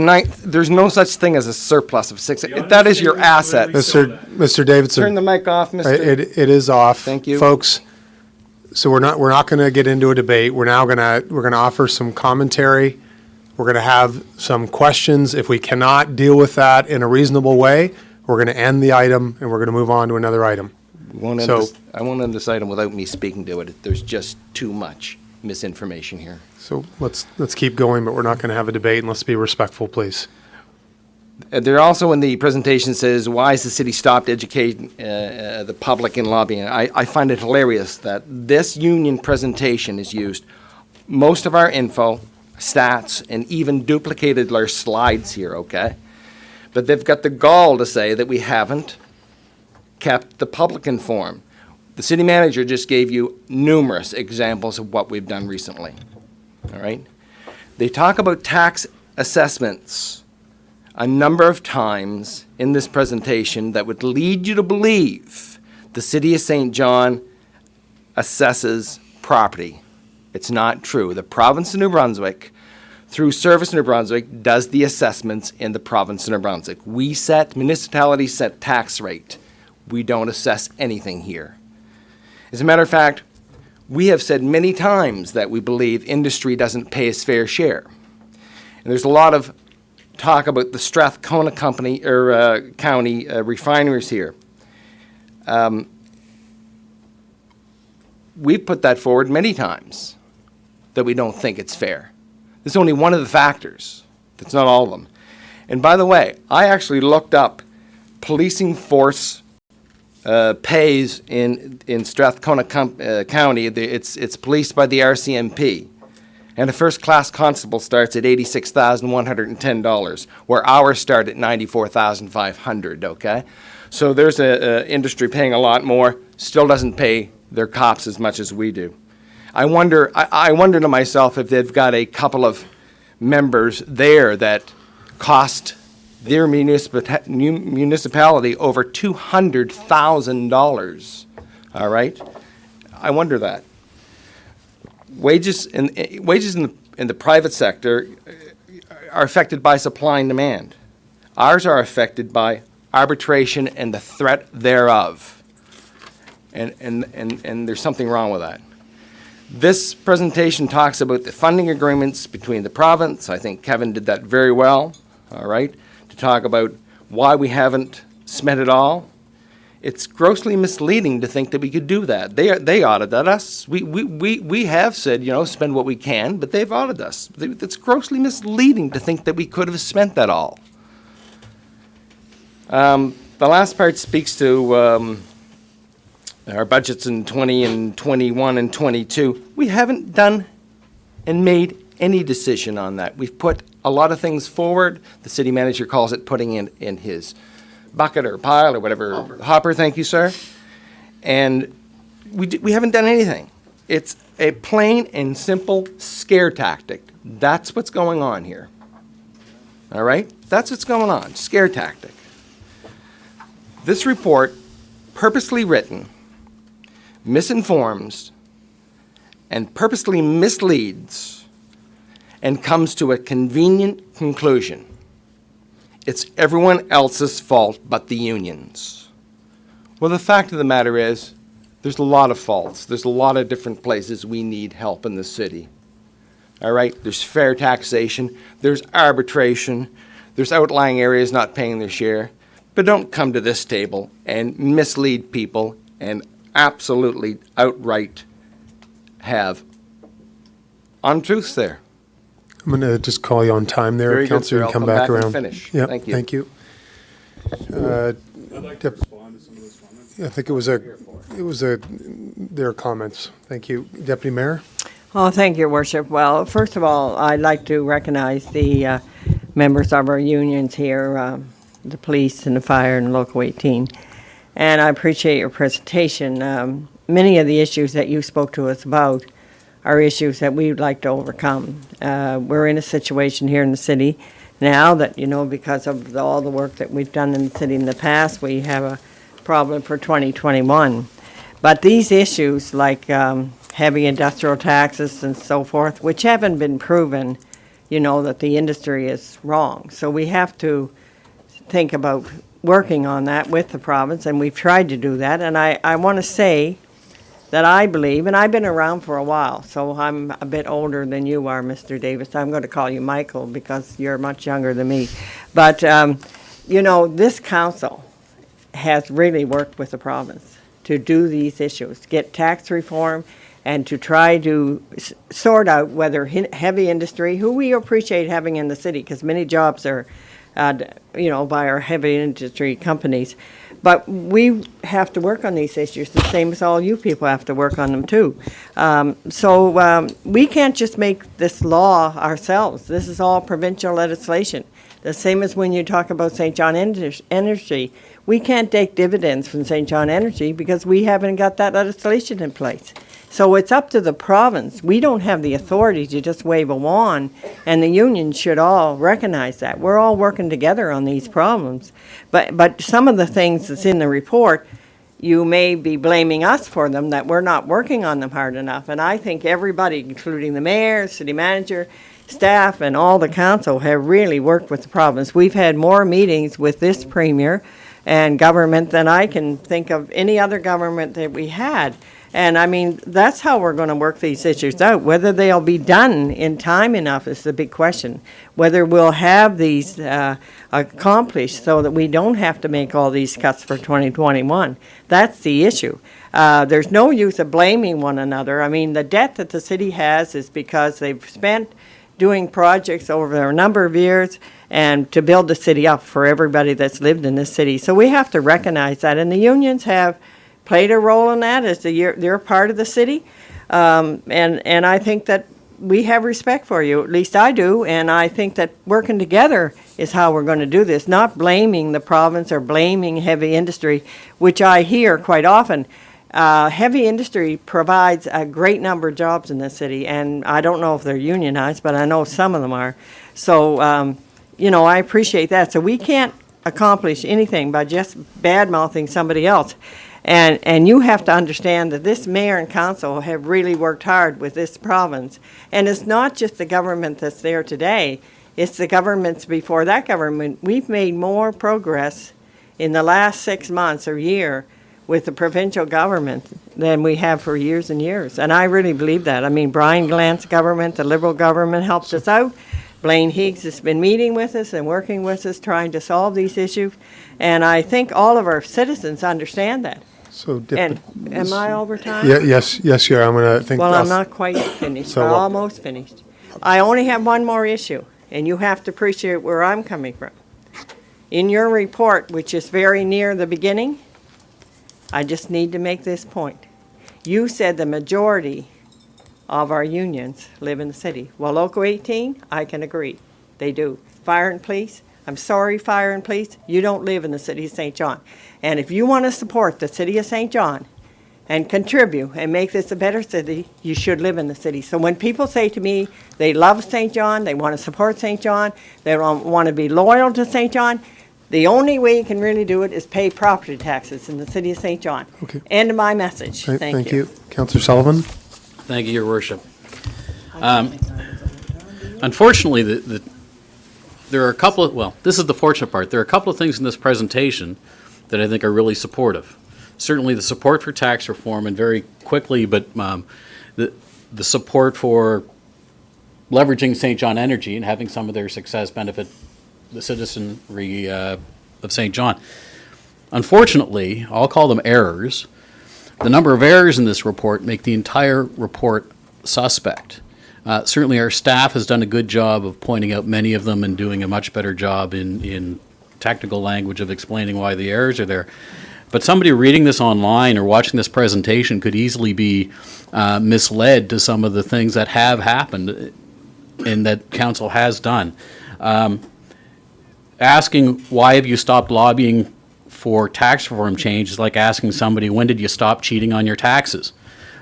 there's no such thing as a surplus of six. That is your asset. Mr. Davidson. Turn the mic off, Mr. It is off. Thank you. Folks, so we're not going to get into a debate. We're going to offer some commentary. We're going to have some questions. If we cannot deal with that in a reasonable way, we're going to end the item and we're going to move on to another item. I won't end this item without me speaking to it. There's just too much misinformation here. So let's keep going, but we're not going to have a debate, and let's be respectful, please. There also in the presentation says, why has the city stopped educating the public in lobbying? I find it hilarious that this union presentation is used. Most of our info, stats, and even duplicated our slides here, okay? But they've got the gall to say that we haven't kept the public informed. The city manager just gave you numerous examples of what we've done recently, all right? They talk about tax assessments a number of times in this presentation that would lead you to believe the City of St. John assesses property. It's not true. The province of New Brunswick, through Service New Brunswick, does the assessments in the province of New Brunswick. Municipalities set tax rate. We don't assess anything here. As a matter of fact, we have said many times that we believe industry doesn't pay its fair share. And there's a lot of talk about the Strathcona County refineries here. We've put that forward many times, that we don't think it's fair. This is only one of the factors. That's not all of them. And by the way, I actually looked up policing force pays in Strathcona County, it's policed by the RCMP. And a first-class constable starts at $86,110, where ours start at $94,500, okay? So there's a industry paying a lot more, still doesn't pay their cops as much as we do. I wonder to myself if they've got a couple of members there that cost their municipality over $200,000, all right? I wonder that. Wages in the private sector are affected by supply and demand. Ours are affected by arbitration and the threat thereof. And there's something wrong with that. This presentation talks about the funding agreements between the province. I think Kevin did that very well, all right, to talk about why we haven't spent it all. It's grossly misleading to think that we could do that. They audited us. We have said, spend what we can, but they've audited us. It's grossly misleading to think that we could have spent that all. The last part speaks to our budgets in 20 and 21 and 22. We haven't done and made any decision on that. We've put a lot of things forward. The city manager calls it putting in his bucket or pile or whatever. Hopper, thank you, sir. And we haven't done anything. It's a plain and simple scare tactic. That's what's going on here. All right? That's what's going on. Scare tactic. This report, purposely written, misinforms, and purposely misleads and comes to a convenient conclusion. It's everyone else's fault but the unions. Well, the fact of the matter is, there's a lot of faults. There's a lot of different places we need help in the city. All right? There's fair taxation. There's arbitration. There's outlying areas not paying their share. But don't come to this table and mislead people and absolutely outright have untruths there. I'm going to just call you on time there, Very good, Councillor, sir. and come I'll back and around. finish. Yeah, Thank you. thank you. I'd like to respond to some of those comments. I think it was their comments. Thank you. Deputy Mayor? Oh, thank you, Worship. Well, first of all, I'd like to recognize the members of our unions here, the police and the fire and Local 18. And I appreciate your presentation. Many of the issues that you spoke to us about are issues that we would like to overcome. We're in a situation here in the city now that, because of all the work that we've done in the city in the past, we have a problem for 2021. But these issues like heavy industrial taxes and so forth, which haven't been proven, that the industry is wrong. So we have to think about working on that with the province, and we've tried to do that. And I want to say that I believe, and I've been around for a while, so I'm a bit older than you are, Mr. Davis. I'm going to call you Michael because you're much younger than me. But, this council has really worked with the province to do these issues, get tax reform, and to try to sort out whether heavy industry, who we appreciate having in the city, because many jobs are, by our heavy industry companies. But we have to work on these issues the same as all you people have to work on them too. So we can't just make this law ourselves. This is all provincial legislation. The same as when you talk about St. John Energy. We can't take dividends from St. John Energy because we haven't got that legislation in place. So it's up to the province. We don't have the authority to just wave a wand, and the unions should all recognize that. We're all working together on these problems. But some of the things that's in the report, you may be blaming us for them, that we're not working on them hard enough. And I think everybody, including the mayor, city manager, staff, and all the council, have really worked with the province. We've had more meetings with this premier and government than I can think of any other government that we had. And I mean, that's how we're going to work these issues out. Whether they'll be done in time enough is the big question. Whether we'll have these accomplished so that we don't have to make all these cuts for 2021. That's the issue. There's no use of blaming one another. I mean, the debt that the city has is because they've spent doing projects over a number of years and to build the city up for everybody that's lived in this city. So we have to recognize that, and the unions have played a role in that as they're part of the city. And I think that we have respect for you, at least I do, and I think that working together is how we're going to do this, not blaming the province or blaming heavy industry, which I hear quite often. Heavy industry provides a great number of jobs in this city, and I don't know if they're unionized, but I know some of them are. So, I appreciate that. So we can't accomplish anything by just bad-mouthing somebody else. And you have to understand that this mayor and council have really worked hard with this province. And it's not just the government that's there today, it's the governments before that government. We've made more progress in the last 6 months or year with the provincial government than we have for years and years. And I really believe that. I mean, Brian Glant's government, the Liberal government, helped us out. Blaine Higgs has been meeting with us and working with us, trying to solve these issues. And I think all of our citizens understand that. So, And am I over time? yes, you are. I'm going to think. Well, I'm not quite finished, So but what- almost finished. I only have one more issue, and you have to appreciate where I'm coming from. In your report, which is very near the beginning, I just need to make this point. You said the majority of our unions live in the city. Well, Local 18, I can agree. They do. Fire and police, I'm sorry, fire and police, you don't live in the city of St. John. And if you want to support the city of St. John and contribute and make this a better city, you should live in the city. So when people say to me they love St. John, they want to support St. John, they want to be loyal to St. John, the only way you can really do it is pay property taxes in the city of St. John. Okay. End of my message. Okay, Thank you. Councillor Sullivan? Thank you, Your Worship. Unfortunately, there are a couple of, well, this is the fortunate part. There are a couple of things in this presentation that I think are really supportive. Certainly the support for tax reform, and very quickly, but the support for leveraging St. John Energy and having some of their success benefit the citizenry of St. John. Unfortunately, I'll call them errors. The number of errors in this report make the entire report suspect. Certainly our staff has done a good job of pointing out many of them and doing a much better job in technical language of explaining why the errors are there. But somebody reading this online or watching this presentation could easily be misled to some of the things that have happened and that council has done. Asking why have you stopped lobbying for tax reform change is like asking somebody, when did you stop cheating on your taxes?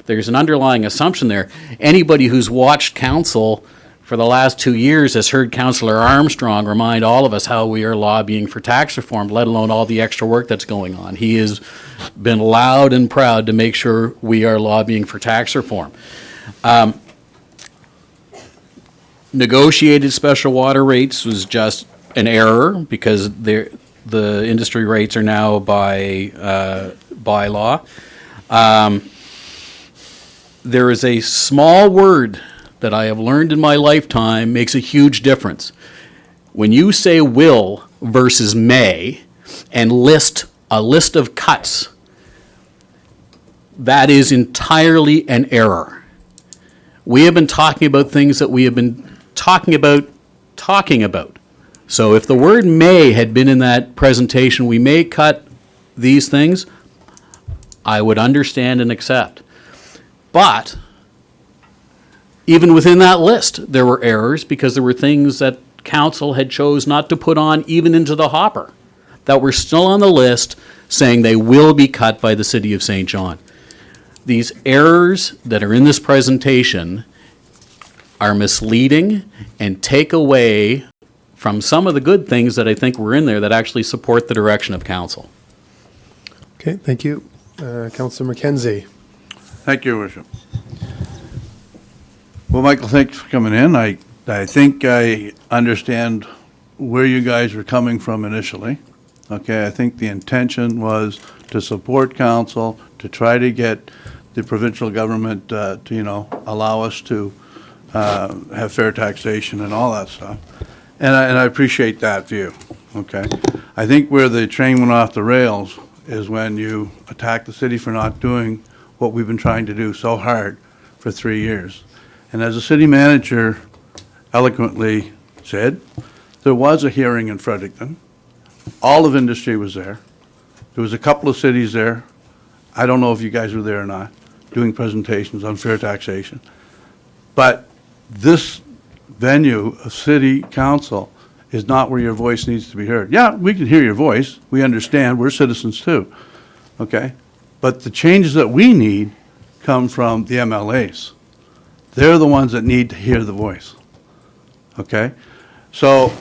There's an underlying assumption there. Anybody who's watched council for the last 2 years has heard Councillor Armstrong remind all of us how we are lobbying for tax reform, let alone all the extra work that's going on. He has been loud and proud to make sure we are lobbying for tax reform. Negotiated special water rates was just an error because the industry rates are now by law. There is a small word that I have learned in my lifetime makes a huge difference. When you say will versus may and list a list of cuts, that is entirely an error. We have been talking about things that we have been talking about. So if the word may had been in that presentation, we may cut these things, I would understand and accept. But even within that list, there were errors because there were things that council had chose not to put on even into the hopper that were still on the list saying they will be cut by the city of St. John. These errors that are in this presentation are misleading and take away from some of the good things that I think were in there that actually support the direction of council. Okay, thank you. Councillor McKenzie. Thank you, Your Worship. Well, Michael, thanks for coming in. I think I understand where you guys were coming from initially. Okay, I think the intention was to support council, to try to get the provincial government to, allow us to have fair taxation and all that stuff. And I appreciate that view, okay? I think where the train went off the rails is when you attack the city for not doing what we've been trying to do so hard for 3 years. And as a city manager, eloquently said, there was a hearing in Fredericton. All of industry was there. There was a couple of cities there. I don't know if you guys were there or not, doing presentations on fair taxation. But this venue of city council is not where your voice needs to be heard. Yeah, we can hear your voice. We understand. We're citizens too. Okay? But the changes that we need come from the MLAs. They're the ones that need to hear the voice. Okay? So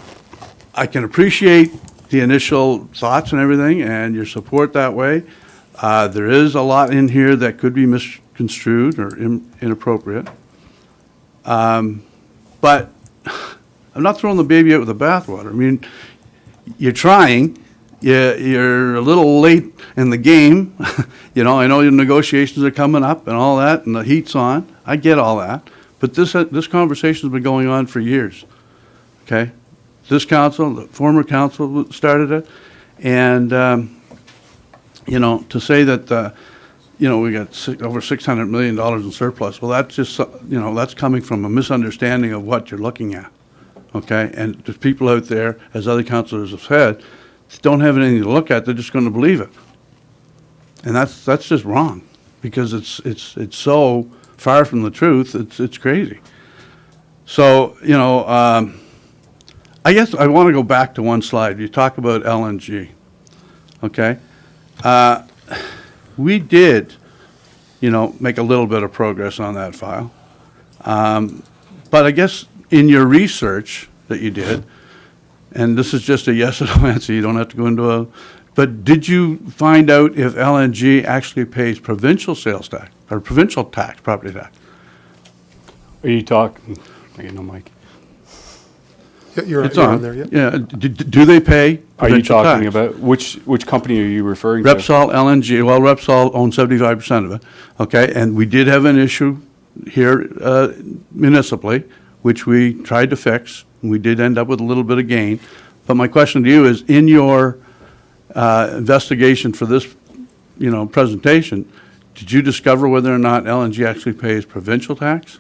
I can appreciate the initial thoughts and everything and your support that way. There is a lot in here that could be misconstrued or inappropriate. But I'm not throwing the baby out with the bathwater. I mean, you're trying. You're a little late in the game. You know, I know your negotiations are coming up and all that, and the heat's on. I get all that. But this conversation's been going on for years. Okay? This council, the former council started it, and, you know, to say that, you know, we got over $600 million in surplus, well, that's just, you know, that's coming from a misunderstanding of what you're looking at, okay? And there's people out there, as other councilors have said, don't have anything to look at, they're just going to believe it. And that's just wrong, because it's so far from the truth, it's crazy. So, you know, I guess I want to go back to one slide. You talk about LNG, okay? We did, you know, make a little bit of progress on that file. But I guess in your research that you did, and this is just a yes or no answer, you don't have to go into a, but did you find out if LNG actually pays provincial sales tax, or provincial tax, property tax? Are you talking, I get no mic. Yeah, you're It's on on. there, yeah. Yeah, do they pay Are you provincial talking tax? about, which company are you referring to? Repsol LNG, well, Repsol owns 75% of it, okay? And we did have an issue here municipally, which we tried to fix. We did end up with a little bit of gain. But my question to you is, in your investigation for this, you know, presentation, did you discover whether or not LNG actually pays provincial tax?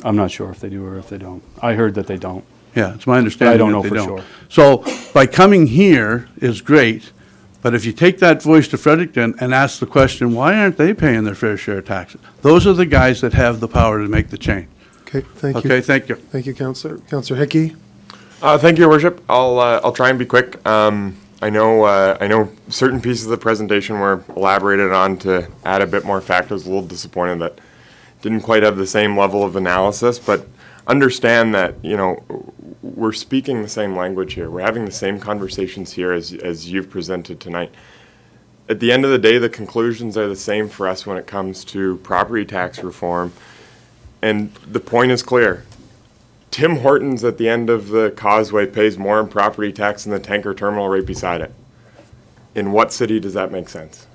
I'm not sure if they do or if they don't. I heard that they don't. Yeah, it's my understanding I don't that know they for don't. sure. So by coming here is great, but if you take that voice to Fredericton and ask the question, why aren't they paying their fair share of taxes? Those are the guys that have the power to make the change. Okay, thank you. Okay, thank you. Thank you, Councillor. Councillor Hickey? Thank you, Your Worship. I'll try and be quick. I know certain pieces of the presentation were elaborated on to add a bit more fact. I was a little disappointed that didn't quite have the same level of analysis, but understand that, you know, we're speaking the same language here. We're having the same conversations here as you've presented tonight. At the end of the day, the conclusions are the same for us when it comes to property tax reform. And the point is clear. Tim Hortons at the end of the causeway pays more in property tax than the tanker terminal right beside it. In what city does that make sense?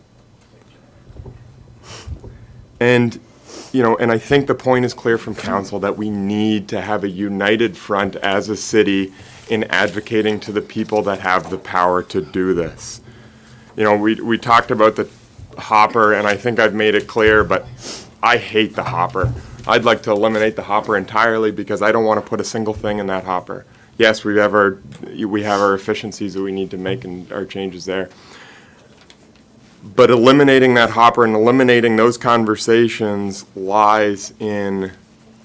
And, you know, and I think the point is clear from council that we need to have a united front as a city in advocating to the people that have the power to do this. You know, we talked about the hopper, and I think I've made it clear, but I hate the hopper. I'd like to eliminate the hopper entirely because I don't want to put a single thing in that hopper. Yes, we have our efficiencies that we need to make and our changes there. But eliminating that hopper and eliminating those conversations lies in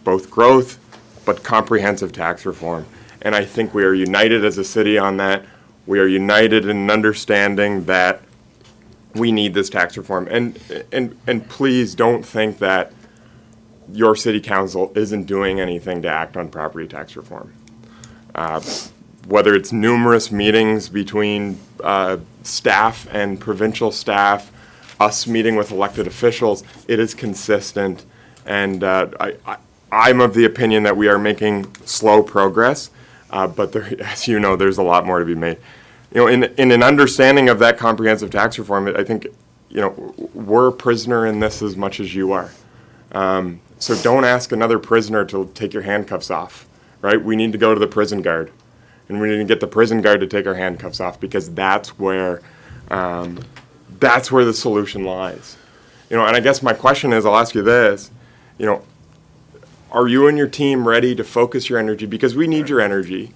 both growth but comprehensive tax reform. And I think we are united as a city on that. We are united in understanding that we need this tax reform. And please don't think that your city council isn't doing anything to act on property tax reform. Whether it's numerous meetings between staff and provincial staff, us meeting with elected officials, it is consistent. And I'm of the opinion that we are making slow progress, but there, as you know, there's a lot more to be made. You know, in an understanding of that comprehensive tax reform, I think, you know, we're a prisoner in this as much as you are. So don't ask another prisoner to take your handcuffs off, right? We need to go to the prison guard, and we need to get the prison guard to take our handcuffs off, because that's where the solution lies. You know, and I guess my question is, I'll ask you this, you know, are you and your team ready to focus your energy, because we need your energy,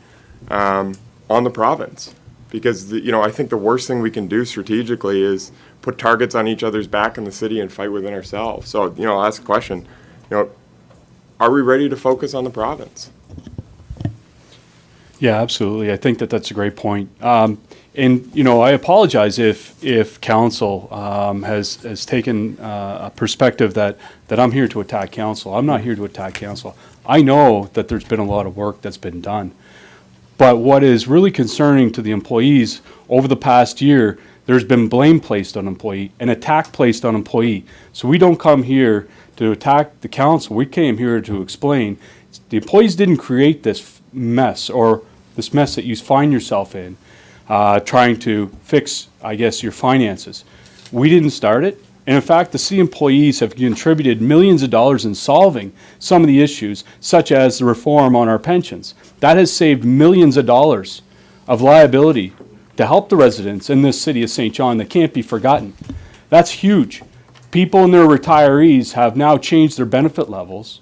on the province? Because, I think the worst thing we can do strategically is put targets on each other's back in the city and fight within ourselves. So, I'll ask a question, are we ready to focus on the province? Yeah, absolutely. I think that that's a great point. And I apologize if council has taken a perspective that I'm here to attack council. I'm not here to attack council. I know that there's been a lot of work that's been done. But what is really concerning to the employees over the past year, there's been blame placed on employee, an attack placed on employee. So we don't come here to attack the council. We came here to explain the employees didn't create this mess, or this mess that you find yourself in, trying to fix, I guess, your finances. We didn't start it. And in fact, the city employees have contributed millions of dollars in solving some of the issues, such as the reform on our pensions. That has saved millions of dollars of liability to help the residents in this city of St. John that can't be forgotten. That's huge. People and their retirees have now changed their benefit levels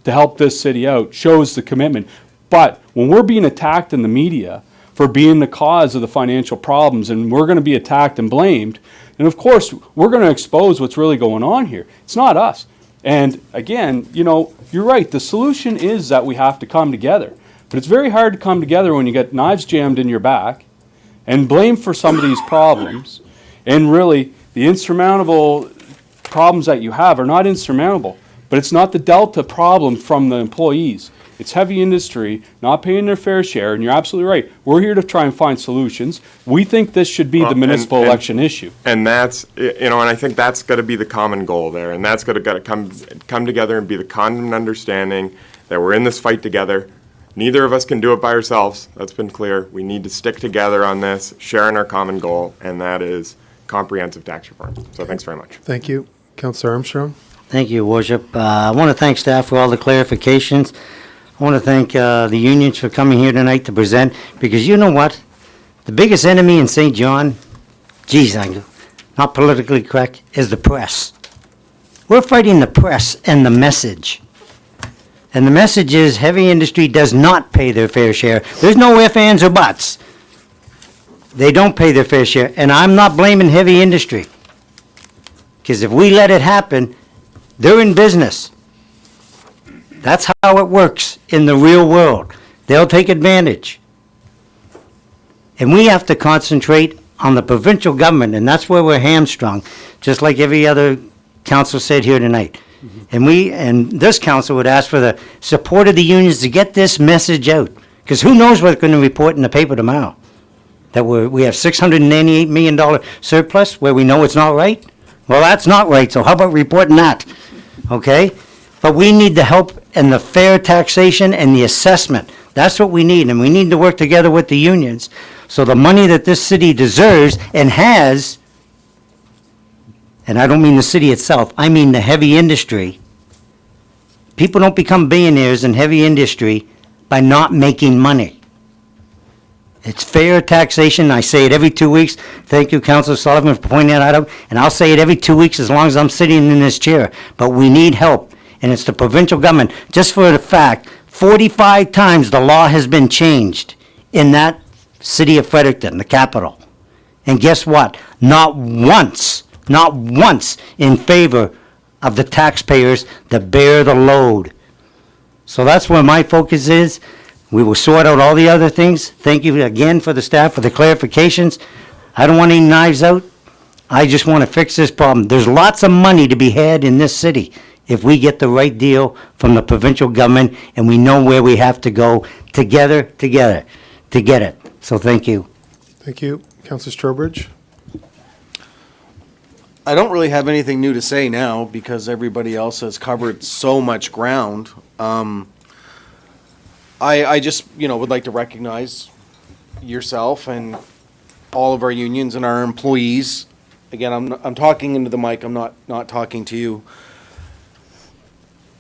to help this city out, shows the commitment. But when we're being attacked in the media for being the cause of the financial problems, and we're going to be attacked and blamed, and of course, we're going to expose what's really going on here. It's not us. And again, you're right. The solution is that we have to come together. But it's very hard to come together when you get knives jammed in your back and blame for some of these problems. And really, the insurmountable problems that you have are not insurmountable. But it's not the Delta problem from the employees. It's heavy industry not paying their fair share, and you're absolutely right. We're here to try and find solutions. We think this should be the municipal election issue. And that's, and I think that's got to be the common goal there, and that's got to come together and be the common understanding that we're in this fight together. Neither of us can do it by ourselves. That's been clear. We need to stick together on this, sharing our common goal, and that is comprehensive tax reform. So thanks very much. Thank you. Councillor Armstrong? Thank you, Worship. I want to thank staff for all the clarifications. I want to thank the unions for coming here tonight to present, because you know what? The biggest enemy in St. John, geez, I'm not politically correct, is the press. We're fighting the press and the message. And the message is heavy industry does not pay their fair share. There's no ifs, ands, or buts. They don't pay their fair share. And I'm not blaming heavy industry. Because if we let it happen, they're in business. That's how it works in the real world. They'll take advantage. And we have to concentrate on the provincial government, and that's where we're hamstrung, just like every other council said here tonight. And this council would ask for the support of the unions to get this message out. Because who knows what's going to report in the paper tomorrow? That we have $698 million surplus where we know it's not right? Well, that's not right, so how about reporting that? Okay? But we need the help and the fair taxation and the assessment. That's what we need, and we need to work together with the unions. So the money that this city deserves and has, and I don't mean the city itself, I mean the heavy industry. People don't become billionaires in heavy industry by not making money. It's fair taxation. I say it every 2 weeks. Thank you, Councilor Sullivan, for pointing that out. And I'll say it every 2 weeks as long as I'm sitting in this chair. But we need help. And it's the provincial government. Just for the fact, 45 times the law has been changed in that city of Fredericton, the capital. And guess what? Not once in favor of the taxpayers that bear the load. So that's where my focus is. We will sort out all the other things. Thank you again for the staff for the clarifications. I don't want any knives out. I just want to fix this problem. There's lots of money to be had in this city if we get the right deal from the provincial government and we know where we have to go together to get it. So thank you. Thank you. Councillor Strobridge? I don't really have anything new to say now because everybody else has covered so much ground. I just, would like to recognize yourself and all of our unions and our employees. Again, I'm talking into the mic. I'm not talking to you.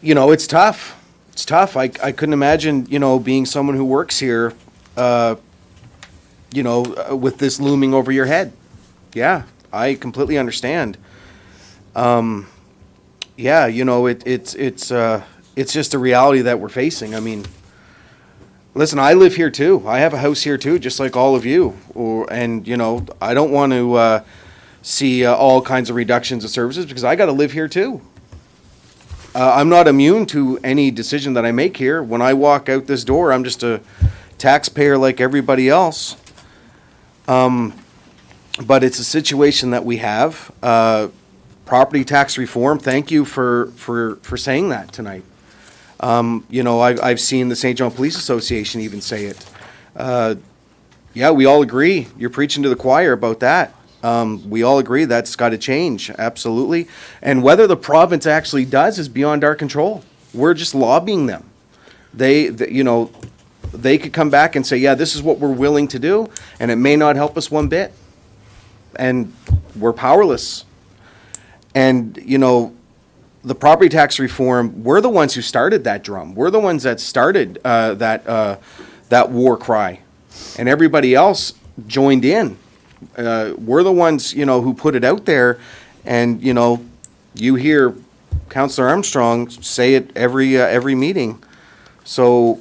It's tough. It's tough. I couldn't imagine, being someone who works here, with this looming over your head. Yeah, I completely understand. it's just a reality that we're facing. I mean, listen, I live here too. I have a house here too, just like all of you. And, you know, I don't want to see all kinds of reductions of services because I got to live here too. I'm not immune to any decision that I make here. When I walk out this door, I'm just a taxpayer like everybody else. But it's a situation that we have. Property tax reform, thank you for saying that tonight. You know, I've seen the St. John Police Association even say it. Yeah, we all agree. You're preaching to the choir about that. We all agree that's got to change, absolutely. And whether the province actually does is beyond our control. We're just lobbying them. You know, they could come back and say, yeah, this is what we're willing to do, and it may not help us one bit. And we're powerless. And, you know, the property tax reform, we're the ones who started that drum. We're the ones that started that war cry. And everybody else joined in. We're the ones, you know, who put it out there. And, you know, you hear Councillor Armstrong say it every meeting. So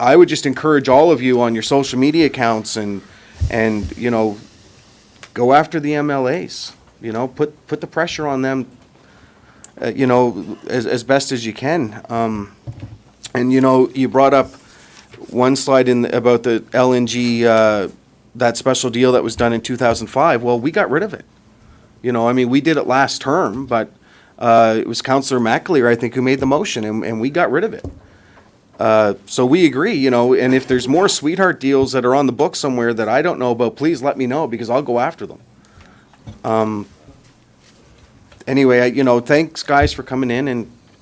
I would just encourage all of you on your social media accounts and you know, go after the MLAs. You know, put the pressure on them, you know, as best as you can. And, you know, you brought up one slide about the LNG, that special deal that was done in 2005. Well, we got rid of it. You know, I mean, we did it last term, but it was Councillor McAleer, I think, who made the motion, and we got rid of it. So we agree, you know, and if there's more sweetheart deals that are on the book somewhere that I don't know about, please let me know because I'll go after them. Anyway, you know, thanks guys for coming in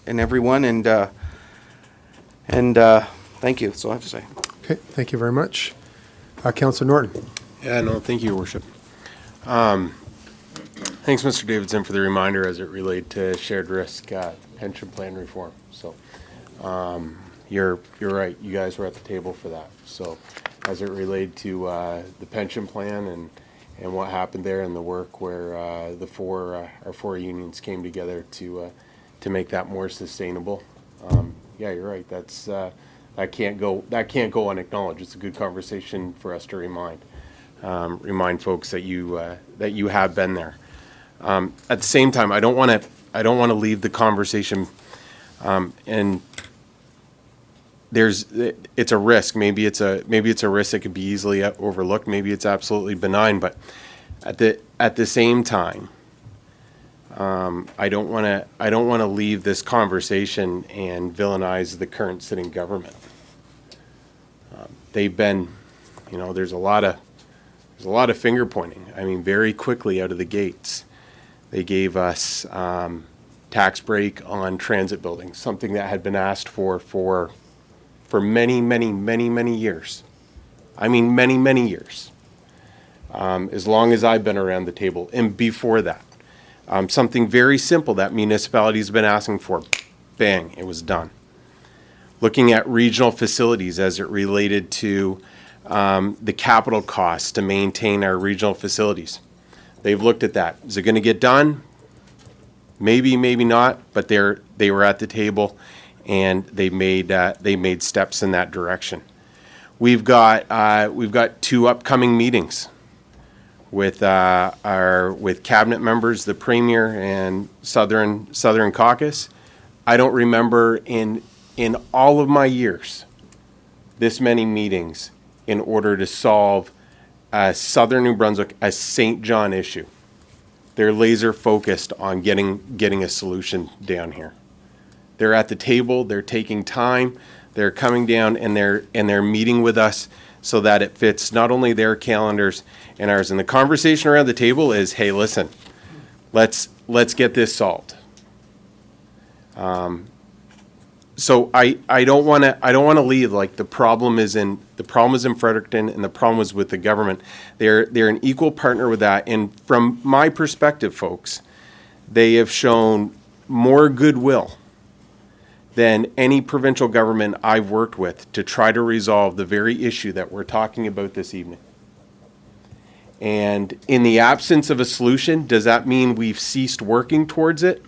and everyone and thank you. That's all I have to say. Okay, thank you very much. Councillor Norton. Yeah, no, thank you, Your Worship. Thanks, Mr. Davidson, for the reminder as it related to shared risk pension plan reform. So you're right. You guys were at the table for that. So as it related to the pension plan and what happened there and the work where our four unions came together to make that more sustainable. Yeah, you're right. That can't go unacknowledged. It's a good conversation for us to remind folks that you have been there. At the same time, I don't want to leave the conversation and it's a risk. Maybe it's a risk that could be easily overlooked. Maybe it's absolutely benign. But at the same time, I don't want to leave this conversation and villainize the current sitting government. They've been, you know, there's a lot of finger pointing. I mean, very quickly out of the gates, they gave us tax break on transit buildings, something that had been asked for many years. I mean, many years. As long as I've been around the table, and before that, something very simple that municipalities have been asking for. Bang, it was done. Looking at regional facilities as it related to the capital costs to maintain our regional facilities. They've looked at that. Is it going to get done? Maybe, maybe not, but they were at the table and they made steps in that direction. We've got two upcoming meetings with cabinet members, the Premier and Southern Caucus. I don't remember in all of my years this many meetings in order to solve Southern New Brunswick, a St. John issue. They're laser focused on getting a solution down here. They're at the table, they're taking time, they're coming down and they're meeting with us so that it fits not only their calendars and ours. And the conversation around the table is, hey, listen, let's get this solved. So I don't want to leave like the problem is in Fredericton and the problem is with the government. They're an equal partner with that. And from my perspective, folks, they have shown more goodwill than any provincial government I've worked with to try to resolve the very issue that we're talking about this evening. And in the absence of a solution, does that mean we've ceased working towards it?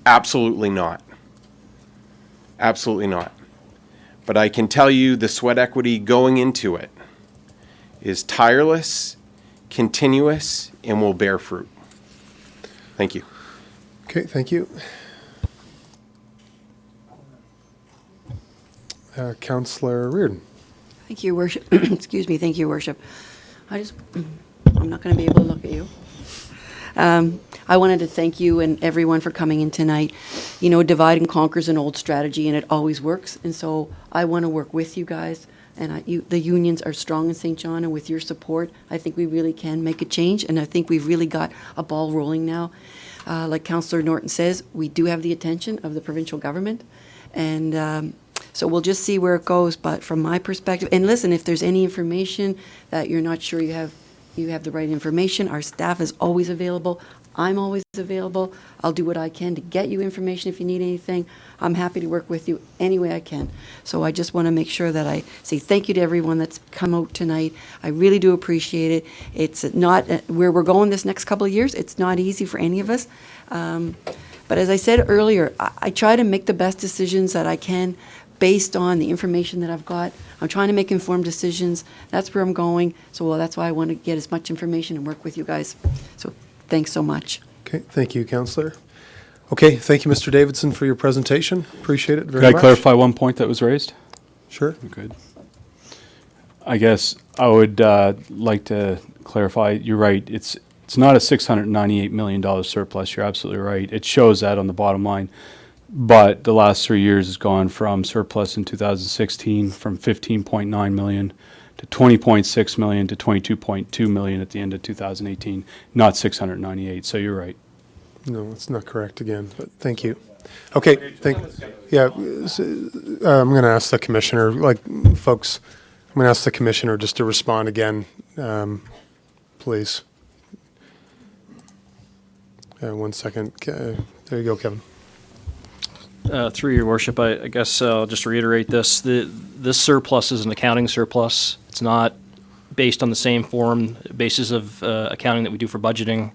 Absolutely not. Absolutely not. But I can tell you the sweat equity going into it is tireless, continuous, and will bear fruit. Thank you. Okay, thank you. Councillor Reardon. Thank you, Worship. Excuse me, thank you, Worship. I'm not going to be able to look at you. I wanted to thank you and everyone for coming in tonight. You know, divide and conquer is an old strategy, and it always works. And so I want to work with you guys. And the unions are strong in St. John, and with your support, I think we really can make a change. And I think we've really got a ball rolling now. Like Councillor Norton says, we do have the attention of the provincial government. And so we'll just see where it goes. But from my perspective, and listen, if there's any information that you're not sure you have the right information, our staff is always available. I'm always available. I'll do what I can to get you information if you need anything. I'm happy to work with you any way I can. So I just want to make sure that I say thank you to everyone that's come out tonight. I really do appreciate it. It's not where we're going this next couple of years. It's not easy for any of us. But as I said earlier, I try to make the best decisions that I can based on the information that I've got. I'm trying to make informed decisions. That's where I'm going. So that's why I want to get as much information and work with you guys. So thanks so much. Okay, thank you, Councillor. Okay, thank you, Mr. Davidson, for your presentation. Appreciate it very Could much. I clarify one point that was raised? Sure. Good. I guess I would like to clarify, you're right, it's not a $698 million surplus, you're absolutely right. It shows that on the bottom line. But the last 3 years has gone from surplus in 2016 from 15.9 million to 20.6 million to 22.2 million at the end of 2018, not 698. So you're right. No, it's not correct again, but thank you. Okay, I'm going to ask the commissioner, folks, I'm going to ask the commissioner just to respond again, please. 1 second. There you go, Kevin. Through your worship, I guess I'll just reiterate this. This surplus is an accounting surplus. It's not based on the same basis of accounting that we do for budgeting.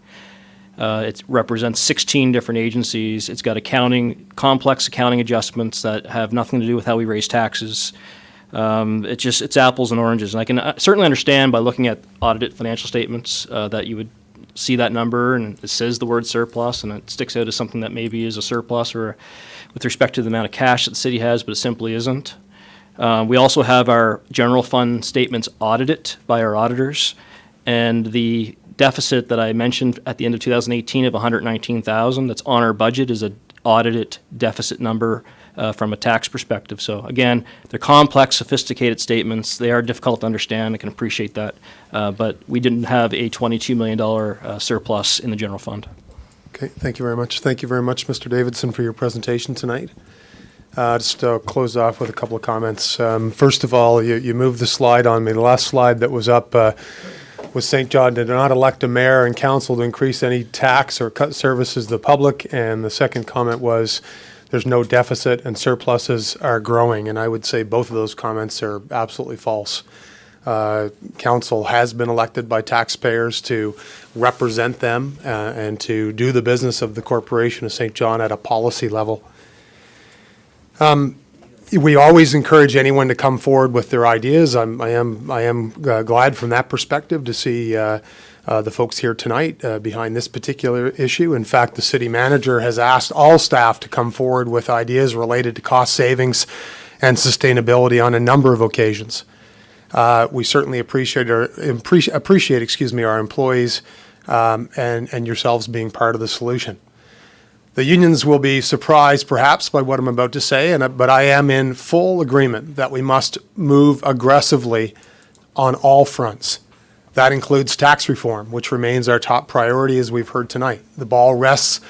It represents 16 different agencies. It's got complex accounting adjustments that have nothing to do with how we raise taxes. It's apples and oranges. And I can certainly understand by looking at audited financial statements that you would see that number and it says the word surplus and it sticks out as something that maybe is a surplus or with respect to the amount of cash that the city has, but it simply isn't. We also have our general fund statements audited by our auditors, and the deficit that I mentioned at the end of 2018 of $119,000 that's on our budget is an audited deficit number from a tax perspective. So again, they're complex, sophisticated statements. They are difficult to understand. I can appreciate that, but we didn't have a $22 million surplus in the general fund. Okay, thank you very much. Thank you very much, Mr. Davidson, for your presentation tonight. Just to close off with a couple of comments. First of all, you moved the slide on me. The last slide that was up was St. John did not elect a mayor and council to increase any tax or cut services to the public. And the second comment was there's no deficit and surpluses are growing. And I would say both of those comments are absolutely false. Council has been elected by taxpayers to represent them and to do the business of the Corporation of St. John at a policy level. We always encourage anyone to come forward with their ideas. I am glad from that perspective to see the folks here tonight behind this particular issue. In fact, the city manager has asked all staff to come forward with ideas related to cost savings and sustainability on a number of occasions. We certainly appreciate our employees and yourselves being part of the solution. The unions will be surprised perhaps by what I'm about to say, but I am in full agreement that we must move aggressively on all fronts. That includes tax reform, which remains our top priority as we've heard tonight. The ball rests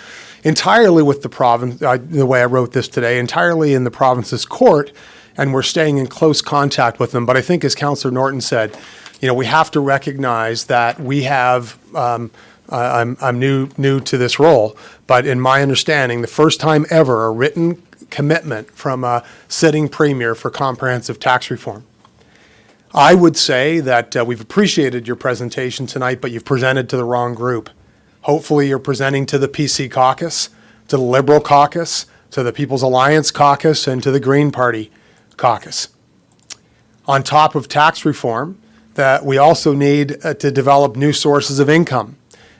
entirely with the province, the way I wrote this today, entirely in the province's court, and we're staying in close contact with them. But I think, as Councillor Norton said, we have to recognize that we have, I'm new to this role, but in my understanding, the first time ever a written commitment from a sitting premier for comprehensive tax reform. I would say that we've appreciated your presentation tonight, but you've presented to the wrong group. Hopefully you're presenting to the PC caucus, to the Liberal caucus, to the People's Alliance Caucus and to the Green Party Caucus. On top of tax reform, that we also need to develop new sources of income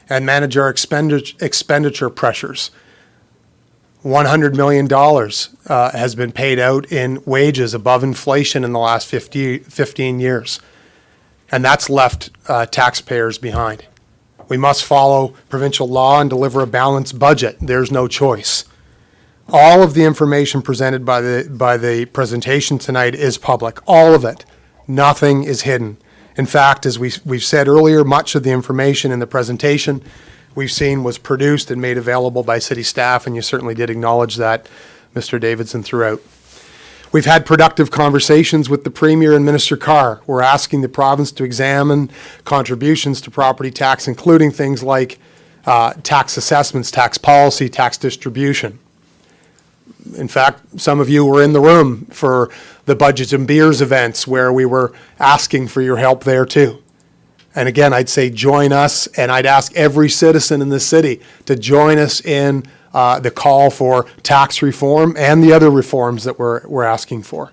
and manage our expenditure pressures. $100 million has been paid out in wages above inflation in the last 15 years. And that's left taxpayers behind. We must follow provincial law and deliver a balanced budget. There's no choice. All of the information presented by the presentation tonight is public, all of it. Nothing is hidden. In fact, as we've said earlier, much of the information in the presentation we've seen was produced and made available by city staff, and you certainly did acknowledge that, Mr. Davidson, throughout. We've had productive conversations with the Premier and Minister Carr. We're asking the province to examine contributions to property tax, including things like tax assessments, tax policy, tax distribution. In fact, some of you were in the room for the Budgets and Beers events where we were asking for your help there too. And again, I'd say join us, and I'd ask every citizen in the city to join us in the call for tax reform and the other reforms that we're asking for.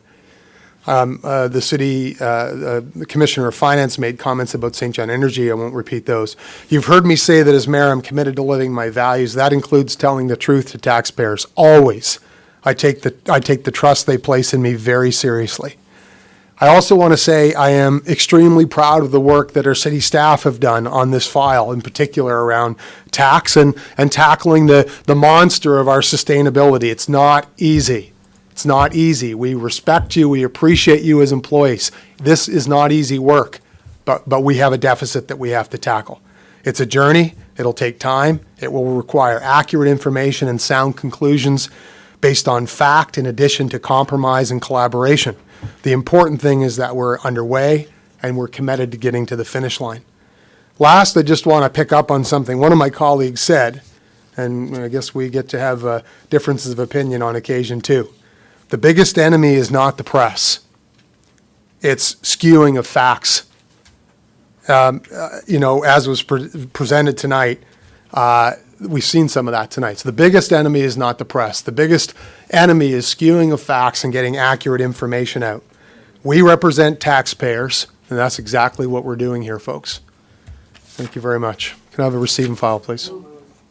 The city, the Commissioner of Finance made comments about St. John Energy. I won't repeat those. You've heard me say that as mayor, I'm committed to living my values. That includes telling the truth to taxpayers, always. I take the trust they place in me very seriously. I also want to say I am extremely proud of the work that our city staff have done on this file, in particular around tax and tackling the monster of our sustainability. It's not easy. It's not easy. We respect you. We appreciate you as employees. This is not easy work, but we have a deficit that we have to tackle. It's a journey. It'll take time. It will require accurate information and sound conclusions based on fact in addition to compromise and collaboration. The important thing is that we're underway and we're committed to getting to the finish line. Last, I just want to pick up on something one of my colleagues said, and I guess we get to have differences of opinion on occasion too. The biggest enemy is not the press. It's skewing of facts. As was presented tonight, we've seen some of that tonight. So the biggest enemy is not the press. The biggest enemy is skewing of facts and getting accurate information out. We represent taxpayers, and that's exactly what we're doing here, folks. Thank you very much. Can I have a receive and file, please?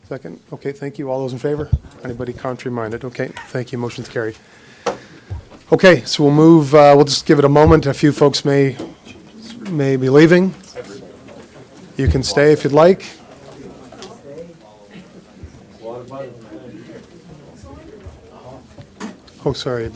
Second. Okay, thank you. All those in favor? Anybody contrary-minded? Okay, thank you. Motion's carried. Okay, so we'll move, we'll just give it a moment. A few folks may be leaving. You can stay if you'd like. Oh, sorry.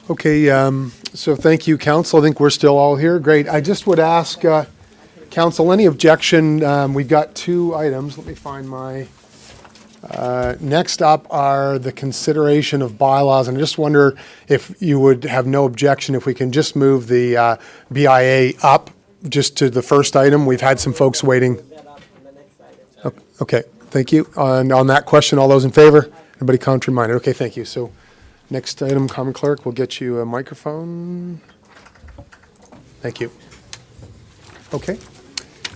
Okay, so thank you, Council. I think we're still all here. Great. I just would ask, Council, any objection? We've got two items. Let me find my... next up are the consideration of bylaws, and I just wonder if you would have no objection if we can just move the BIA up just to the first item. We've had some folks waiting. Okay, thank you. On that question, all those in favor? Anybody contrary-minded? Okay, thank you. So next item, Common Clerk, we'll get you a microphone. Thank you. Okay.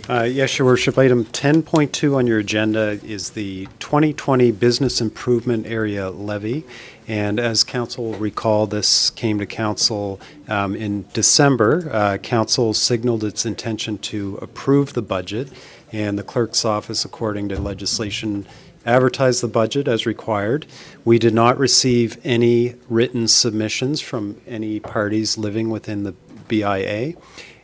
Yes, Your Worship. Item 10.2 on your agenda is the 2020 Business Improvement Area Levy. And as Council will recall, this came to Council in December. Council signaled its intention to approve the budget, and the Clerk's Office, according to legislation, advertised the budget as required. We did not receive any written submissions from any parties living within the BIA.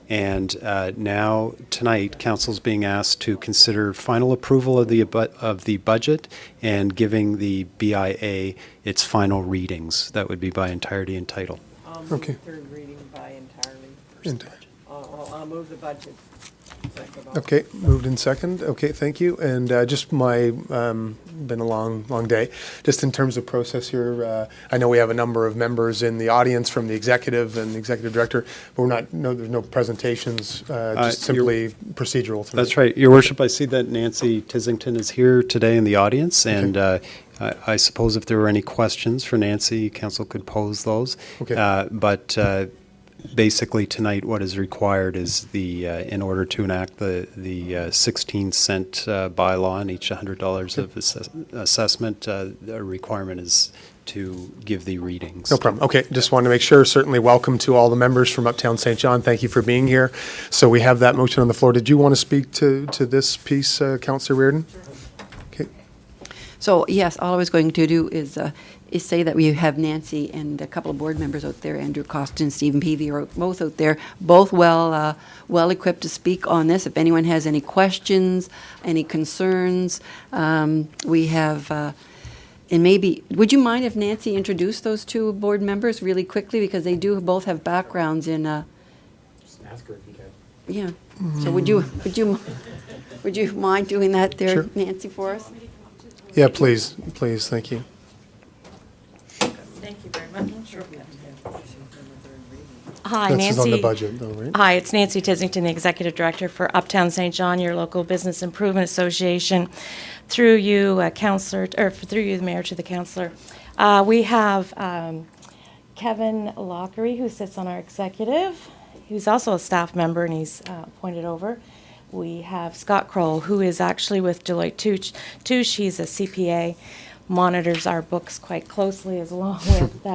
And now, tonight, Council's being asked to consider final approval of the budget and giving the BIA its final readings. That would be by entirety and title. Okay. Third reading by entirety. I'll move the budget. Okay, moved in second. Okay, thank you. And just been a long day. Just in terms of process here, I know we have a number of members in the audience from the executive and the executive director, but there's no presentations, just simply procedural tonight. That's right. Your Worship, I see that Nancy Tisington is here today in the audience, and I suppose if there were any questions for Nancy, council could pose those. Okay. But basically tonight, what is required is in order to enact the 16 cent bylaw on each $100 of assessment, the requirement is to give the readings. No problem. Okay, just wanted to make sure. Certainly welcome to all the members from Uptown St. John. Thank you for being here. So we have that motion on the floor. Did you want to speak to this piece, Councillor Reardon? Okay. So, yes, all I was going to do is say that we have Nancy and a couple of board members out there, Andrew Costin and Stephen Peavy are both out there, both well equipped to speak on this. If anyone has any questions, any concerns, we have, and maybe, would you mind if Nancy introduced those two board members really quickly, because they do both have backgrounds in. Just ask her if you can. Yeah. So would you mind doing that there, Sure. Nancy, for us? Yeah, please, thank you. Thank you very much. Hi, This Nancy. is on the budget, though, right? Hi, it's Nancy Tisington, the Executive Director for Uptown St. John, your local business improvement association. Through you, Councillor, or through you, the Mayor, to the Councillor. We have Kevin Lockery, who sits on our executive. He's also a staff member, and he's appointed over. We have Scott Kroll, who is actually with Deloitte Touche. He's a CPA, monitors our books quite closely, as along with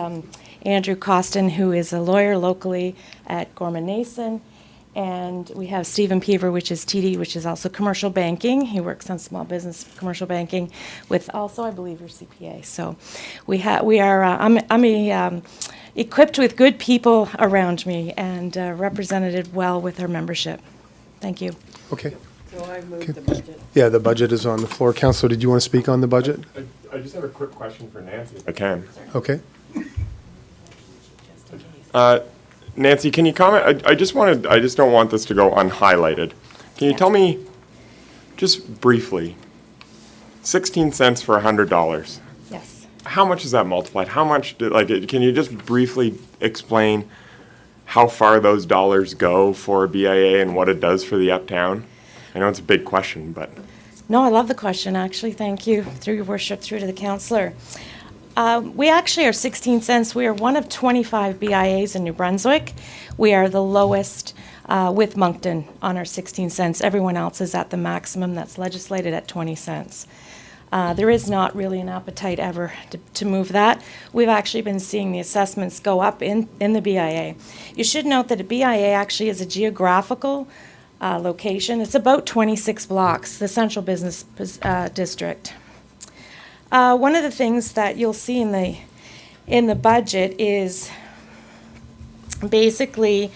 Andrew Costin, who is a lawyer locally at Gorman Nason. And we have Stephen Peaver, which is TD, which is also commercial banking. He works on small business commercial banking with also, I believe, your CPA. So I'm equipped with good people around me and represented well with our membership. Thank you. Okay. So I moved the budget. Yeah, the budget is on the floor. Councillor, did you want to speak on the budget? I just have a quick question for Nancy, if I can. Okay. Nancy, can you comment? I just don't want this to go unhighlighted. Can you tell me, just briefly, 16 cents for $100? Yes. How much is that multiplied? How much, can you just briefly explain how far those dollars go for BIA and what it does for the Uptown? I know it's a big question, but. No, I love the question, actually. Thank you. Through your worship, through to the councillor. We actually are 16 cents. We are one of 25 BIAs in New Brunswick. We are the lowest with Moncton on our 16 cents. Everyone else is at the maximum that's legislated at 20 cents. There is not really an appetite ever to move that. We've actually been seeing the assessments go up in the BIA. You should note that a BIA actually is a geographical location. It's about 26 blocks, the central business district. One of the things that you'll see in the budget is basically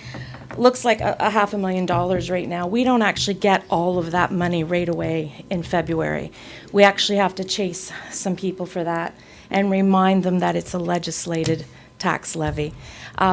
looks like a $500,000 right now. We don't actually get all of that money right away in February. We actually have to chase some people for that and remind them that it's a legislated tax levy.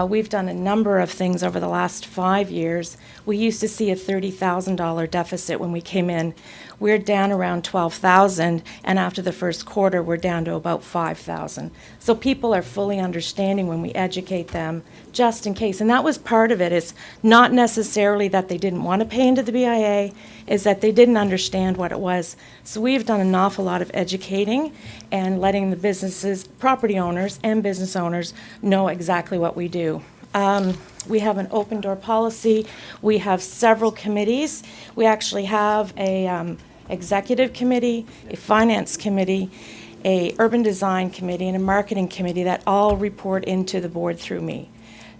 We've done a number of things over the last 5 years. We used to see a $30,000 deficit when we came in. We're down around 12,000, and after the first quarter, we're down to about 5,000. So people are fully understanding when we educate them, just in case. And that was part of it. It's not necessarily that they didn't want to pay into the BIA, is that they didn't understand what it was. So we've done an awful lot of educating and letting the businesses, property owners and business owners know exactly what we do. We have an open door policy. We have several committees. We actually have a executive committee, a finance committee, a urban design committee, and a marketing committee that all report into the board through me.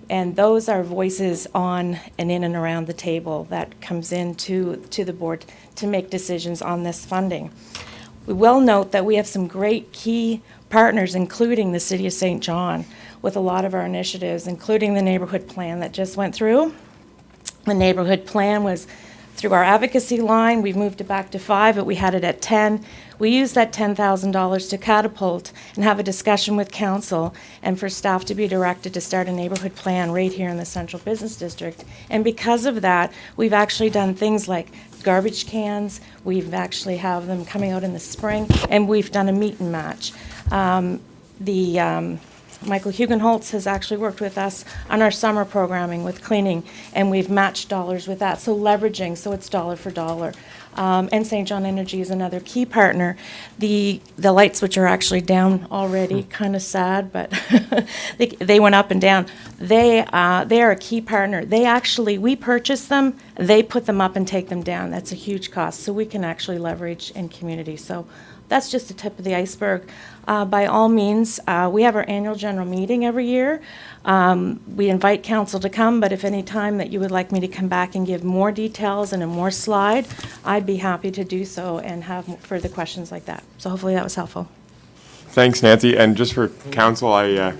And those are voices on and in and around the table that comes into the board to make decisions on this funding. We will note that we have some great key partners, including the City of St. John, with a lot of our initiatives, including the neighborhood plan that just went through. The neighborhood plan was through our advocacy line. We've moved it back to 5, but we had it at 10. We used that $10,000 to catapult and have a discussion with council and for staff to be directed to start a neighborhood plan right here in the Central Business District. And because of that, we've actually done things like garbage cans. We've actually have them coming out in the spring, and we've done a meet and match. Michael Hugenholtz has actually worked with us on our summer programming with cleaning, and we've matched dollars with that, so leveraging, so it's dollar for dollar. And St. John Energy is another key partner. The light switch are actually down already, kind of sad, but they went up and down. They are a key partner. We purchase them, they put them up and take them down. That's a huge cost, so we can actually leverage in community. So that's just the tip of the iceberg. By all means, we have our annual general meeting every year. We invite council to come, but if any time that you would like me to come back and give more details and a more slide, I'd be happy to do so and have further questions like that. So hopefully that was helpful. Thanks, Nancy. And just for council, I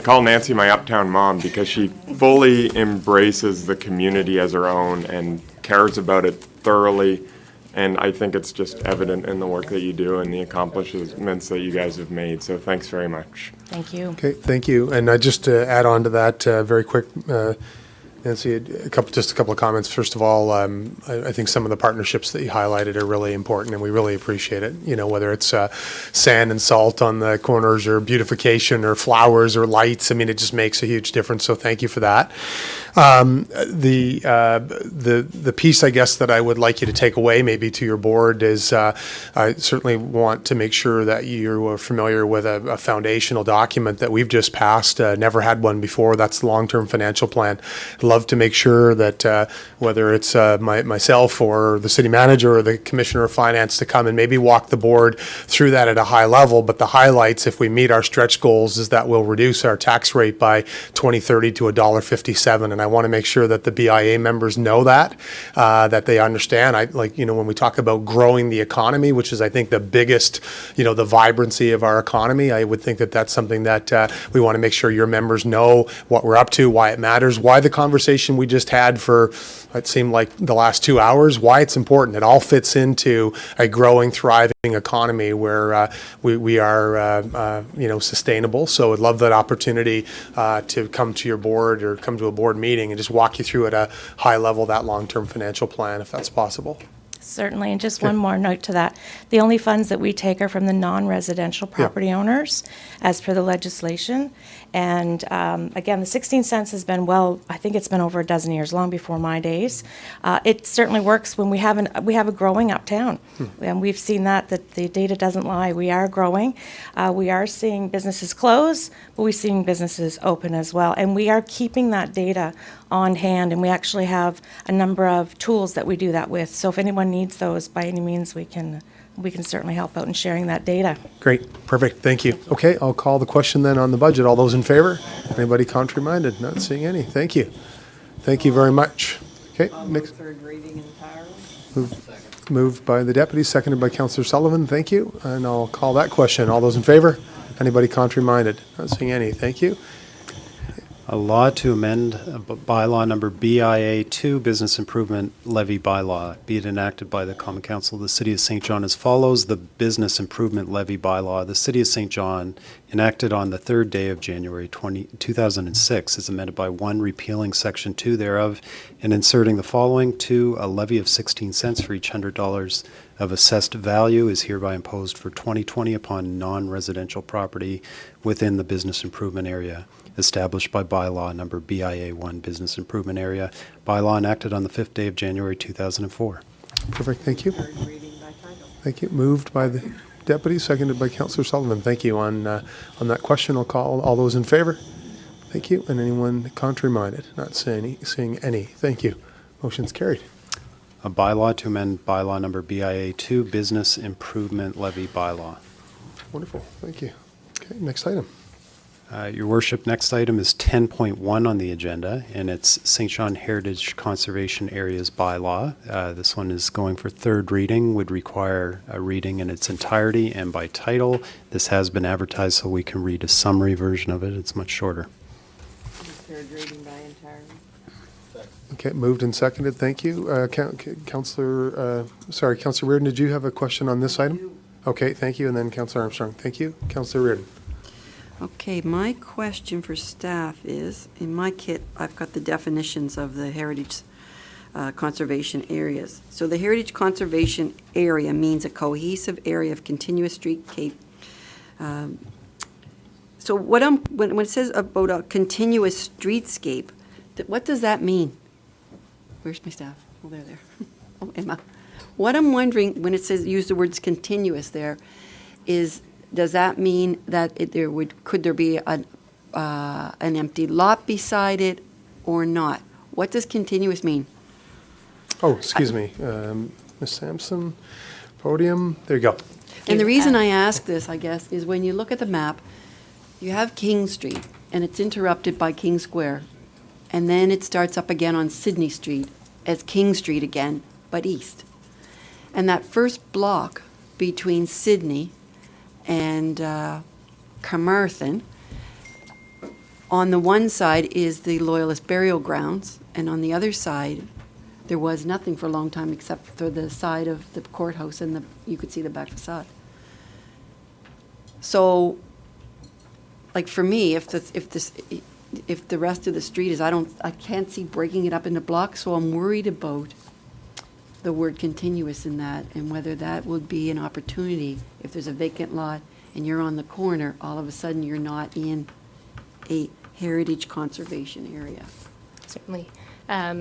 call Nancy my uptown mom because she fully embraces the community as her own and cares about it thoroughly. And I think it's just evident in the work that you do and the accomplishments that you guys have made. So thanks very much. Thank you. Okay, thank you. And just to add on to that, very quick, Nancy, a couple of comments. First of all, I think some of the partnerships that you highlighted are really important, and we really appreciate it. You know, whether it's sand and salt on the corners, or beautification, or flowers, or lights. I mean, it just makes a huge difference. So thank you for that. The piece, I guess, that I would like you to take away, maybe to your board, is I certainly want to make sure that you are familiar with a foundational document that we've just passed. Never had one before. That's the long-term financial plan. I'd love to make sure that whether it's myself or the city manager or the commissioner of finance to come and maybe walk the board through that at a high level. But the highlights, if we meet our stretch goals, is that we'll reduce our tax rate by 2030 to $1.57. And I want to make sure that the BIA members know that they understand. When we talk about growing the economy, which is, I think, the biggest, the vibrancy of our economy, I would think that that's something that we want to make sure your members know what we're up to, why it matters, why the conversation we just had for, it seemed like the last 2 hours, why it's important. It all fits into a growing, thriving economy where we are, sustainable. So I'd love that opportunity to come to your board or come to a board meeting and just walk you through at a high level that long-term financial plan, if that's possible. Certainly, and just one more note to that. The only funds that we take are from the non-residential property owners, as per the legislation. And again, the 16 cents has been, I think it's been over a dozen years, long before my days. It certainly works when we have a growing uptown. And we've seen that the data doesn't lie. We are growing. We are seeing businesses close, but we're seeing businesses open as well. And we are keeping that data on hand, and we actually have a number of tools that we do that with. So if anyone needs those, by any means, we can certainly help out in sharing that data. Great, perfect, thank you. Okay, I'll call the question then on the budget. All those in favor? Anybody contrary-minded? Not seeing any. Thank you. Thank you very much. Okay, next. Third reading entirely. Moved by the deputy, seconded by Councillor Sullivan. Thank you. And I'll call that question. All those in favor? Anybody contrary-minded? Not seeing any. Thank you. A law to amend bylaw number BIA 2, Business Improvement Levy Bylaw, be it enacted by the Common Council of the City of St. John as follows. The Business Improvement Levy Bylaw, the City of St. John, enacted on the 3rd day of January 2006, is amended by 1, repealing Section 2 thereof and inserting the following: 2, a levy of 16 cents for each $100 of assessed value is hereby imposed for 2020 upon non-residential property within the business improvement area established by bylaw number BIA 1, Business Improvement Area, bylaw enacted on the 5th day of January 2004. Perfect, thank you. Thank you. Moved by the deputy, seconded by Councillor Sullivan. Thank you. On that question, I'll call all those in favor. Thank you. And anyone contrary-minded? Not seeing any. Thank you. Motion's carried. A bylaw to amend bylaw number BIA 2, Business Improvement Levy Bylaw. Wonderful, thank you. Okay, next item. Your Worship, next item is 10.1 on the agenda, and it's St. John Heritage Conservation Areas Bylaw. This one is going for 3rd reading, would require a reading in its entirety and by title. This has been advertised, so we can read a summary version of it. It's much shorter. Third reading by entirety. Okay, moved and seconded, thank you. Councillor Reardon, did you have a question on this item? Okay, thank you, and then Councillor Armstrong, thank you. Councillor Reardon. Okay, my question for staff is, in my kit, I've got the definitions of the heritage conservation areas. So the heritage conservation area means a cohesive area of continuous streetscape. So when it says about a continuous streetscape, what does that mean? Where's my staff? Oh, they're there. Oh, Emma. What I'm wondering, when it says, use the words continuous there, is, does that mean that could there be an empty lot beside it or not? What does continuous mean? Oh, excuse me, Ms. Sampson, podium, there you go. And the reason I ask this, I guess, is when you look at the map, you have King Street, and it's interrupted by King Square, and then it starts up again on Sydney Street as King Street again, but east. And that first block between Sydney and Carmarthen, on the one side is the Loyalist burial grounds, and on the other side, there was nothing for a long time except for the side of the courthouse, and you could see the back facade. So, like for me, if the rest of the street is, I can't see breaking it up into blocks, so I'm worried about the word continuous in that, and whether that would be an opportunity if there's a vacant lot and you're on the corner, all of a sudden you're not in a heritage conservation area. Certainly.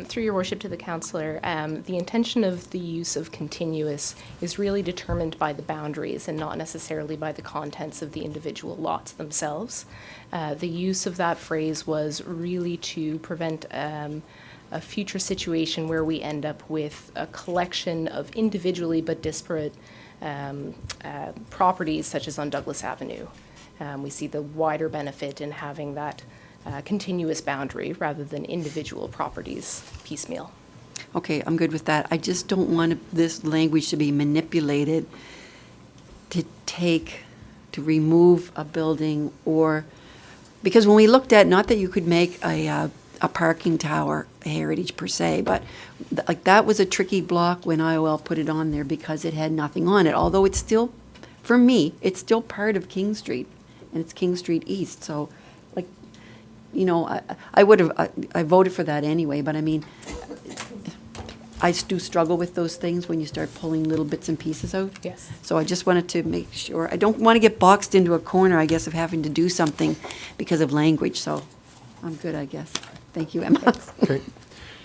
Through your worship to the councillor, the intention of the use of continuous is really determined by the boundaries and not necessarily by the contents of the individual lots themselves. The use of that phrase was really to prevent a future situation where we end up with a collection of individually but disparate properties, such as on Douglas Avenue. We see the wider benefit in having that continuous boundary rather than individual properties piecemeal. Okay, I'm good with that. I just don't want this language to be manipulated to remove a building, or, because when we looked at, not that you could make a parking tower a heritage per se, but like that was a tricky block when IOL put it on there because it had nothing on it, although it's still, for me, it's still part of King Street, and it's King Street East, so like, you know, I voted for that anyway, but I mean, I do struggle with those things when you start pulling little bits and pieces out. Yes. So I just wanted to make sure, I don't want to get boxed into a corner, I guess, of having to do something because of language, so I'm good, I guess. Thank you, Emma. Okay,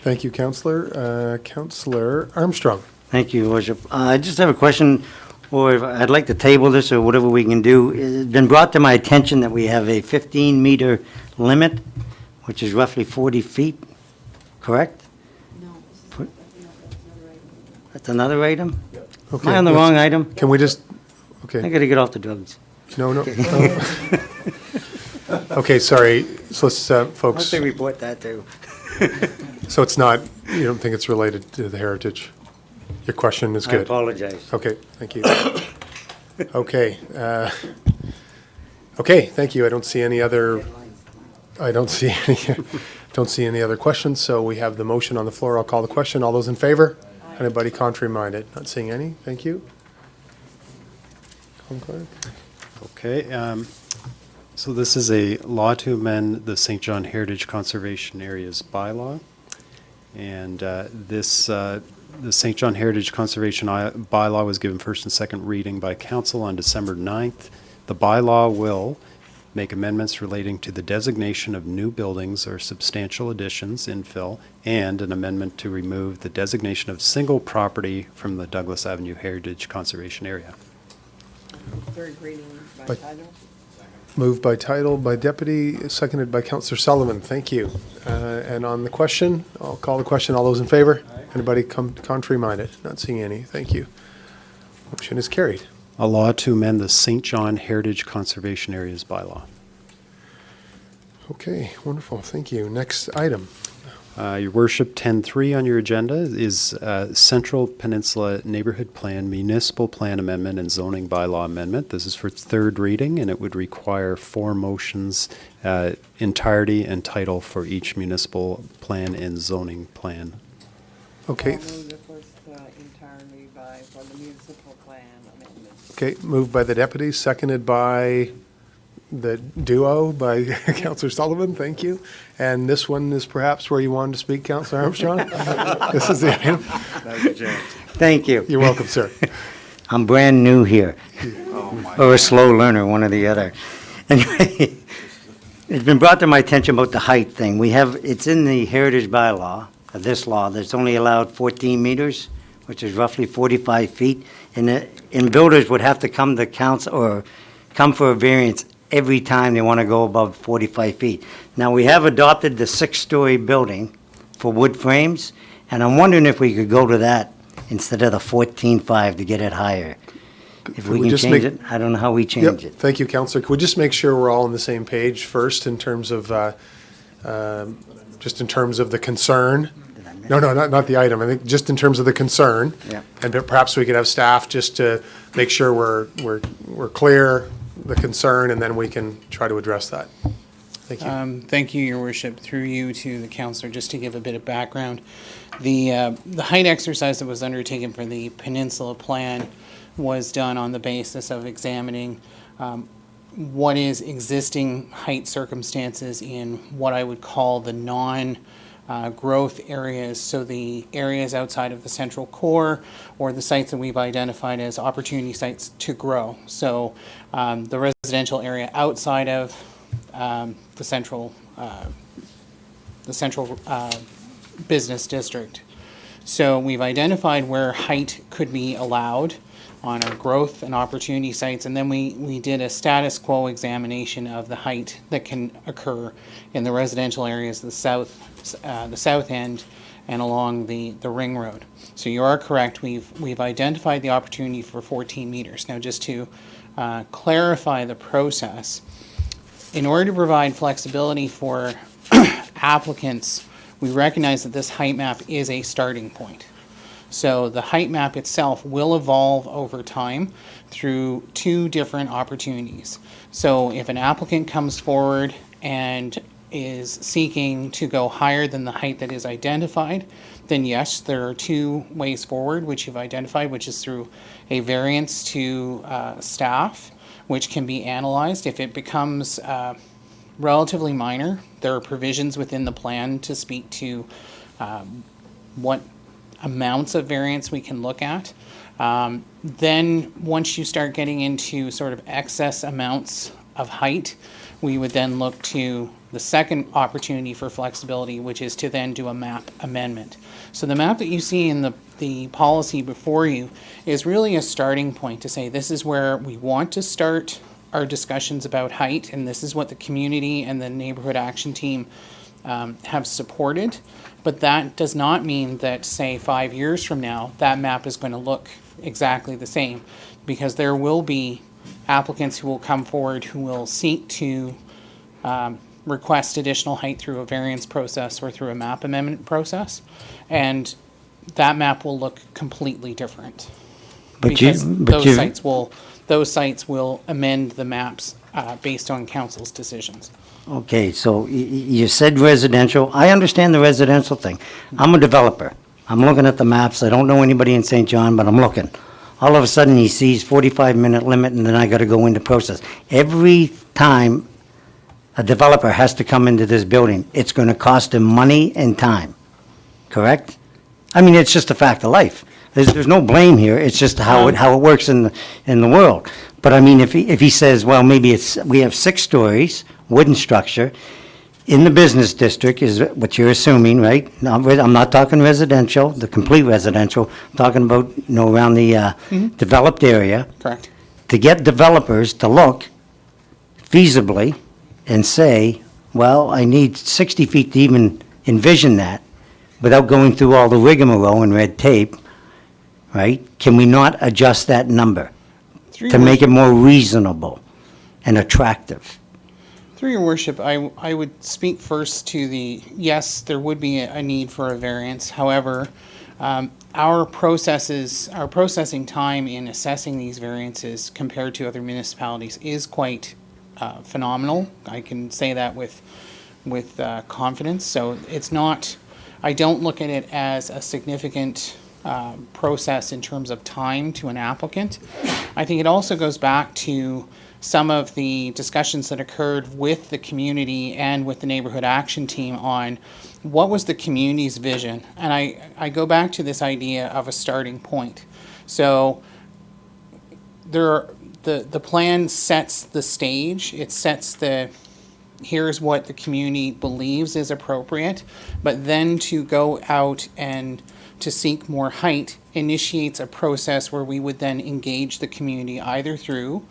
thank you, Councillor. Councillor Armstrong. Thank you, Worship. I just have a question, or if I'd like to table this or whatever we can do. It's been brought to my attention that we have a 15-meter limit, which is roughly 40 feet, correct? No. That's another item? Am I on the wrong item? Can we just, okay. I gotta get off the drugs. No. Okay, sorry, so let's, folks. How'd they report that too? So it's not, you don't think it's related to the heritage? Your question is good. I apologize. Okay, thank you. Okay, okay, thank you. I don't see any other questions, so we have the motion on the floor. I'll call the question. All those in favor? Anybody contrary-minded? Not seeing any. Thank you. Conclerk? Okay, so this is a law to amend the St. John Heritage Conservation Areas bylaw. And the St. John Heritage Conservation bylaw was given first and second reading by council on December 9th. The bylaw will make amendments relating to the designation of new buildings or substantial additions, infill, and an amendment to remove the designation of single property from the Douglas Avenue Heritage Conservation Area. Third reading by title. Moved by title by deputy, seconded by Councillor Sullivan. Thank you. And on the question, I'll call the question. All those in favor? Anybody contrary-minded? Not seeing any. Thank you. Motion is carried. A law to amend the St. John Heritage Conservation Areas bylaw. Okay, wonderful. Thank you. Next item. Your worship, 10.3 on your agenda is Central Peninsula Neighborhood Plan, Municipal Plan Amendment, and Zoning Bylaw Amendment. This is for third reading, and it would require 4 motions, entirety and title for each municipal plan and zoning plan. Okay. entirely for the municipal plan amendment. Okay, moved by the deputy, seconded by the duo, by Councillor Sullivan, thank you. And this one is perhaps where you wanted to speak, Councillor Armstrong? This is the item. Thank you. You're welcome, sir. I'm brand new here. Or a slow learner, one or the other. Anyway, it's been brought to my attention about the height thing. It's in the heritage bylaw, this law, that's only allowed 14 meters, which is roughly 45 feet. And builders would have to come to council or come for a variance every time they want to go above 45 feet. Now, we have adopted the 6-story building for wood frames, and I'm wondering if we could go to that instead of the 14.5 to get it higher. If we can change it, I don't know how we change it. Thank you, Councillor. Could we just make sure we're all on the same page first in terms of, just in terms of the concern? No, not the item. I think just in terms of the concern. Yeah. And perhaps we could have staff just to make sure we're clear, the concern, and then we can try to address that. Thank you. Thank you, Your Worship. Through you to the councillor, just to give a bit of background. The height exercise that was undertaken for the Peninsula Plan was done on the basis of examining what is existing height circumstances in what I would call the non-growth areas, so the areas outside of the central core or the sites that we've identified as opportunity sites to grow. So the residential area outside of the central business district. So we've identified where height could be allowed on our growth and opportunity sites, and then we did a status quo examination of the height that can occur in the residential areas, the south end and along the ring road. So you are correct, we've identified the opportunity for 14 meters. Now, just to clarify the process, in order to provide flexibility for applicants, we recognize that this height map is a starting point. So the height map itself will evolve over time through 2 different opportunities. So if an applicant comes forward and is seeking to go higher than the height that is identified, then yes, there are 2 ways forward which you've identified, which is through a variance to staff, which can be analyzed. If it becomes relatively minor, there are provisions within the plan to speak to what amounts of variance we can look at. Then once you start getting into sort of excess amounts of height, we would then look to the second opportunity for flexibility, which is to then do a map amendment. So the map that you see in the policy before you is really a starting point to say this is where we want to start our discussions about height, and this is what the community and the neighborhood action team have supported. But that does not mean that, say, 5 years from now, that map is going to look exactly the same, because there will be applicants who will come forward who will seek to request additional height through a variance process or through a map amendment process, and that map will look completely different. Those sites will amend the maps based on council's decisions. Okay, so you said residential. I understand the residential thing. I'm a developer. I'm looking at the maps. I don't know anybody in St. John, but I'm looking. All of a sudden, he sees 45-minute limit, and then I got to go into process. Every time a developer has to come into this building, it's going to cost him money and time, correct? I mean, it's just a fact of life. There's no blame here. It's just how it works in the world. But I mean, if he says, well, maybe we have 6 stories, wooden structure, in the business district is what you're assuming, right? I'm not talking residential, the complete residential. I'm talking about, around the developed area. Correct. To get developers to look feasibly and say, well, I need 60 feet to even envision that without going through all the rigmarole and red tape, right? Can we not adjust that number to make it more reasonable and attractive? Through your worship, I would speak first to the, yes, there would be a need for a variance. However, our processing time in assessing these variances compared to other municipalities is quite phenomenal. I can say that with confidence. So it's not, I don't look at it as a significant process in terms of time to an applicant. I think it also goes back to some of the discussions that occurred with the community and with the neighborhood action team on what was the community's vision. And I go back to this idea of a starting point. So the plan sets the stage. It sets here's what the community believes is appropriate, but then to go out and to seek more height initiates a process where we would then engage the community either through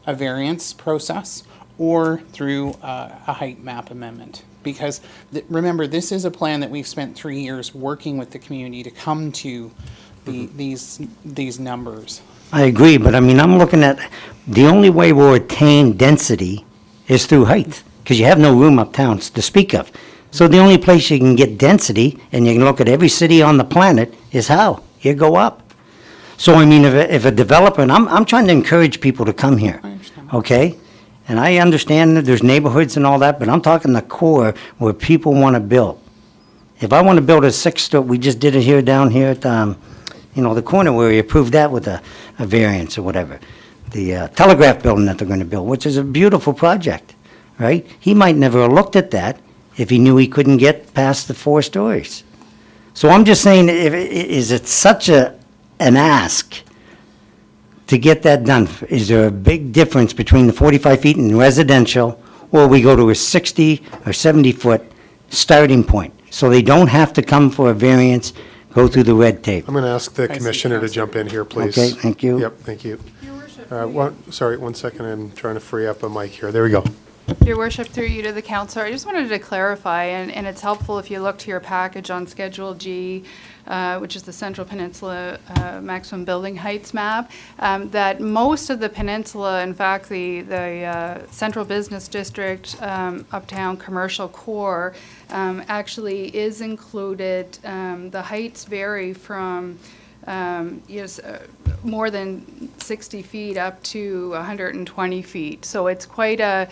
a variance process or through a height map amendment. Because remember, this is a plan that we've spent 3 years working with the community to come to these numbers. I agree, but I mean, I'm looking at, the only way we'll attain density is through height, because you have no room uptown to speak of. So the only place you can get density, and you can look at every city on the planet, is how? You go up. So I mean, if a developer, and I'm trying to encourage people to come here, okay? And I understand that there's neighborhoods and all that, but I'm talking the core where people want to build. If I want to build a 6-story, we just did it here, down here at, the corner where we approved that with a variance or whatever. The telegraph building that they're going to build, which is a beautiful project, right? He might never have looked at that if he knew he couldn't get past the 4 stories. So I'm just saying, is it such an ask to get that done? Is there a big difference between the 45 feet in residential, or we go to a 60 or 70-foot starting point? So they don't have to come for a variance, go through the red tape. I'm going to ask the commissioner to jump in here, please. Okay, thank you. Yep, thank you. Sorry, 1 second, I'm trying to free up a mic here. There we go. Your worship, through you to the councillor, I just wanted to clarify, and it's helpful if you look to your package on Schedule G, which is the Central Peninsula maximum building heights map, that most of the peninsula, in fact, the Central Business District, Uptown Commercial Core, actually is included. The heights vary from more than 60 feet up to 120 feet. So it's quite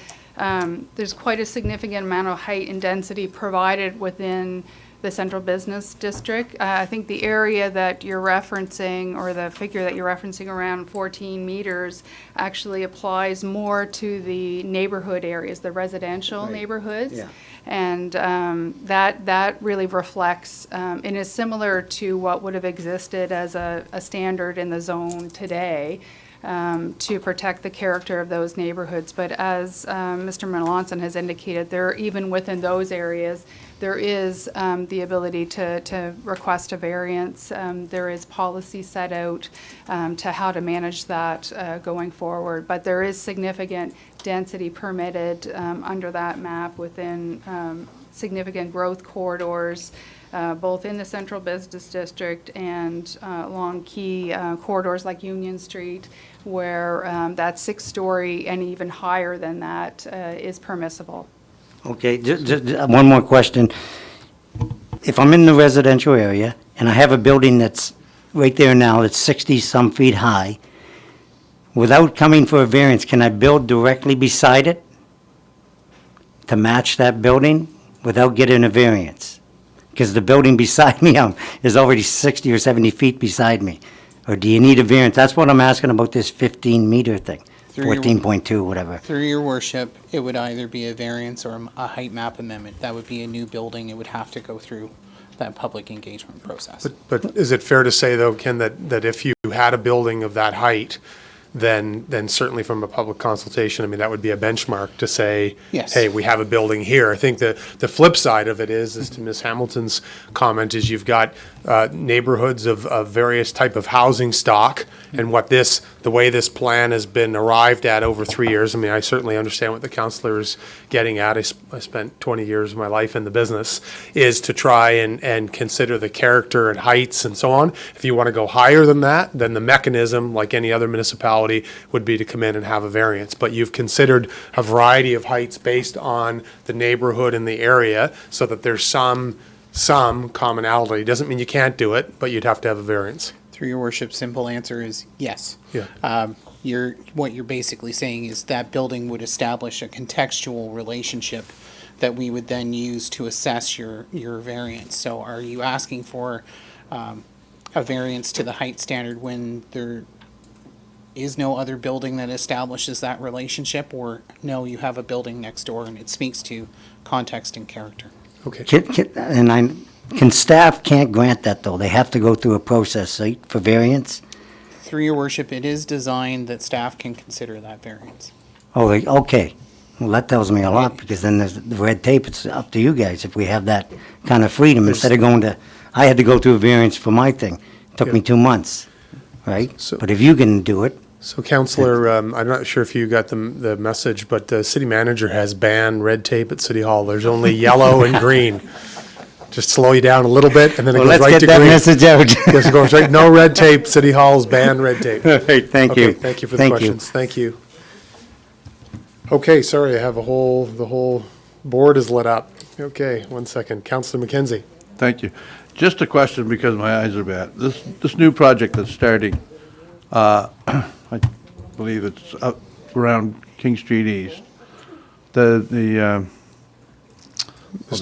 there's quite a significant amount of height and density provided within the Central Business District. I think the area that you're referencing, or the figure that you're referencing, around 14 meters, actually applies more to the neighborhood areas, the residential neighborhoods. Yeah. And that really reflects, and is similar to what would have existed as a standard in the zone today, to protect the character of those neighborhoods. But as Mr. Melanson has indicated, even within those areas, there is the ability to request a variance. There is policy set out to how to manage that going forward. But there is significant density permitted under that map within significant growth corridors, both in the Central Business District and along key corridors like Union Street, where that 6-story and even higher than that is permissible. Okay, just one more question. If I'm in the residential area and I have a building that's right there now that's 60-some feet high, without coming for a variance, can I build directly beside it to match that building without getting a variance? Because the building beside me is already 60 or 70 feet beside me. Or do you need a variance? That's what I'm asking about this 15-meter thing, 14.2, whatever. Through your worship, it would either be a variance or a height map amendment. That would be a new building. It would have to go through that public engagement process. But is it fair to say, though, Ken, that if you had a building of that height, then certainly from a public consultation, I mean, that would be a benchmark to say, Yes. hey, we have a building here. I think the flip side of it is to Ms. Hamilton's comment, is you've got neighborhoods of various type of housing stock, and the way this plan has been arrived at over 3 years. I mean, I certainly understand what the councillor is getting at. I spent 20 years of my life in the business, is to try and consider the character and heights and so on. If you want to go higher than that, then the mechanism, like any other municipality, would be to come in and have a variance. But you've considered a variety of heights based on the neighborhood and the area, so that there's some commonality. Doesn't mean you can't do it, but you'd have to have a variance. Through your worship, simple answer is yes. Yeah. What you're basically saying is that building would establish a contextual relationship that we would then use to assess your variance. So are you asking for a variance to the height standard when there is no other building that establishes that relationship, or no, you have a building next door and it speaks to context and character? Okay. Can staff can't grant that, though? They have to go through a process, right, for variance? Through your worship, it is designed that staff can consider that variance. Oh, okay. Well, that tells me a lot, because then there's the red tape. It's up to you guys if we have that kind of freedom, instead of I had to go through a variance for my thing. It took me 2 months, right? But if you can do it. So, Councillor, I'm not sure if you got the message, but the city manager has banned red tape at City Hall. There's only yellow and green. Just slow you down a little bit, and then it goes right to green. Let's get that message out. Yes, it goes right. No red tape. City Hall's banned red tape. Hey, thank you. Thank you for the questions. Thank you. Okay, sorry, the whole board is lit up. Okay, 1 second. Councillor McKenzie. Thank you. Just a question, because my eyes are bad. This new project that's starting, I believe it's up around King Street East. Mr.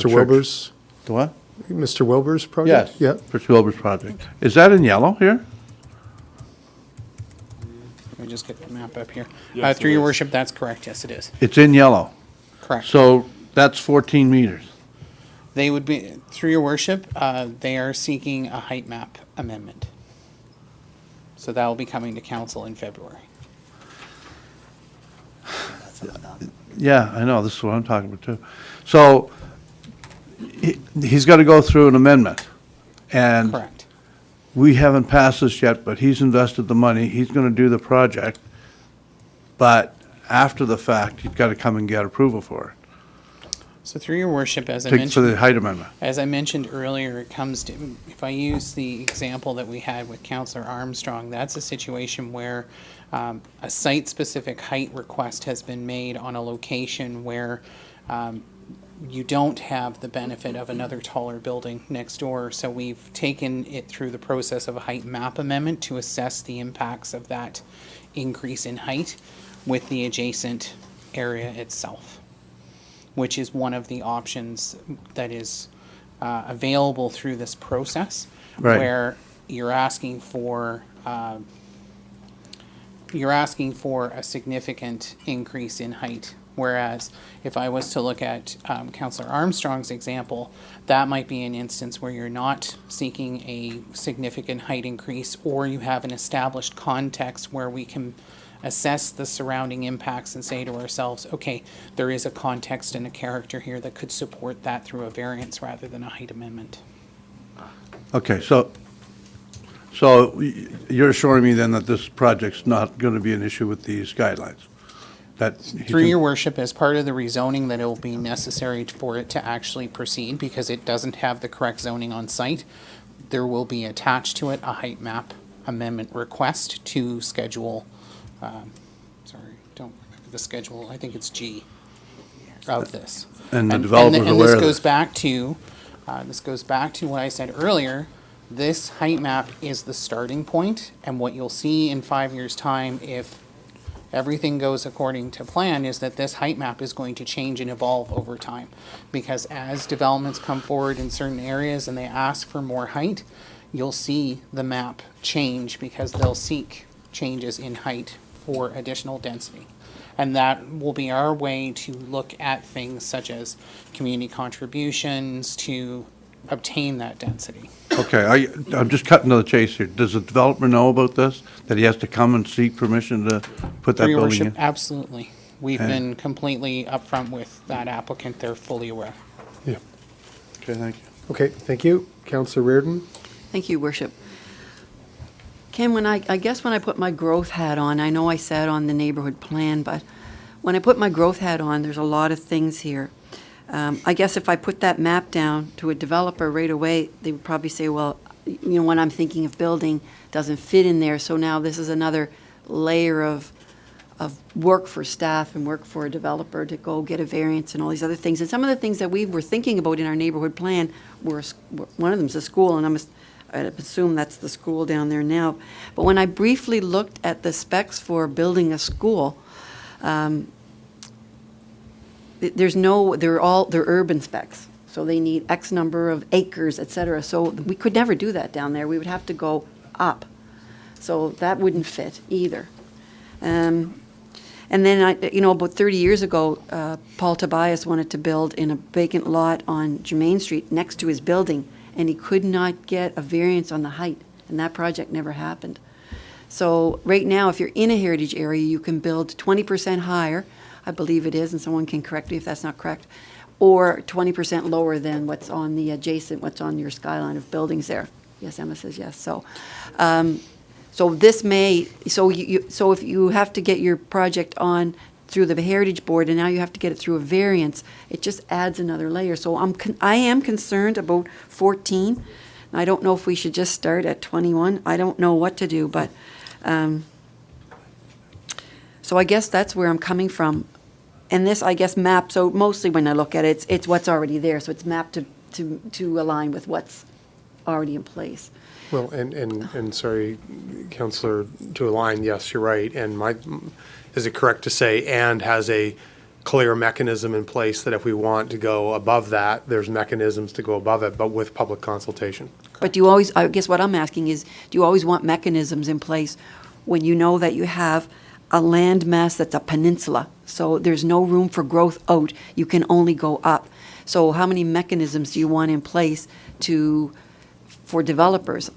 Wilbur's. The what? Mr. Wilbur's project? Yes. Yeah. Mr. Wilbur's project. Is that in yellow here? Let me just get the map up here. Yes, Through it your is. worship, that's correct. Yes, it is. It's in yellow. Correct. So that's 14 meters. They would be, through your worship, they are seeking a height map amendment. So that will be coming to council in February. Yeah, I know, this is what I'm talking about too. So he's got to go through an amendment. And Correct. we haven't passed this yet, but he's invested the money, he's going to do the project. But after the fact, he's got to come and get approval for it. So through your worship, as I For mentioned. the height amendment. As I mentioned earlier, it comes to, if I use the example that we had with Councillor Armstrong, that's a situation where a site-specific height request has been made on a location where you don't have the benefit of another taller building next door. So we've taken it through the process of a height map amendment to assess the impacts of that increase in height with the adjacent area itself, which is one of the options that is available through this process, Right. where you're asking for a significant increase in height. Whereas if I was to look at Councillor Armstrong's example, that might be an instance where you're not seeking a significant height increase, or you have an established context where we can assess the surrounding impacts and say to ourselves, okay, there is a context and a character here that could support that through a variance rather than a height amendment. Okay, so you're assuring me then that this project's not going to be an issue with these guidelines? Through your worship, as part of the rezoning, that it will be necessary for it to actually proceed because it doesn't have the correct zoning on site. There will be attached to it a height map amendment request to schedule, don't remember the schedule, I think it's G of this. And the developer's aware of this this. This goes back to what I said earlier. This height map is the starting point, and what you'll see in 5 years' time, if everything goes according to plan, is that this height map is going to change and evolve over time. Because as developments come forward in certain areas and they ask for more height, you'll see the map change because they'll seek changes in height for additional density. And that will be our way to look at things such as community contributions to obtain that density. Okay, I'm just cutting to the chase here. Does the developer know about this, that he has to come and seek permission to put that For your building worship, in? absolutely. We've Okay. been completely upfront with that applicant. They're fully aware. Yeah. Okay, thank you. Okay, thank you. Councillor Reardon. Thank you, Worship. Ken, I guess when I put my growth hat on, I know I said on the neighborhood plan, but when I put my growth hat on, there's a lot of things here. I guess if I put that map down to a developer right away, they would probably say, well, what I'm thinking of building doesn't fit in there, so now this is another layer of work for staff and work for a developer to go get a variance and all these other things. And some of the things that we were thinking about in our neighborhood plan were, one of them's a school, and I assume that's the school down there now. But when I briefly looked at the specs for building a school, they're urban specs. So they need X number of acres, et cetera. So we could never do that down there. We would have to go up. So that wouldn't fit either. And then, about 30 years ago, Paul Tobias wanted to build in a vacant lot on Germain Street next to his building, and he could not get a variance on the height, and that project never happened. So right now, if you're in a heritage area, you can build 20% higher, I believe it is, and someone can correct me if that's not correct, or 20% lower than what's on the what's on your skyline of buildings there. Yes, Emma says yes. So if you have to get your project on through the Heritage Board and now you have to get it through a variance, it just adds another layer. So I am concerned about 14. I don't know if we should just start at 21. I don't know what to do, but so I guess that's where I'm coming from. And this, I guess, map, so mostly when I look at it, it's what's already there. So it's mapped to align with what's already in place. Well, and sorry, Councillor, to align, yes, you're right. And is it correct to say and has a clear mechanism in place that if we want to go above that, there's mechanisms to go above it, but with public consultation? But do you always, I guess what I'm asking is, do you always want mechanisms in place when you know that you have a land mass that's a peninsula? So there's no room for growth out. You can only go up. So how many mechanisms do you want in place for developers?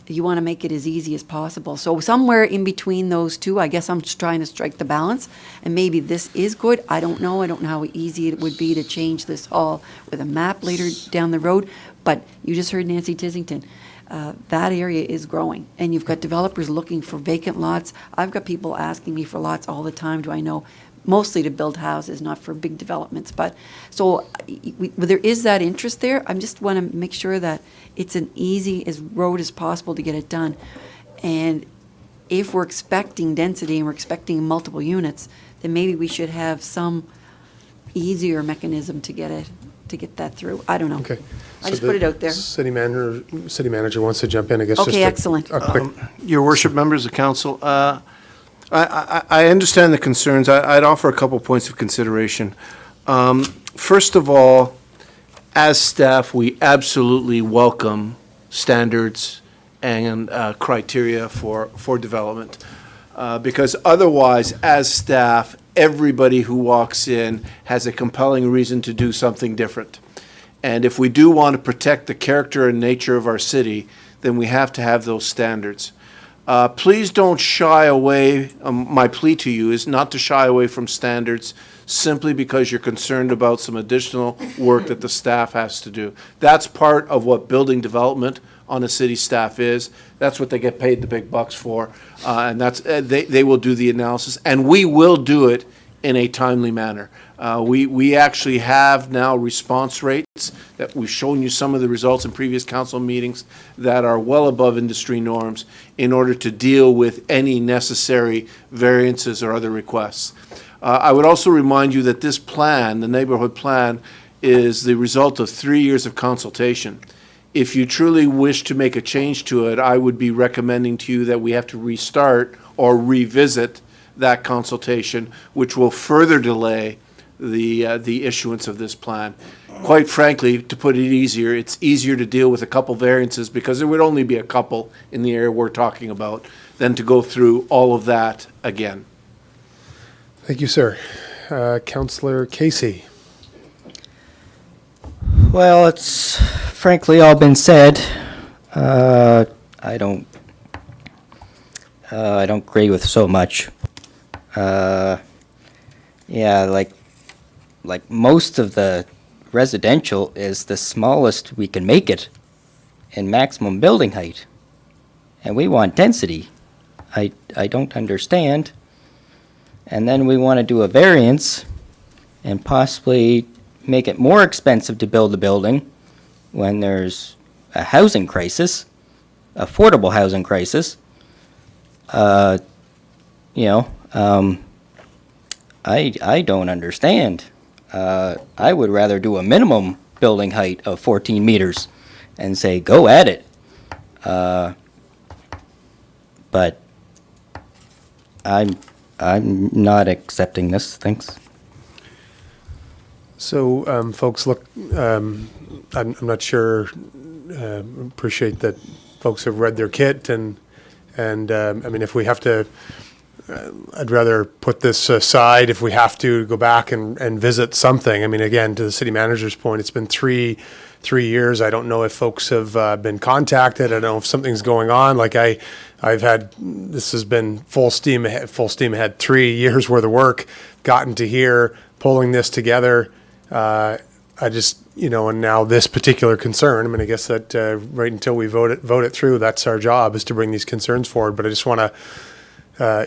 You want to make it as easy as possible. So somewhere in between those two, I guess I'm just trying to strike the balance. And maybe this is good. I don't know. I don't know how easy it would be to change this all with a map later down the road. But you just heard Nancy Tissington. That area is growing. And you've got developers looking for vacant lots. I've got people asking me for lots all the time. Do I know? Mostly to build houses, not for big developments. But so there is that interest there. I just want to make sure that it's an easy as road as possible to get it done. And if we're expecting density and we're expecting multiple units, then maybe we should have some easier mechanism to get that through. I don't know. Okay. I just put it out there. City manager wants to jump in, I guess. Okay, just excellent. A quick. Your worship, members of council, I understand the concerns. I'd offer a couple points of consideration. First of all, as staff, we absolutely welcome standards and criteria for development. Because otherwise, as staff, everybody who walks in has a compelling reason to do something different. And if we do want to protect the character and nature of our city, then we have to have those standards. Please don't shy away. My plea to you is not to shy away from standards simply because you're concerned about some additional work that the staff has to do. That's part of what building development on a city staff is. That's what they get paid the big bucks for, and that's they will do the analysis, and we will do it in a timely manner. We actually have now response rates that we've shown you some of the results in previous council meetings that are well above industry norms in order to deal with any necessary variances or other requests. I would also remind you that this plan, the neighborhood plan, is the result of 3 years of consultation. If you truly wish to make a change to it, I would be recommending to you that we have to restart or revisit that consultation, which will further delay the issuance of this plan. Quite frankly, to put it easier, it's easier to deal with a couple variances because there would only be a couple in the area we're talking about than to go through all of that again. Thank you, sir. Councillor Casey. Well, it's frankly all been said. I don't agree with so much. Yeah, like most of the residential is the smallest we can make it, and maximum building height, and we want density. I don't understand. And then we want to do a variance and possibly make it more expensive to build a building when there's a housing crisis, affordable housing crisis. I don't understand. I would rather do a minimum building height of 14 meters and say, go at it. But I'm not accepting this, thanks. So, folks, look, I'm not sure, appreciate that folks have read their kit and I mean, if we have to, I'd rather put this aside if we have to go back and visit something. I mean, again, to the city manager's point, it's been three years. I don't know if folks have been contacted. I don't know if something's going on. Like I've had, this has been full steam ahead, 3 years worth of work, gotten to here, pulling this together. I just, and now this particular concern, I mean, I guess that right until we vote it through, that's our job, is to bring these concerns forward. But I just want to,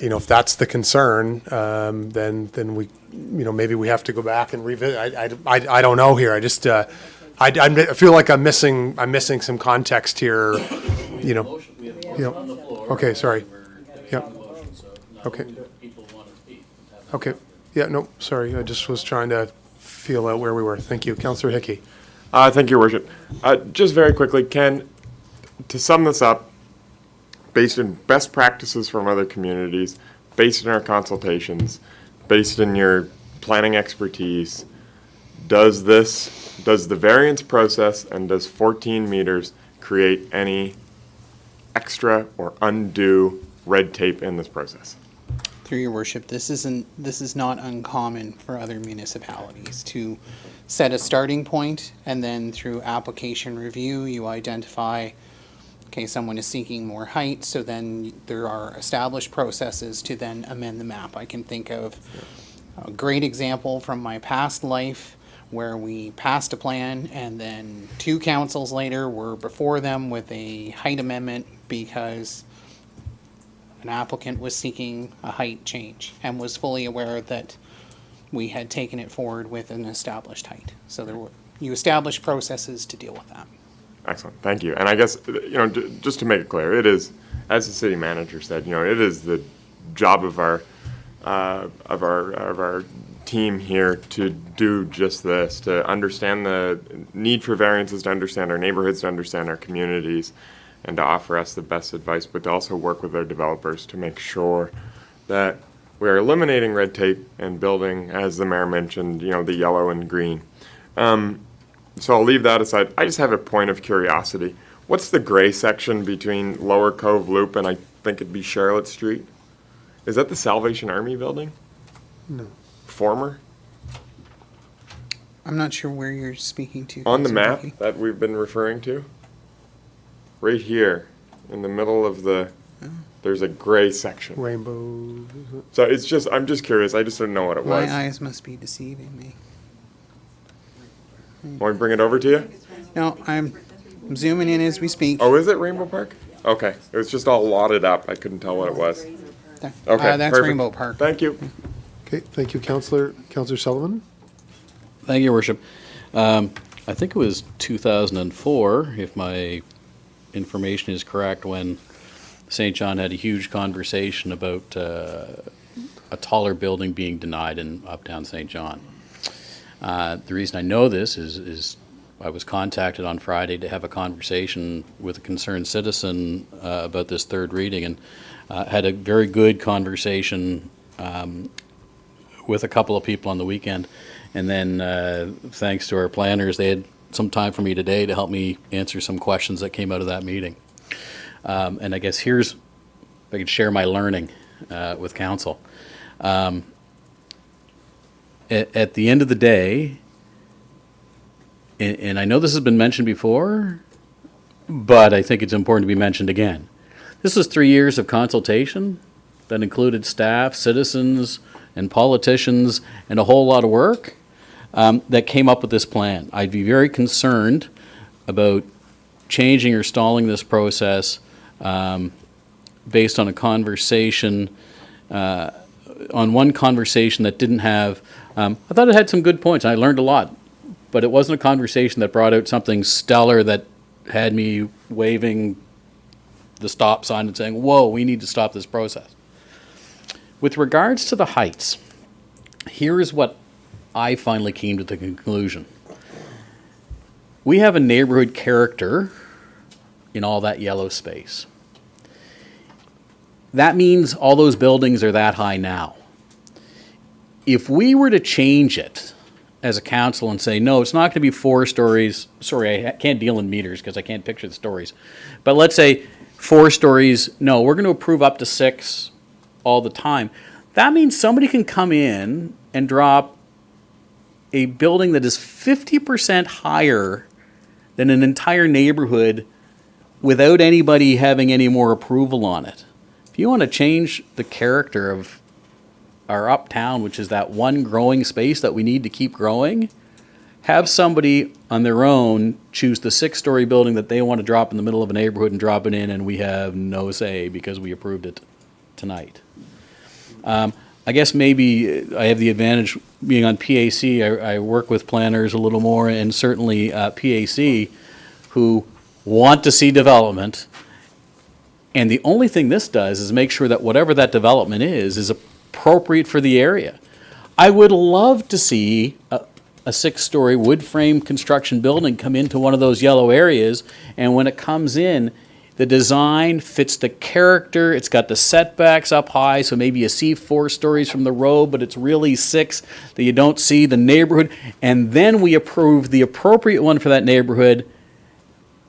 if that's the concern, then we, maybe we have to go back and revisit. I don't know here. I just, I feel like I'm missing some context here, Okay, sorry. Yep. Okay. Okay. Yeah, no, sorry. I just was trying to feel out where we were. Thank you. Councillor Hickey. Thank you, Your Worship. Just very quickly, Ken, to sum this up, based in best practices from other communities, based in our consultations, based in your planning expertise, does the variance process and does 14 meters create any extra or undue red tape in this process? Through your worship, this is not uncommon for other municipalities to set a starting point, and then through application review, you identify, okay, someone is seeking more height, so then there are established processes to then amend the map. I can think of a great example from my past life where we passed a plan and then 2 councils later were before them with a height amendment because an applicant was seeking a height change and was fully aware that we had taken it forward with an established height. So you establish processes to deal with that. Excellent, thank you. And I guess, just to make it clear, it is, as the city manager said, it is the job of our team here to do just this, to understand the need for variances, to understand our neighborhoods, to understand our communities, and to offer us the best advice, but to also work with our developers to make sure that we are eliminating red tape and building, as the mayor mentioned, the yellow and green. So I'll leave that aside. I just have a point of curiosity. What's the gray section between Lower Cove Loop and I think it'd be Charlotte Street? Is that the Salvation Army building? No. Former? I'm not sure where you're speaking to. On the Councillor map Hickey. that we've been referring to? Right here, in the middle of there's a gray section. Rainbow. So I'm just curious. I just didn't know what it was. My eyes must be deceiving me. Want me to bring it over to you? No, I'm zooming in as we speak. Oh, is it Rainbow Park? Okay. It was just all lotted up. I couldn't tell what it was. There. Okay, That's perfect. Rainbow Park. Thank you. Okay, thank you, Councillor Sullivan. Thank you, Your Worship. I think it was 2004, if my information is correct, when St. John had a huge conversation about a taller building being denied in uptown St. John. The reason I know this is I was contacted on Friday to have a conversation with a concerned citizen about this third reading, and had a very good conversation with a couple of people on the weekend. And then thanks to our planners, they had some time for me today to help me answer some questions that came out of that meeting. And I guess here's, if I could share my learning with council. At the end of the day, and I know this has been mentioned before, but I think it's important to be mentioned again. This was 3 years of consultation that included staff, citizens, and politicians, and a whole lot of work that came up with this plan. I'd be very concerned about changing or stalling this process based on a conversation, on one conversation that didn't have, I thought it had some good points, and I learned a lot, but it wasn't a conversation that brought out something stellar that had me waving the stop sign and saying, whoa, we need to stop this process. With regards to the heights, here is what I finally came to the conclusion. We have a neighborhood character in all that yellow space. That means all those buildings are that high now. If we were to change it as a council and say, no, it's not going to be 4 stories. Sorry, I can't deal in meters because I can't picture the stories. But let's say 4 stories. No, we're going to approve up to 6 all the time. That means somebody can come in and drop a building that is 50% higher than an entire neighborhood without anybody having any more approval on it. If you want to change the character of our uptown, which is that one growing space that we need to keep growing, have somebody on their own choose the 6-story building that they want to drop in the middle of a neighborhood and drop it in, and we have no say because we approved it tonight. I guess maybe I have the advantage being on PAC. I work with planners a little more, and certainly PAC, who want to see development. And the only thing this does is make sure that whatever that development is appropriate for the area. I would love to see a 6-story wood frame construction building come into one of those yellow areas, and when it comes in, the design fits the character. It's got the setbacks up high, so maybe you see 4 stories from the road, but it's really 6 that you don't see the neighborhood. And then we approve the appropriate one for that neighborhood.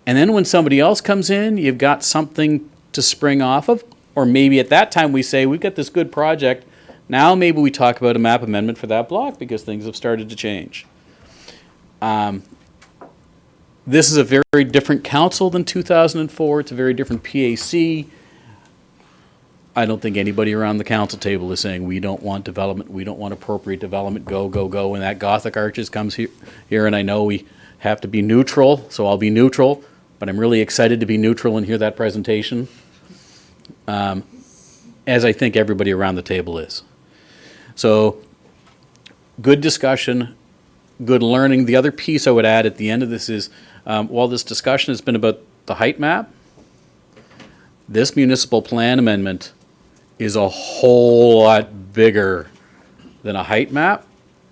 And then when somebody else comes in, you've got something to spring off of. Or maybe at that time we say, we've got this good project. Now maybe we talk about a map amendment for that block because things have started to change. This is a very different council than 2004. It's a very different PAC. I don't think anybody around the council table is saying we don't want development, we don't want appropriate development, go, go, go. When that Gothic Arches comes here, and I know we have to be neutral, so I'll be neutral, but I'm really excited to be neutral and hear that presentation, as I think everybody around the table is. So, good discussion, good learning. The other piece I would add at the end of this is, while this discussion has been about the height map, this municipal plan amendment is a whole lot bigger than a height map.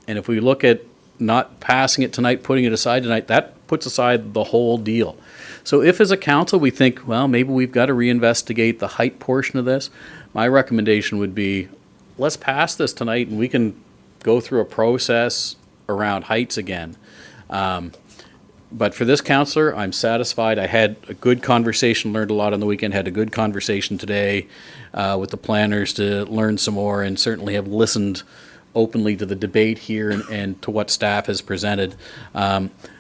And if we look at not passing it tonight, putting it aside tonight, that puts aside the whole deal. So if as a council we think, well, maybe we've got to reinvestigate the height portion of this, my recommendation would be, let's pass this tonight and we can go through a process around heights again. But for this councillor, I'm satisfied. I had a good conversation, learned a lot on the weekend, had a good conversation today with the planners to learn some more, and certainly have listened openly to the debate here and to what staff has presented.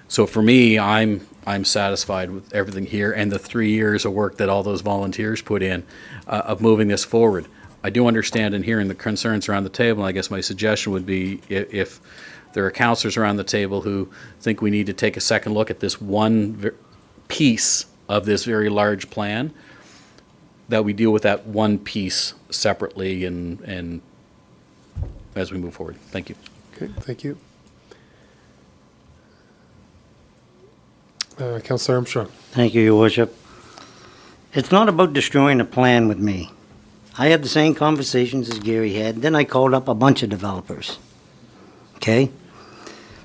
So for me, I'm satisfied with everything here and the 3 years of work that all those volunteers put in of moving this forward. I do understand in hearing the concerns around the table, and I guess my suggestion would be if there are councillors around the table who think we need to take a second look at this one piece of this very large plan, that we deal with that one piece separately and as we move forward. Thank you. Okay, thank you. Councillor Armstrong. Thank you, Your Worship. It's not about destroying a plan with me. I had the same conversations as Gary had. Then I called up a bunch of developers. Okay?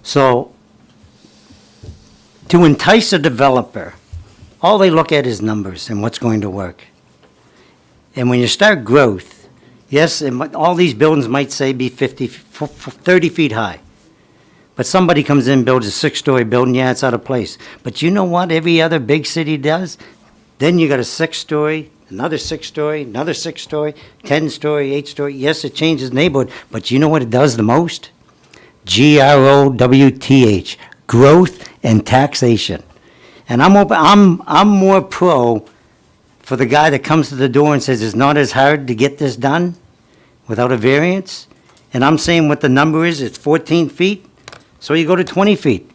So, to entice a developer, all they look at is numbers and what's going to work. And when you start growth, yes, all these buildings might say be 30 feet high. But somebody comes in, builds a 6-story building, yeah, it's out of place. But you know what every other big city does? Then you got a 6-story, another 6-story, another 6-story, 10-story, 8-story. Yes, it changes neighborhood, but you know what it does the most? GROWTH, growth and taxation. And I'm more pro for the guy that comes to the door and says it's not as hard to get this done without a variance. And I'm saying what the number is, it's 14 feet, so you go to 20 feet.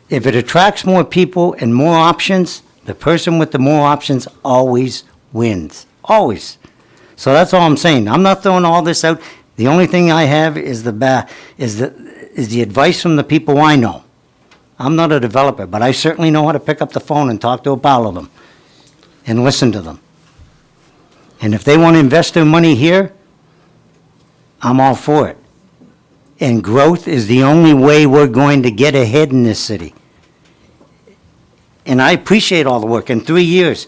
If it attracts more people and more options, The person with the more options always wins, always. So that's all I'm saying. I'm not throwing all this out. The only thing I have is the advice from the people I know. I'm not a developer, but I certainly know how to pick up the phone and talk to a pile of them and listen to them. And if they want to invest their money here, I'm all for it. And growth is the only way we're going to get ahead in this city. And I appreciate all the work in 3 years.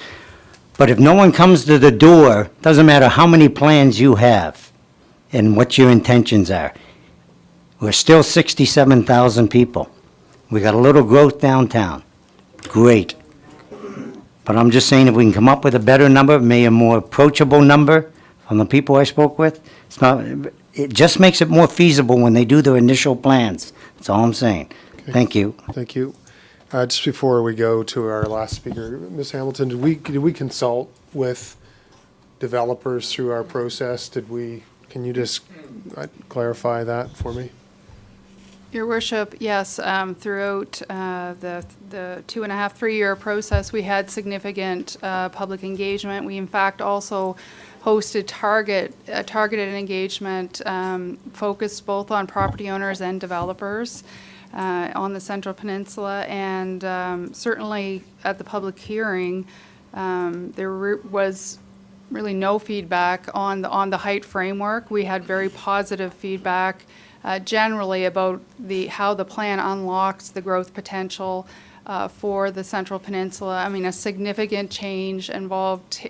But if no one comes to the door, doesn't matter how many plans you have and what your intentions are. We're still 67,000 people. We got a little growth downtown. Great. But I'm just saying if we can come up with a better number, maybe a more approachable number from the people I spoke with, it just makes it more feasible when they do their initial plans. That's all I'm saying. Okay. Thank you. Thank you. Just before we go to our last speaker, Ms. Hamilton, did we consult with developers through our process? Can you just clarify that for me? Your Worship, yes, throughout the 2.5, 3 year process, we had significant public engagement. We in fact also hosted targeted engagement focused both on property owners and developers on the Central Peninsula, and certainly at the public hearing, there was really no feedback on the height framework. We had very positive feedback generally about how the plan unlocks the growth potential for the Central Peninsula. I mean, a significant change involved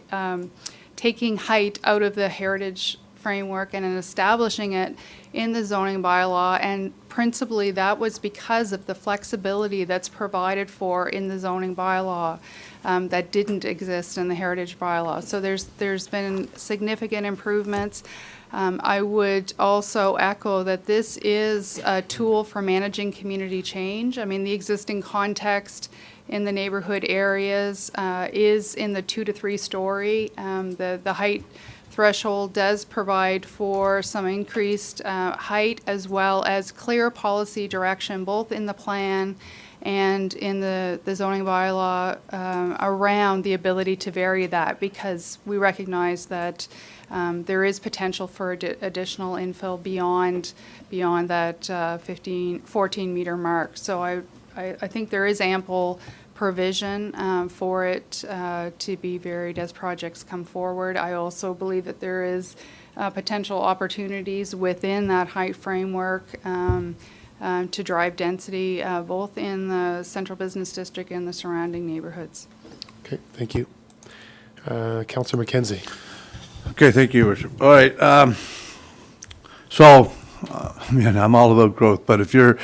taking height out of the heritage framework and establishing it in the zoning bylaw, and principally that was because of the flexibility that's provided for in the zoning bylaw that didn't exist in the heritage bylaw. So there's been significant improvements. I would also echo that this is a tool for managing community change. I mean, the existing context in the neighborhood areas is in the 2 to 3 story. The height threshold does provide for some increased height as well as clear policy direction, both in the plan and in the zoning bylaw around the ability to vary that, because we recognize that there is potential for additional infill beyond that 14 meter mark. So I think there is ample provision for it to be varied as projects come forward. I also believe that there is potential opportunities within that height framework to drive density both in the Central Business District and the surrounding neighborhoods. Okay, thank you. Councillor McKenzie. Okay, thank you, Worship. All right, I'm all about growth, but if you're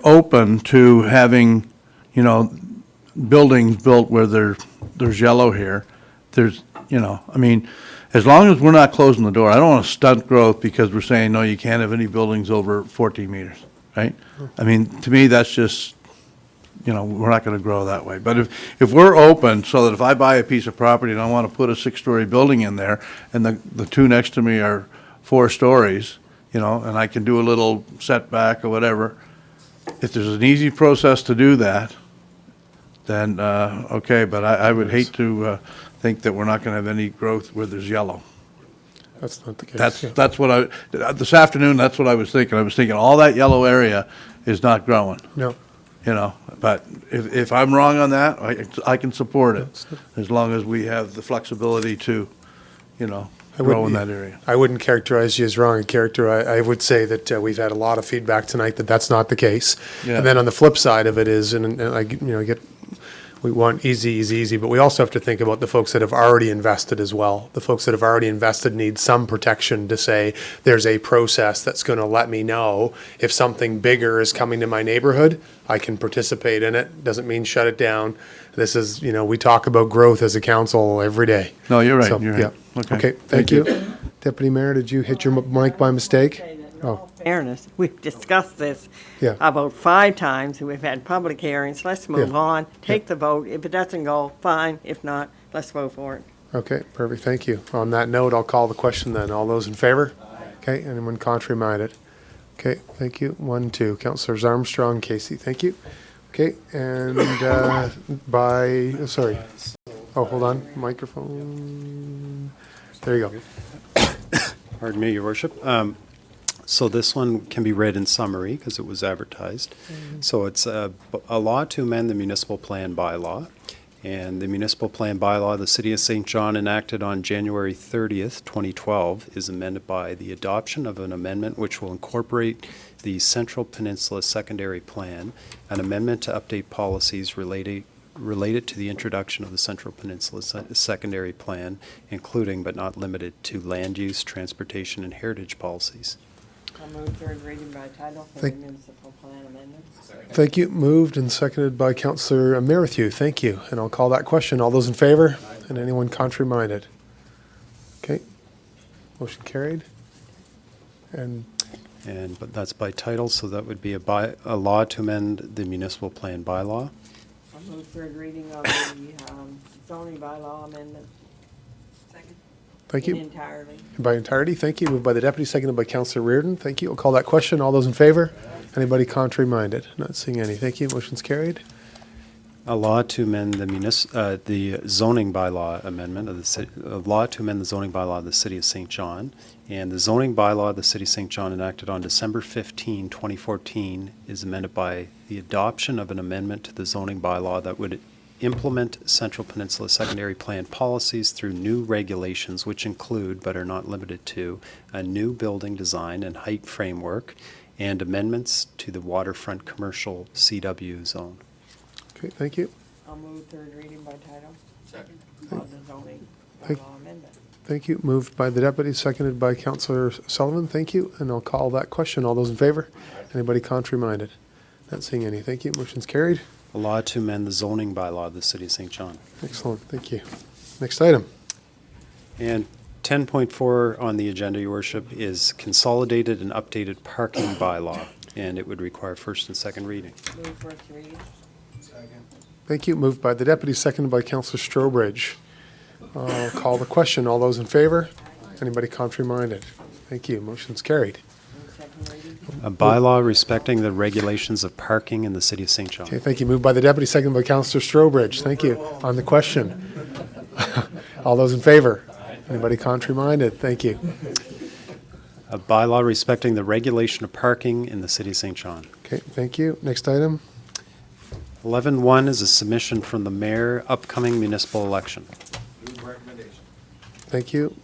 open to having, buildings built where there's yellow here, as long as we're not closing the door, I don't want to stunt growth because we're saying, no, you can't have any buildings over 14 meters, right? I mean, to me, that's just, we're not going to grow that way. But if we're open so that if I buy a piece of property and I want to put a 6-story building in there and the two next to me are 4 stories, and I can do a little setback or whatever, if there's an easy process to do that, then okay, but I would hate to think that we're not going to have any growth where there's yellow. That's not the case. That's what this afternoon, that's what I was thinking. I was thinking all that yellow area is not growing. No. But if I'm wrong on that, I can support it as long as we have the flexibility to, grow in that area. I wouldn't characterize you as wrong. I would say that we've had a lot of feedback tonight that that's not the case. Yeah. And then on the flip side of it is, we want easy, but we also have to think about the folks that have already invested as well. The folks that have already invested need some protection to say there's a process that's going to let me know if something bigger is coming to my neighborhood, I can participate in it. Doesn't mean shut it down. This is, we talk about growth as a council every day. No, you're right. So, You're right. yeah. Okay, thank you. Deputy Mayor, did you hit your mic by mistake? Oh, Fairness, we've discussed this Yeah. about 5 times, and we've had public hearings. Let's move Yeah. on, take the vote. If it doesn't go, fine. If not, let's vote for it. okay, perfect, thank you. On that note, I'll call the question then. All those in favor? Okay, anyone contrary-minded? Okay, thank you. 1, 2. Councilors Armstrong, Casey, thank you. Okay, and sorry. Oh, hold on, microphone. There you go. Pardon me, Your Worship. So this one can be read in summary because it was advertised. So it's a law to amend the municipal plan bylaw. And the municipal plan bylaw of the City of St. John enacted on January 30th, 2012 is amended by the adoption of an amendment which will incorporate the Central Peninsula Secondary Plan, an amendment to update policies related to the introduction of the Central Peninsula Secondary Plan, including but not limited to land use, transportation, and heritage policies. I'll move third reading by title for the municipal plan amendments. Thank you. Moved and seconded by Councillor Merrithew. Thank you. And I'll call that question. All those in favor? And anyone contrary-minded? Okay. Motion carried. But that's by title, so that would be a law to amend the municipal plan bylaw. I'll move third reading of the zoning bylaw amendment. Second. Thank you. Entirely. By entirety, thank you. Moved by the deputy, seconded by Councillor Reardon. Thank you. I'll call that question. All those in favor? Anybody contrary-minded? Not seeing any. Thank you. Motion's carried. A law to amend the zoning bylaw amendment of the city, a law to amend the zoning bylaw of the City of St. John. And the zoning bylaw of the City of St. John enacted on December 15, 2014 is amended by the adoption of an amendment to the zoning bylaw that would implement Central Peninsula Secondary Plan policies through new regulations which include, but are not limited to, a new building design and height framework and amendments to the waterfront commercial CW zone. Okay, thank you. I'll move third reading by title. Second. Of the zoning Thank- bylaw amendment. Thank you. Moved by the deputy, seconded by Councillor Sullivan. Thank you. And I'll call that question. All those in favor? Anybody contrary-minded? Not seeing any. Thank you. Motion's carried. A law to amend the zoning bylaw of the City of St. John. Excellent. Thank you. Next item. And 10.4 on the agenda, Your Worship, is consolidated and updated parking bylaw, and it would require first and second reading. Move first reading. Thank you. Moved by the deputy, seconded by Councillor Strobridge. I'll call the question. All those in favor? Anybody contrary-minded? Thank you. Motion's carried. A bylaw respecting the regulations of parking in the City of St. John. Okay, thank you. Moved by the deputy, seconded by Councillor Strobridge. Thank you. On the question. All those in favor? Anybody contrary-minded? Thank you. A bylaw respecting the regulation of parking in the City of St. John. Okay, thank you. Next item. 11.1 is a submission from the mayor, upcoming municipal election. Thank you.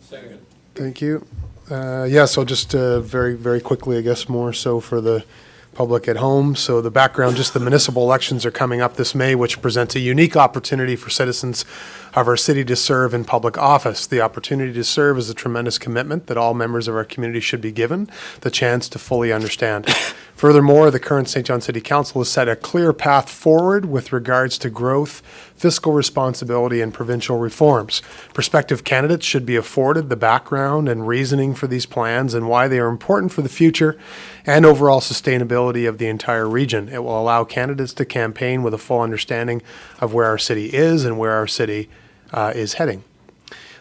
Thank you. Yeah, so just very, very quickly, I guess more so for the public at home. So the background, just the municipal elections are coming up this May, which presents a unique opportunity for citizens of our city to serve in public office. The opportunity to serve is a tremendous commitment that all members of our community should be given the chance to fully understand. Furthermore, the current St. John City Council has set a clear path forward with regards to growth, fiscal responsibility, and provincial reforms. Prospective candidates should be afforded the background and reasoning for these plans and why they are important for the future and overall sustainability of the entire region. It will allow candidates to campaign with a full understanding of where our city is and where our city is heading.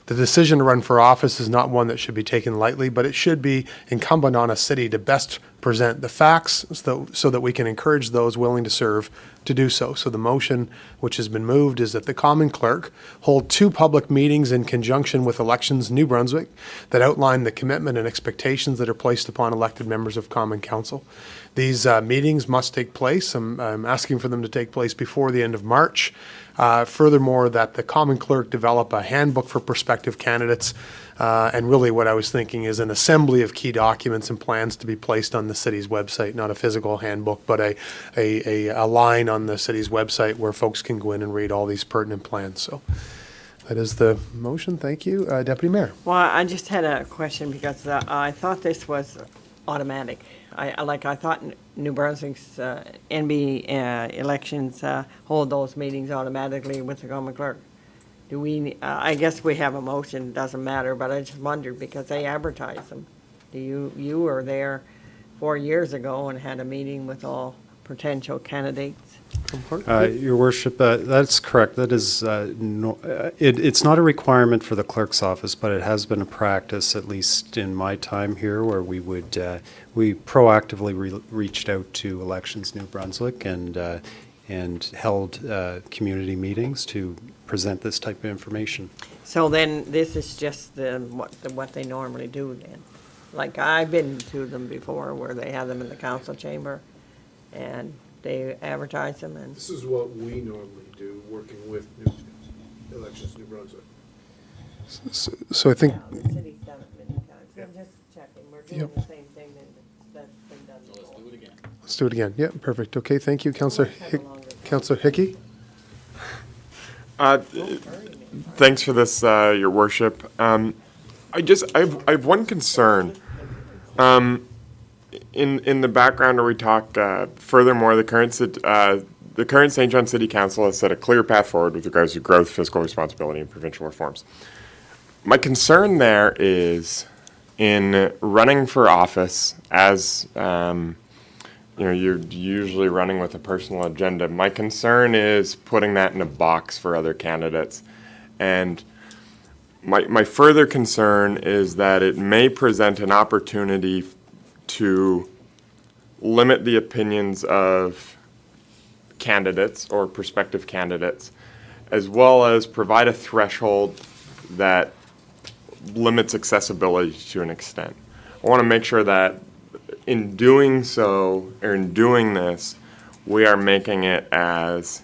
The decision to run for office is not one that should be taken lightly, but it should be incumbent on a city to best present the facts so that we can encourage those willing to serve to do so. So the motion which has been moved is that the common clerk hold 2 public meetings in conjunction with Elections New Brunswick that outline the commitment and expectations that are placed upon elected members of Common Council. These meetings must take place. I'm asking for them to take place before the end of March. Furthermore, that the common clerk develop a handbook for prospective candidates. And really what I was thinking is an assembly of key documents and plans to be placed on the city's website, not a physical handbook, but a line on the city's website where folks can go in and read all these pertinent plans. So that is the motion. Thank you. Deputy Mayor. Well, I just had a question because I thought this was automatic. I thought New Brunswick's NB elections hold those meetings automatically with the common clerk. Do we? I guess we have a motion. Doesn't matter. But I just wondered because they advertise them. You were there 4 years ago and had a meeting with all potential candidates. Your Worship, that's correct. That is, it's not a requirement for the clerk's office, but it has been a practice, at least in my time here, where we would we proactively reached out to Elections New Brunswick and and held community meetings to present this type of information. So then this is just what they normally do then? Like I've been to them before where they have them in the council chamber and they advertise them and. This is what we normally do, working with Elections New Brunswick. So I think, The city's done it many times. I'm just checking. We're doing Yep. the same thing that's been done before. let's do it again. Yeah, perfect. Okay, thank you, Councillor Hickey. Thanks for this, Your Worship. I have one concern. In the background where we talk, furthermore, the current St. John City Council has set a clear path forward with regards to growth, fiscal responsibility, and provincial reforms. My concern there is in running for office as, you're usually running with a personal agenda. My concern is putting that in a box for other candidates. And my further concern is that it may present an opportunity to limit the opinions of candidates or prospective candidates, as well as provide a threshold that limits accessibility to an extent. I want to make sure that in doing so, or in doing this, we are making it as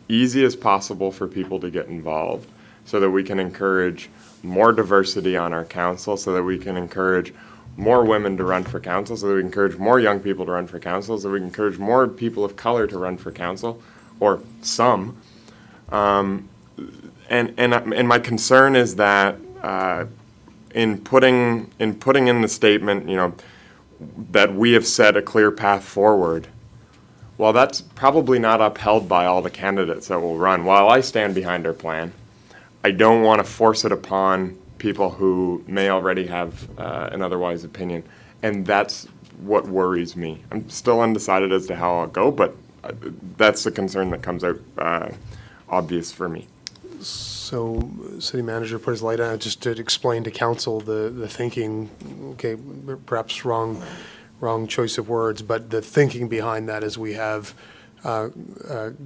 easy as possible for people to get involved so that we can encourage more diversity on our council, so that we can encourage more women to run for council, so that we can encourage more young people to run for council, so that we can encourage more people of color to run for council, or some. And my concern is that in putting in the statement, that we have set a clear path forward, while that's probably not upheld by all the candidates that will run, while I stand behind our plan, I don't want to force it upon people who may already have an otherwise opinion. And that's what worries me. I'm still undecided as to how I'll go, but that's the concern that comes out obvious for me. So city manager put his light on it just to explain to council the thinking, okay, perhaps wrong choice of words, but the thinking behind that is we have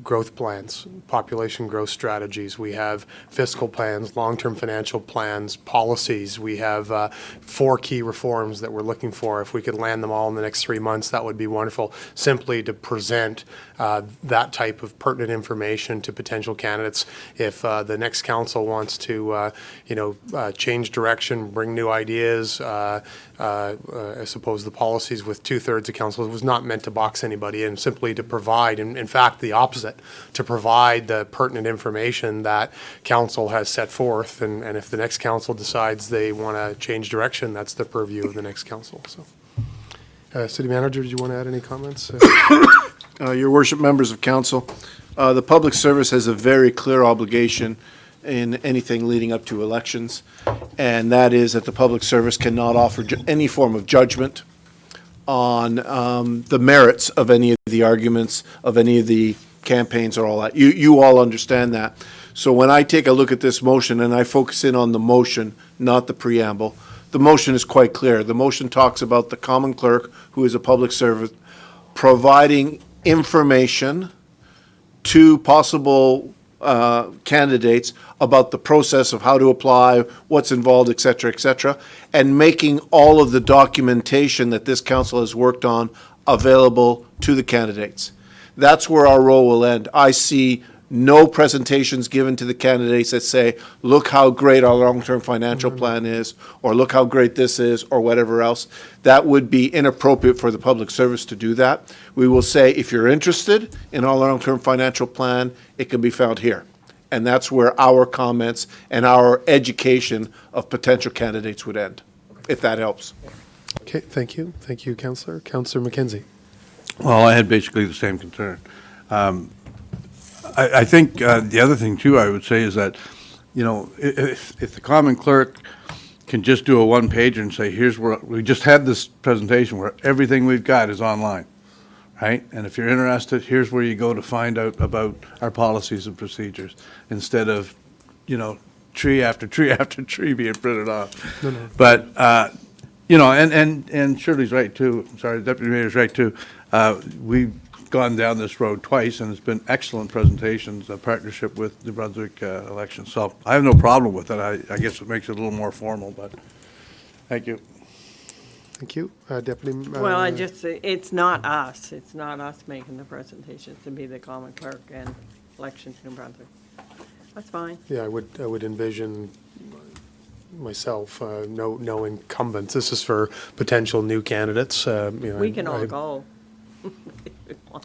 growth plans, population growth strategies. We have fiscal plans, long-term financial plans, policies. We have 4 key reforms that we're looking for. If we could land them all in the next 3 months, that would be wonderful. Simply to present that type of pertinent information to potential candidates. If the next council wants to, change direction, bring new ideas, I suppose the policies with 2/3 of council was not meant to box anybody in, simply to provide, in fact, the opposite, to provide the pertinent information that council has set forth. And if the next council decides they want to change direction, that's the purview of the next council. So, City Manager, did you want to add any comments? Your worship, members of council, the public service has a very clear obligation in anything leading up to elections, and that is that the public service cannot offer any form of judgment on the merits of any of the arguments, of any of the campaigns or all that. You all understand that. So when I take a look at this motion and I focus in on the motion, not the preamble, the motion is quite clear. The motion talks about the common clerk, who is a public servant, providing information to possible candidates about the process of how to apply, what's involved, et cetera, and making all of the documentation that this council has worked on available to the candidates. That's where our role will end. I see no presentations given to the candidates that say, look how great our long-term financial plan is, or look how great this is, or whatever else. That would be inappropriate for the public service to do that. We will say, if you're interested in our long-term financial plan, it can be found here. And that's where our comments and our education of potential candidates would end, if that helps. Okay, thank you. Thank you, Councillor. Councillor McKenzie. Well, I had basically the same concern. I think the other thing, too, I would say is that, if the common clerk can just do a one-pager and say, here's where, we just had this presentation where everything we've got is online, right? And if you're interested, here's where you go to find out about our policies and procedures, instead of, tree after tree after tree being printed off. No. But, and Shirley's right, too. Sorry, the Deputy Mayor's right, too. We've gone down this road twice, and it's been excellent presentations, a partnership with New Brunswick Elections. So I have no problem with it. I guess it makes it a little more formal, but thank you. Thank you. Deputy. Well, it's not us. It's not us making the presentations. It'd be the common clerk and elections New Brunswick. That's fine. Yeah, I would envision myself, no incumbents. This is for potential new candidates. We can all go.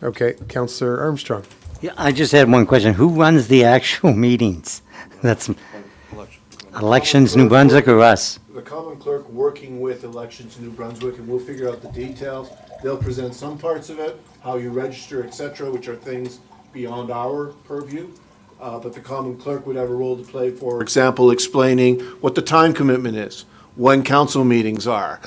Okay, Councillor Armstrong. Yeah, I just had one question. Who runs the actual meetings? That's Elections New Brunswick or us? The common clerk working with Elections New Brunswick, and we'll figure out the details. They'll present some parts of it, how you register, etc., which are things beyond our purview. But the common clerk would have a role to play, for example, explaining what the time commitment is, when council meetings are,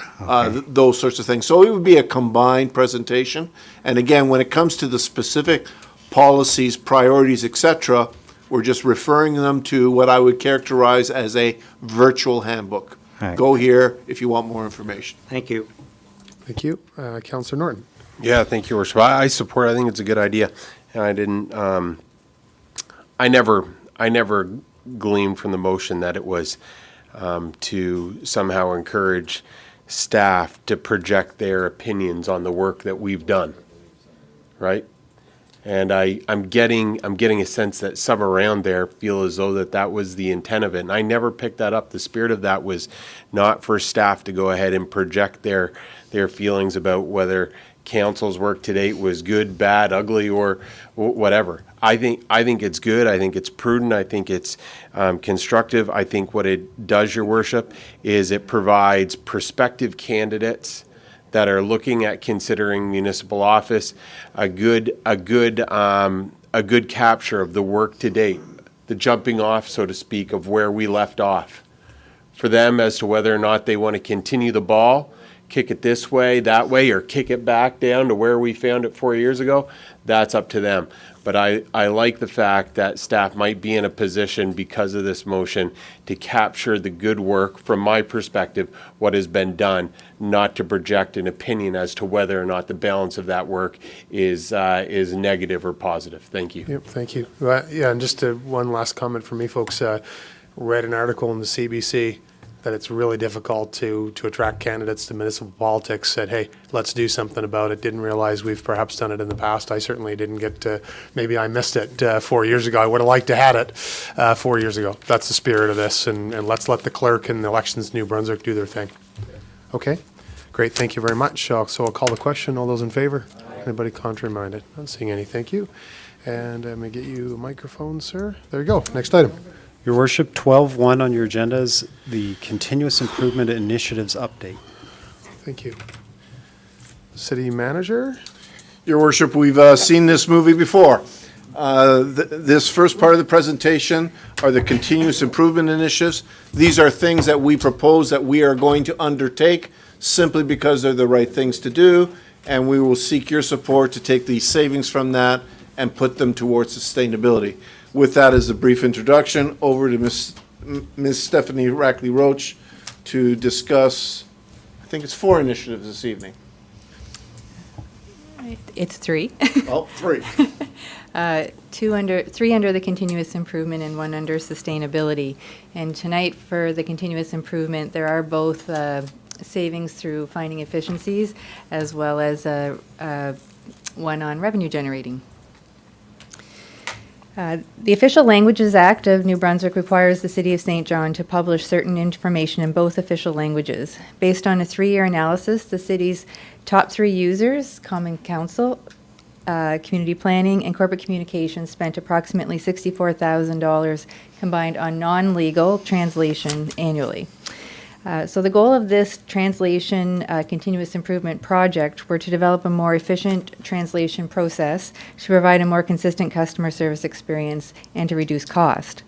those sorts of things. So it would be a combined presentation. And again, when it comes to the specific policies, priorities, etc., we're just referring them to what I would characterize as a virtual handbook. Right. Go here if you want more information. Thank you. Thank you. Councillor Norton. Yeah, thank you, Worship. I support. I think it's a good idea, and I didn't. I never gleaned from the motion that it was to somehow encourage staff to project their opinions on the work that we've done, right? And I'm getting a sense that some around there feel as though that was the intent of it. And I never picked that up. The spirit of that was not for staff to go ahead and project their feelings about whether council's work to date was good, bad, ugly, or whatever. I think it's good. I think it's prudent. I think it's constructive. I think what it does, Your Worship, is it provides prospective candidates that are looking at considering municipal office a good capture of the work to date, the jumping off, so to speak, of where we left off, for them as to whether or not they want to continue the ball, kick it this way, that way, or kick it back down to where we found it 4 years ago. That's up to them. But I like the fact that staff might be in a position, because of this motion, to capture the good work from my perspective, what has been done, not to project an opinion as to whether or not the balance of that work is negative or positive. Thank you. Yep, thank you. Yeah, and just one last comment from me, folks. Read an article in the CBC that it's really difficult to attract candidates to municipal politics. Said, hey, let's do something about it. Didn't realize we've perhaps done it in the past. I certainly didn't get to, maybe I missed it 4 years ago. I would have liked to had it 4 years ago. That's the spirit of this, and let's let the clerk and the Elections New Brunswick do their thing. Okay, great, thank you very much. So I'll call the question. All those in favor? Anybody contrary-minded? Not seeing any, thank you. And I'm gonna get you a microphone, sir. There you go, next item. Your Worship, 12.1 on your agenda is the Continuous Improvement Initiatives Update. Thank you. City Manager? Your Worship, we've seen this movie before. This first part of the presentation are the continuous improvement initiatives. These are things that we propose that we are going to undertake simply because they're the right things to do, and we will seek your support to take the savings from that and put them towards sustainability. With that as a brief introduction, over to Ms. Stephanie Rackley-Roach to discuss, I think it's 4 initiatives this evening. It's 3. Oh, 3. 3 under the continuous improvement and 1 under sustainability. And tonight for the continuous improvement, there are both savings through finding efficiencies as well as one on revenue generating. The Official Languages Act of New Brunswick requires the City of St. John to publish certain information in both official languages. Based on a 3-year analysis, the city's top 3 users, Common Council, Community Planning, and Corporate Communications, spent approximately $64,000 combined on non-legal translation annually. So the goal of this translation continuous improvement project were to develop a more efficient translation process to provide a more consistent customer service experience and to reduce cost.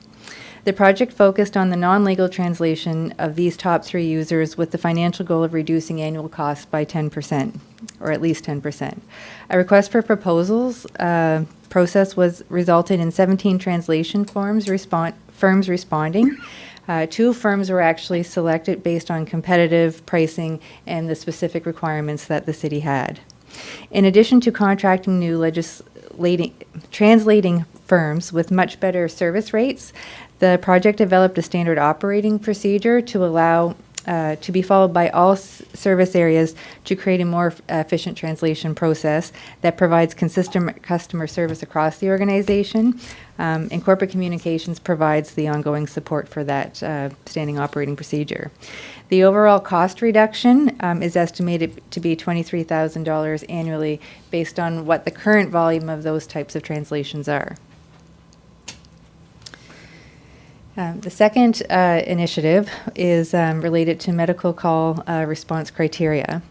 The project focused on the non-legal translation of these top 3 users with the financial goal of reducing annual costs by 10%, or at least 10%. A request for proposals process resulted in 17 translation firms responding. 2 firms were actually selected based on competitive pricing and the specific requirements that the city had. In addition to contracting new translating firms with much better service rates, the project developed a standard operating procedure to allow to be followed by all service areas to create a more efficient translation process that provides consistent customer service across the organization. And corporate communications provides the ongoing support for that standing operating procedure. The overall cost reduction is estimated to be $23,000 annually based on what the current volume of those types of translations are. The second initiative is related to medical call response criteria.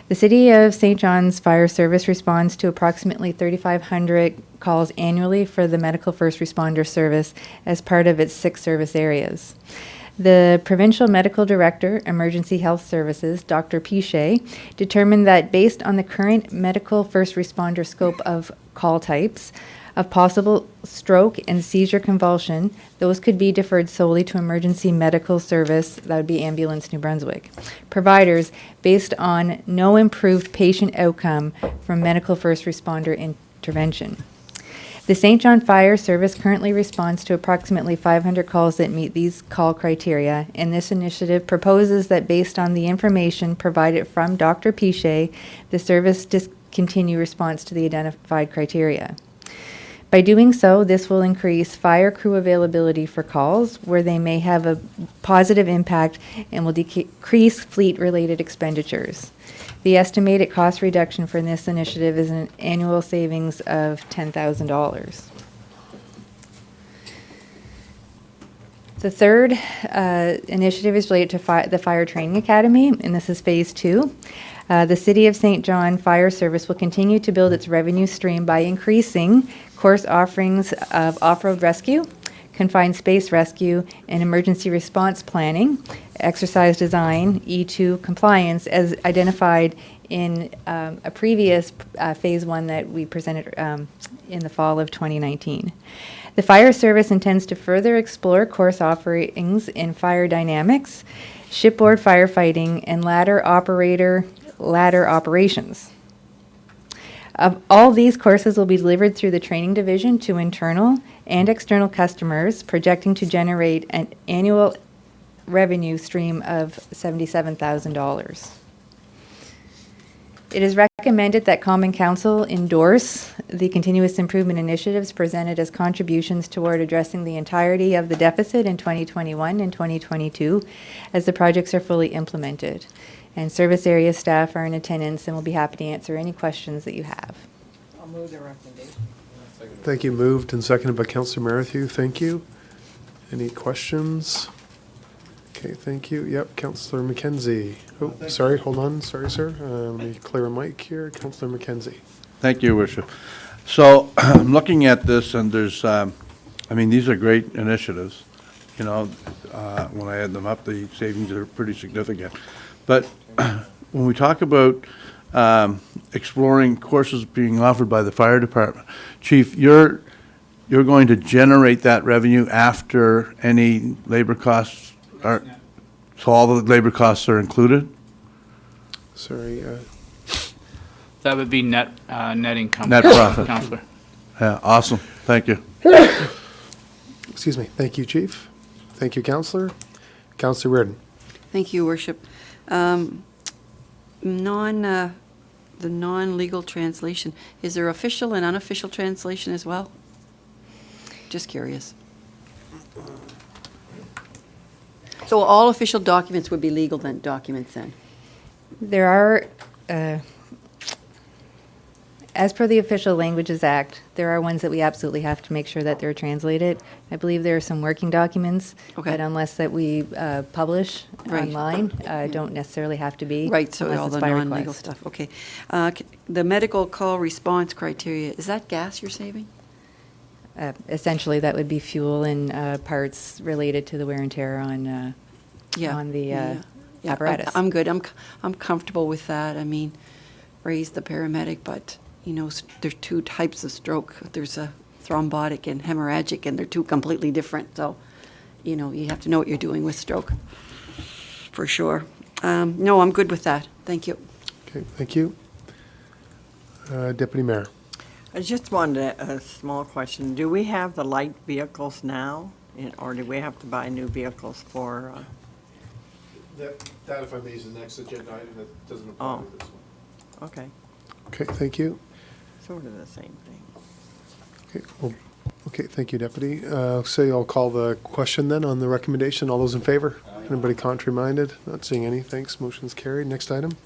The City of St. John's Fire Service responds to approximately 3,500 calls annually for the Medical First Responder Service as part of its 6 service areas. The Provincial Medical Director, Emergency Health Services, Dr. Pichet, determined that based on the current medical first responder scope of call types, of possible stroke and seizure convulsion, those could be deferred solely to emergency medical service, that would be Ambulance New Brunswick, providers based on no improved patient outcome from medical first responder intervention. The St. John Fire Service currently responds to approximately 500 calls that meet these call criteria, and this initiative proposes that based on the information provided from Dr. Pichet, the service discontinue response to the identified criteria. By doing so, this will increase fire crew availability for calls where they may have a positive impact and will decrease fleet-related expenditures. The estimated cost reduction for this initiative is an annual savings of $10,000. The third initiative is related to the Fire Training Academy, and this is Phase 2. The City of St. John Fire Service will continue to build its revenue stream by increasing course offerings of off-road rescue, confined space rescue, and emergency response planning, exercise design, E2 compliance, as identified in a previous Phase 1 that we presented in the fall of 2019. The Fire Service intends to further explore course offerings in fire dynamics, shipboard firefighting, and ladder operations. All these courses will be delivered through the training division to internal and external customers, projecting to generate an annual revenue stream of $77,000. It is recommended that Common Council endorse the continuous improvement initiatives presented as contributions toward addressing the entirety of the deficit in 2021 and 2022 as the projects are fully implemented. And service area staff are in attendance and will be happy to answer any questions that you have. I'll move the recommendation. Thank you. Moved and seconded by Councillor Merrithew. Thank you. Any questions? Okay, thank you. Yep, Councillor McKenzie. Oh, sorry, hold on. Sorry, sir. Let me clear a mic here. Councillor McKenzie. Thank you, Worship. So I'm looking at this, and there's, I mean, these are great initiatives. You know, when I add them up, the savings are pretty significant. But when we talk about exploring courses being offered by the fire department, Chief, you're going to generate that revenue after any labor costs are, so all the labor costs are included? Sorry. That would be net income. Net profit. Councillor. Yeah, awesome. Thank you. Excuse me. Thank you, Chief. Thank you, Councillor. Councillor Reardon. Thank you, Worship. The non-legal translation, is there official and unofficial translation as well? Just curious. So all official documents would be legal documents then? There are, as per the Official Languages Act, there are ones that we absolutely have to make sure that they're translated. I believe there are some working documents that unless that we publish online, don't necessarily have to be. Right, so unless all it's the by non-legal request. stuff, okay. The medical call response criteria, is that gas you're saving? Essentially, that would be fuel and parts related to the wear and tear on the apparatus. I'm good. I'm comfortable with that. I mean, raise the paramedic, but you know, there's two types of stroke. There's a thrombotic and hemorrhagic, and they're two completely different. So, you know, you have to know what you're doing with stroke, for sure. No, I'm good with that. Thank you. Okay, thank you. Deputy Mayor. I just wanted a small question. Do we have the light vehicles now, or do we have to buy new vehicles for? That, if I may, is the next agenda item that doesn't apply to this one. Okay, Okay, thank you. sort of the same thing. Okay, well, okay, thank you, Deputy. Say I'll call the question then on the recommendation. All those in favor? Anybody contrary-minded? Not seeing any. Thanks. Motion's carried. Next item.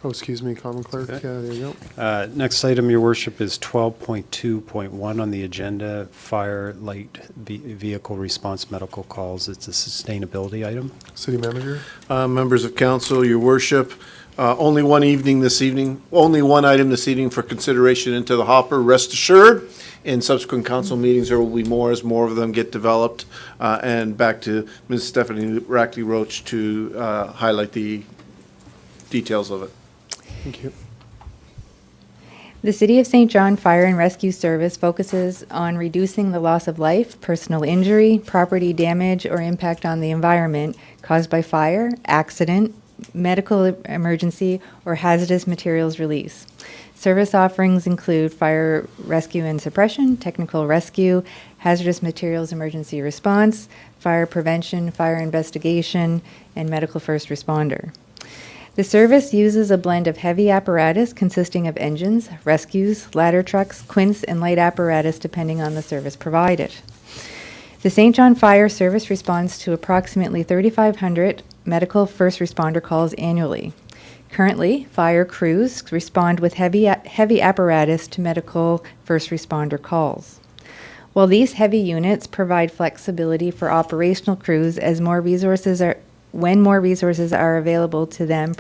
Oh, excuse me, Common Clerk. Okay. There you go. Next item, Your Worship, is 12.2.1 on the agenda, fire light vehicle response medical calls. It's a sustainability item. City Manager. Members of council, your worship, only one item this evening for consideration into the hopper. Rest assured, in subsequent council meetings, there will be more as more of them get developed. And back to Ms. Stephanie Rackley-Roach to highlight the details of it. Thank you. The City of St. John Fire and Rescue Service focuses on reducing the loss of life, personal injury, property damage, or impact on the environment caused by fire, accident, medical emergency, or hazardous materials release. Service offerings include fire rescue and suppression, technical rescue, hazardous materials emergency response, fire prevention, fire investigation, and medical first responder. The service uses a blend of heavy apparatus consisting of engines, rescues, ladder trucks, quints, and light apparatus depending on the service provided. The St. John Fire Service responds to approximately 3,500 medical first responder calls annually. Currently, fire crews respond with heavy apparatus to medical first responder calls. While these heavy units provide flexibility for operational crews when more resources are available to them,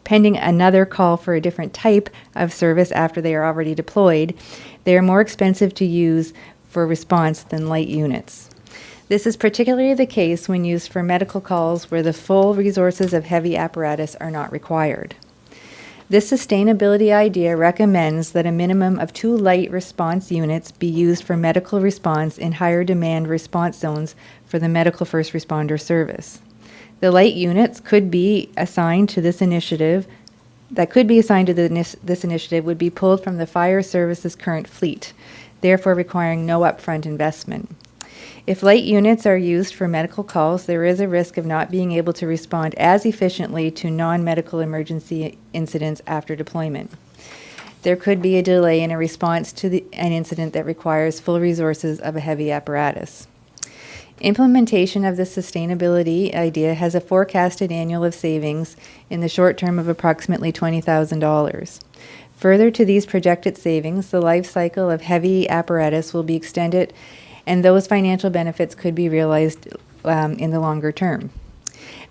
pending another call for a different type of service after they are already deployed, they are more expensive to use for response than light units. This is particularly the case when used for medical calls where the full resources of heavy apparatus are not required. This sustainability idea recommends that a minimum of 2 light response units be used for medical response in higher demand response zones for the medical first responder service. The light units could be assigned to this initiative, this initiative would be pulled from the fire service's current fleet, therefore requiring no upfront investment. If light units are used for medical calls, there is a risk of not being able to respond as efficiently to non-medical emergency incidents after deployment. There could be a delay in a response to an incident that requires full resources of a heavy apparatus. Implementation of the sustainability idea has a forecasted annual savings in the short term of approximately $20,000. Further to these projected savings, the life cycle of heavy apparatus will be extended, and those financial benefits could be realized in the longer term.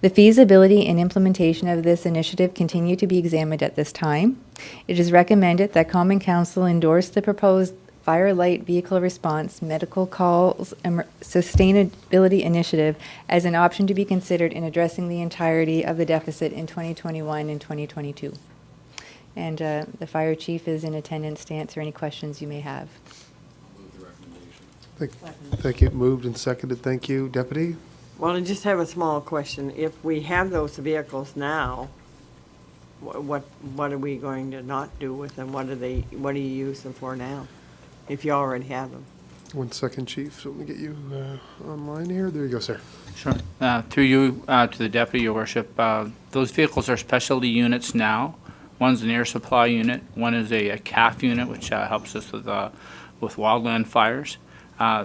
The feasibility and implementation of this initiative continue to be examined at this time. It is recommended that Common Council endorse the proposed Fire Light Vehicle Response Medical Calls Sustainability Initiative as an option to be considered in addressing the entirety of the deficit in 2021 and 2022. And the Fire Chief is in attendance to answer any questions you may have. Thank you. Moved and seconded. Thank you. Deputy? Well, I just have a small question. If we have those vehicles now, what are we going to not do with them? What do you use them for now, if you already have them? 1 second, Chief. So let me get you online here. There you go, sir. Sure. Through you to the Deputy, Your Worship, those vehicles are specialty units now. One's an air supply unit. One is a CAF unit, which helps us with wildland fires.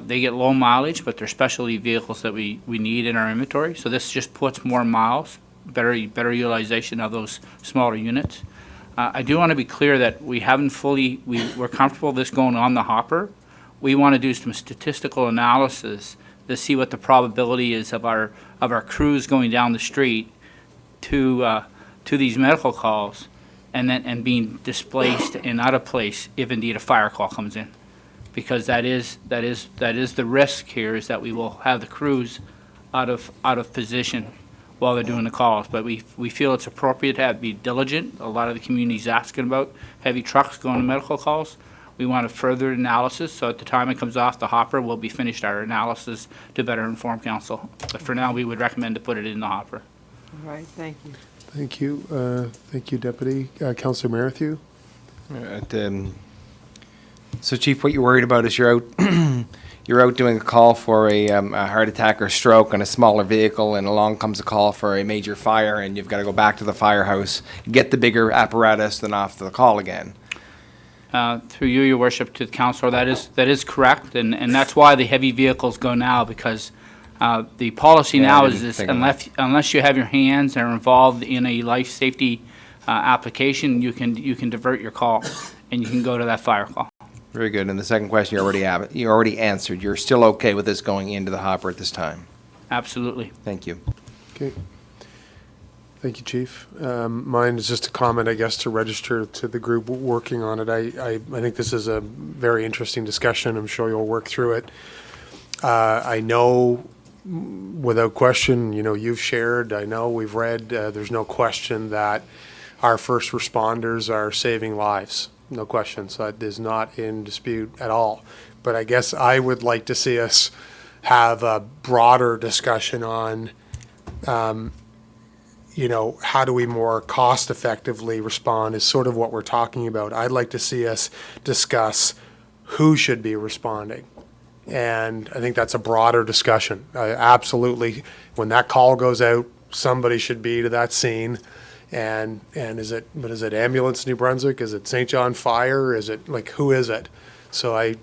They get low mileage, but they're specialty vehicles that we need in our inventory. So this just puts more miles, better utilization of those smaller units. I do want to be clear that we haven't we're comfortable with this going on the hopper. We want to do some statistical analysis to see what the probability is of our crews going down the street to these medical calls and being displaced and out of place if indeed a fire call comes in. Because that is the risk here, is that we will have the crews out of position while they're doing the calls. But we feel it's appropriate to be diligent. A lot of the community's asking about heavy trucks going to medical calls. We want a further analysis, so at the time it comes off the hopper, we'll be finished our analysis to better inform council. But for now, we would recommend to put it in the hopper. All right, thank you. Thank you. Thank you, Deputy. Councillor Merrithew? So, Chief, what you're worried about is you're out, you're out doing a call for a heart attack or stroke on a smaller vehicle, and along comes a call for a major fire, and you've got to go back to the firehouse, get the bigger apparatus, then off to the call again. Through you, Your Worship, to the councillor, that is correct, and that's why the heavy vehicles go now, because the policy Yeah, now I is didn't this, think of that. unless you have your hands and are involved in a life safety application, you can divert your call, and you can go to that fire call. Very good. And the second question you already answered. You're still okay with this going into the hopper at this time? Absolutely. Thank you. Okay. Thank you, Chief. Mine is just a comment, I guess, to register to the group working on it. I think this is a very interesting discussion. I'm sure you'll work through it. I know, without question, you've shared, I know we've read, there's no question that our first responders are saving lives. No question. So that is not in dispute at all. But I guess I would like to see us have a broader discussion on, how do we more cost effectively respond is sort of what we're talking about. I'd like to see us discuss who should be responding. And I think that's a broader discussion. Absolutely. When that call goes out, somebody should be to that scene. And is it Ambulance New Brunswick? Is it St. John Fire? Is it who is it? So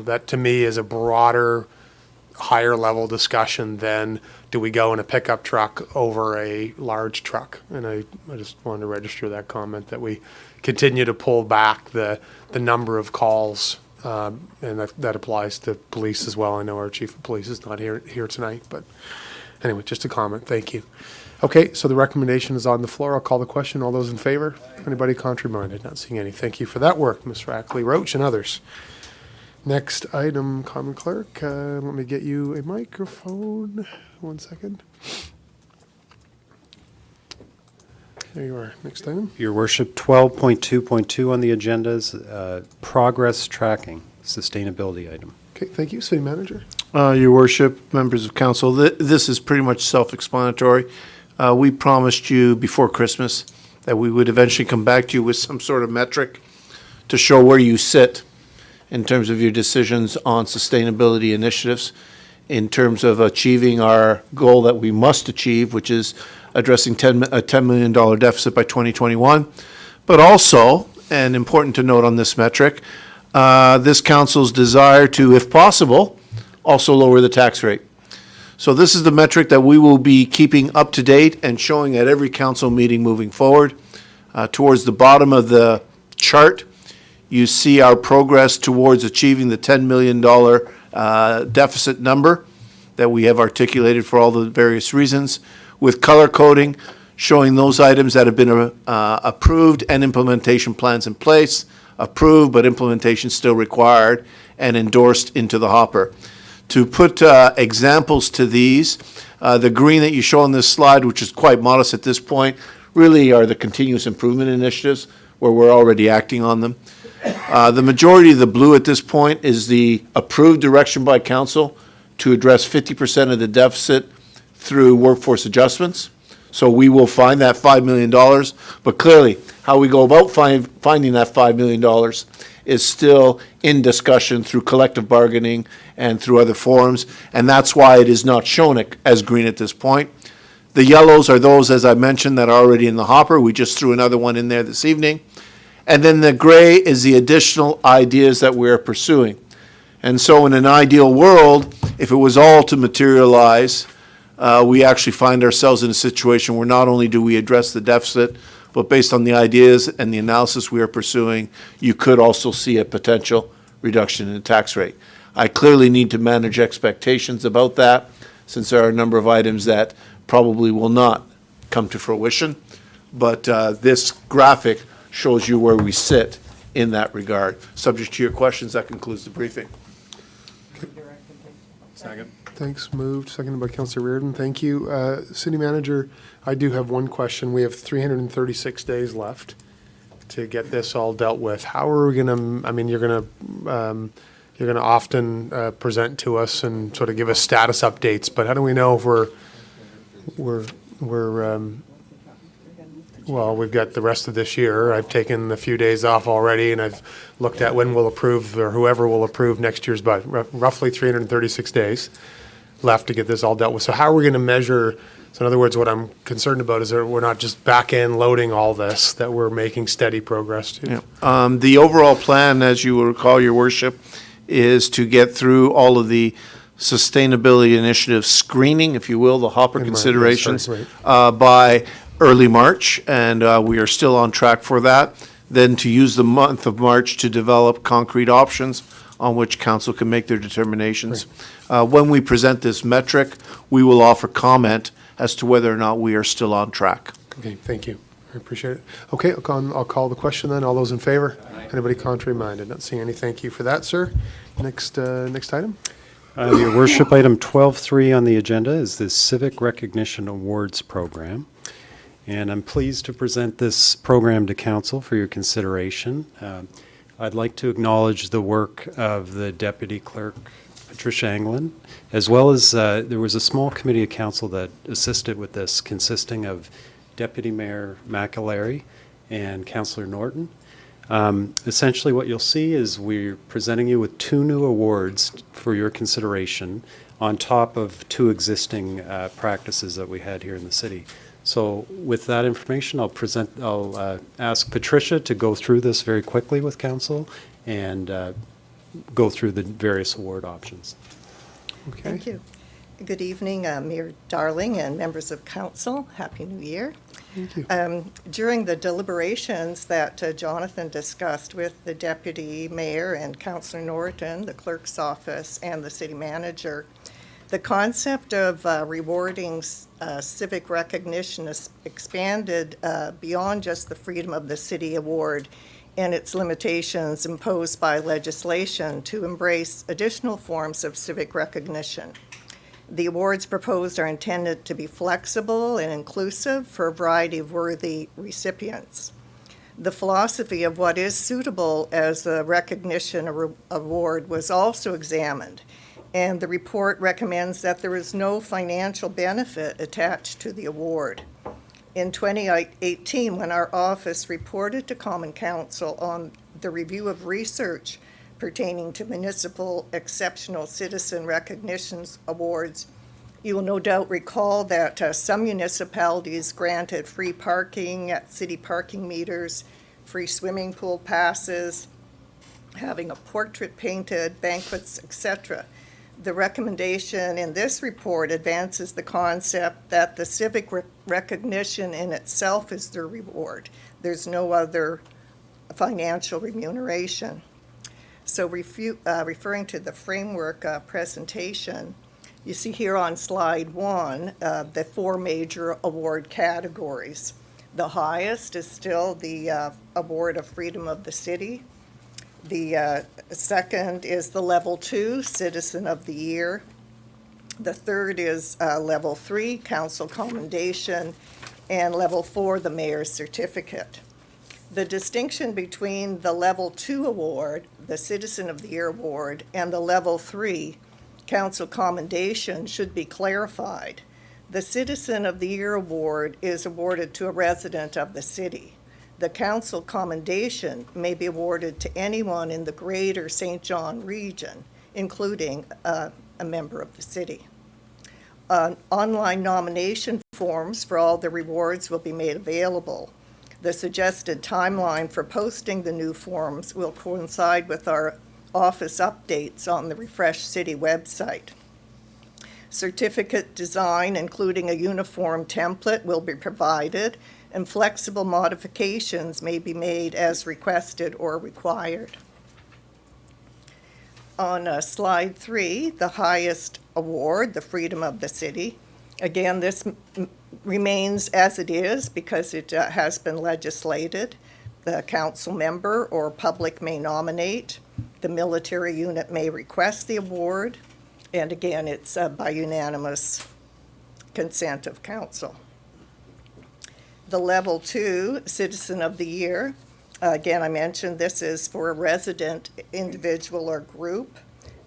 that to me is a broader, higher level discussion than do we go in a pickup truck over a large truck? And I just wanted to register that comment that we continue to pull back the number of calls, and that applies to police as well. I know our chief of police is not here tonight, but anyway, just a comment. Thank you. Okay, so the recommendation is on the floor. I'll call the question. All those in favor? Anybody contrary-minded? Not seeing any. Thank you for that work, Ms. Rackley, Roach, and others. Next item, Common Clerk. Let me get you a microphone. 1 second. There you are. Next item. Your Worship, 12.2.2 on the agenda is progress tracking, sustainability item. Okay, thank you. City Manager. Your Worship, members of council, this is pretty much self-explanatory. We promised you before Christmas that we would eventually come back to you with some sort of metric to show where you sit in terms of your decisions on sustainability initiatives, in terms of achieving our goal that we must achieve, which is addressing a $10 million deficit by 2021. But also, and important to note on this metric, this council's desire to, if possible, also lower the tax rate. So this is the metric that we will be keeping up to date and showing at every council meeting moving forward. Towards the bottom of the chart, you see our progress towards achieving the $10 million deficit number that we have articulated for all the various reasons, with color coding showing those items that have been approved and implementation plans in place, approved but implementation still required, and endorsed into the hopper. To put examples to these, the green that you show on this slide, which is quite modest at this point, really are the continuous improvement initiatives where we're already acting on them. The majority of the blue at this point is the approved direction by council to address 50% of the deficit through workforce adjustments. So we will find that $5 million, but clearly how we go about finding that $5 million is still in discussion through collective bargaining and through other forums, and that's why it is not shown as green at this point. The yellows are those, as I mentioned, that are already in the hopper. We just threw another one in there this evening. And then the gray is the additional ideas that we're pursuing. And so in an ideal world, if it was all to materialize, we actually find ourselves in a situation where not only do we address the deficit, but based on the ideas and the analysis we are pursuing, you could also see a potential reduction in the tax rate. I clearly need to manage expectations about that, since there are a number of items that probably will not come to fruition. But this graphic shows you where we sit in that regard. Subject to your questions, that concludes the briefing. Second. Thanks. Moved. Seconded by Councillor Reardon. Thank you. City Manager, I do have one question. We have 336 days left to get this all dealt with. How are we going to, I mean, you're going to often present to us and sort of give us status updates, but how do we know if we're well, we've got the rest of this year. I've taken a few days off already, and I've looked at when we'll approve, or whoever will approve next year's budget, roughly 336 days left to get this all dealt with. So how are we going to measure? So in other words, what I'm concerned about is that we're not just back-end loading all this, that we're making steady progress too. Yeah. The overall plan, as you will recall, Your Worship, is to get through all of the sustainability initiative screening, if you will, the Hopper Right, considerations, yes, right. by early March, and we are still on track for that. Then to use the month of March to develop concrete options on which council can make their determinations. When we present this metric, we will offer comment as to whether or not we are still on track. Okay, thank you. I appreciate it. Okay, I'll call the question then. All those in favor? Anybody contrary minded? Not seeing any. Thank you for that, sir. Next item. Your Worship, item 12.3 on the agenda is the Civic Recognition Awards Program. And I'm pleased to present this program to council for your consideration. I'd like to acknowledge the work of the Deputy Clerk, Patricia Anglin, as well as there was a small committee of council that assisted with this, consisting of Deputy Mayor McAlery and Councillor Norton. Essentially what you'll see is we're presenting you with 2 new awards for your consideration on top of 2 existing practices that we had here in the city. So with that information, I'll ask Patricia to go through this very quickly with council and go through the various award options. Okay. Thank you. Good evening, Mayor Darling and members of council. Happy New Year. Thank you. During the deliberations that Jonathan discussed with the Deputy Mayor and Councillor Norton, the Clerk's Office, and the City Manager, the concept of rewarding civic recognition is expanded beyond just the Freedom of the City Award and its limitations imposed by legislation to embrace additional forms of civic recognition. The awards proposed are intended to be flexible and inclusive for a variety of worthy recipients. The philosophy of what is suitable as a recognition award was also examined, and the report recommends that there is no financial benefit attached to the award. In 2018, when our office reported to Common Council on the review of research pertaining to municipal exceptional citizen recognitions awards, you will no doubt recall that some municipalities granted free parking at city parking meters, free swimming pool passes, having a portrait painted, banquets, etc. The recommendation in this report advances the concept that the civic recognition in itself is the reward. There's no other financial remuneration. So referring to the framework presentation, you see here on slide 1 the 4 major award categories. The highest is still the Award of Freedom of the City. The second is the Level 2, Citizen of the Year. The third is Level 3, Council Commendation, and Level 4, the Mayor's Certificate. The distinction between the Level 2 award, the Citizen of the Year award, and the Level 3, Council Commendation should be clarified. The Citizen of the Year award is awarded to a resident of the city. The Council Commendation may be awarded to anyone in the greater St. John region, including a member of the city. Online nomination forms for all the rewards will be made available. The suggested timeline for posting the new forms will coincide with our office updates on the Refresh City website. Certificate design, including a uniform template, will be provided, and flexible modifications may be made as requested or required. On slide 3, the highest award, the Freedom of the City. Again, this remains as it is because it has been legislated. The council member or public may nominate. The military unit may request the award. And again, it's by unanimous consent of council. The Level 2, Citizen of the Year. Again, I mentioned this is for a resident, individual, or group.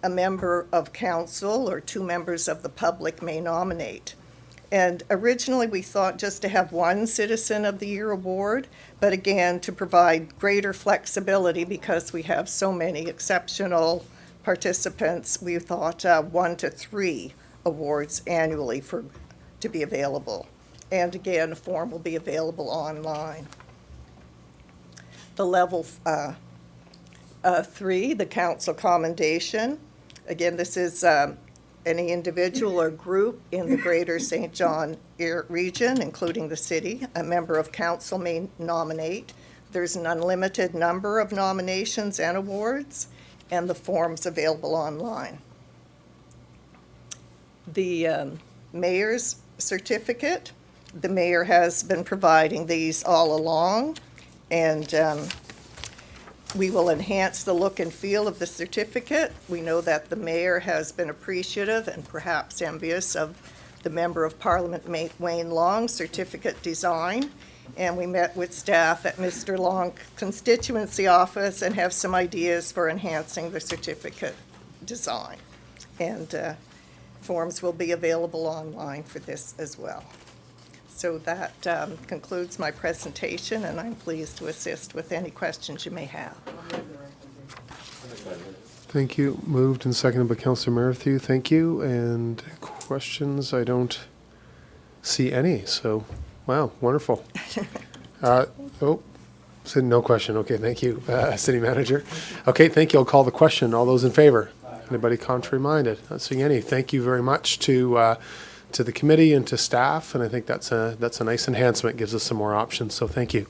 A member of council or 2 members of the public may nominate. And originally, we thought just to have one Citizen of the Year award, but again, to provide greater flexibility because we have so many exceptional participants, we thought 1 to 3 awards annually to be available. And again, a form will be available online. The level 3, the council commendation. Again, this is any individual or group in the greater St. John region, including the city. A member of council may nominate. There's an unlimited number of nominations and awards, and the form's available online. The mayor's certificate, the mayor has been providing these all along, and we will enhance the look and feel of the certificate. We know that the mayor has been appreciative and perhaps envious of the Member of Parliament Wayne Long's certificate design, and we met with staff at Mr. Long constituency office and have some ideas for enhancing the certificate design. And forms will be available online for this as well. So that concludes my presentation, and I'm pleased to assist with any questions you may have. Thank you. Moved and seconded by Councillor Merrithew. Thank you. And questions? I don't see any. So, wow, wonderful. Said no question. Okay, thank you, City Manager. Okay, thank you. I'll call the question. All those in favor? Anybody contrary minded? Not seeing any. Thank you very much to the committee and to staff, and I think that's a nice enhancement. Gives us some more options. So thank you.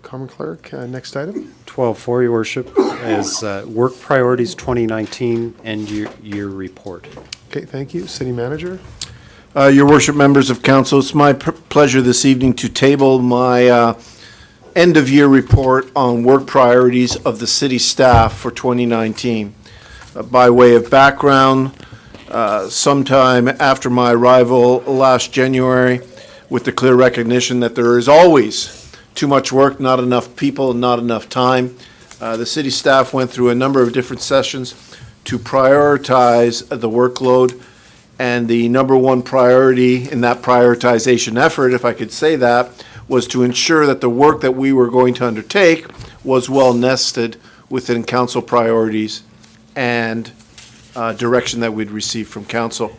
Common Clerk, next item. 12.4, Your Worship, is Work Priorities 2019 End-Year Report. Okay, thank you. City Manager. Your Worship, members of council, it's my pleasure this evening to table my end-of-year report on work priorities of the city staff for 2019. By way of background, sometime after my arrival last January, with the clear recognition that there is always too much work, not enough people, not enough time, the city staff went through a number of different sessions to prioritize the workload. And the number one priority in that prioritization effort, if I could say that, was to ensure that the work that we were going to undertake was well nested within council priorities and direction that we'd receive from council.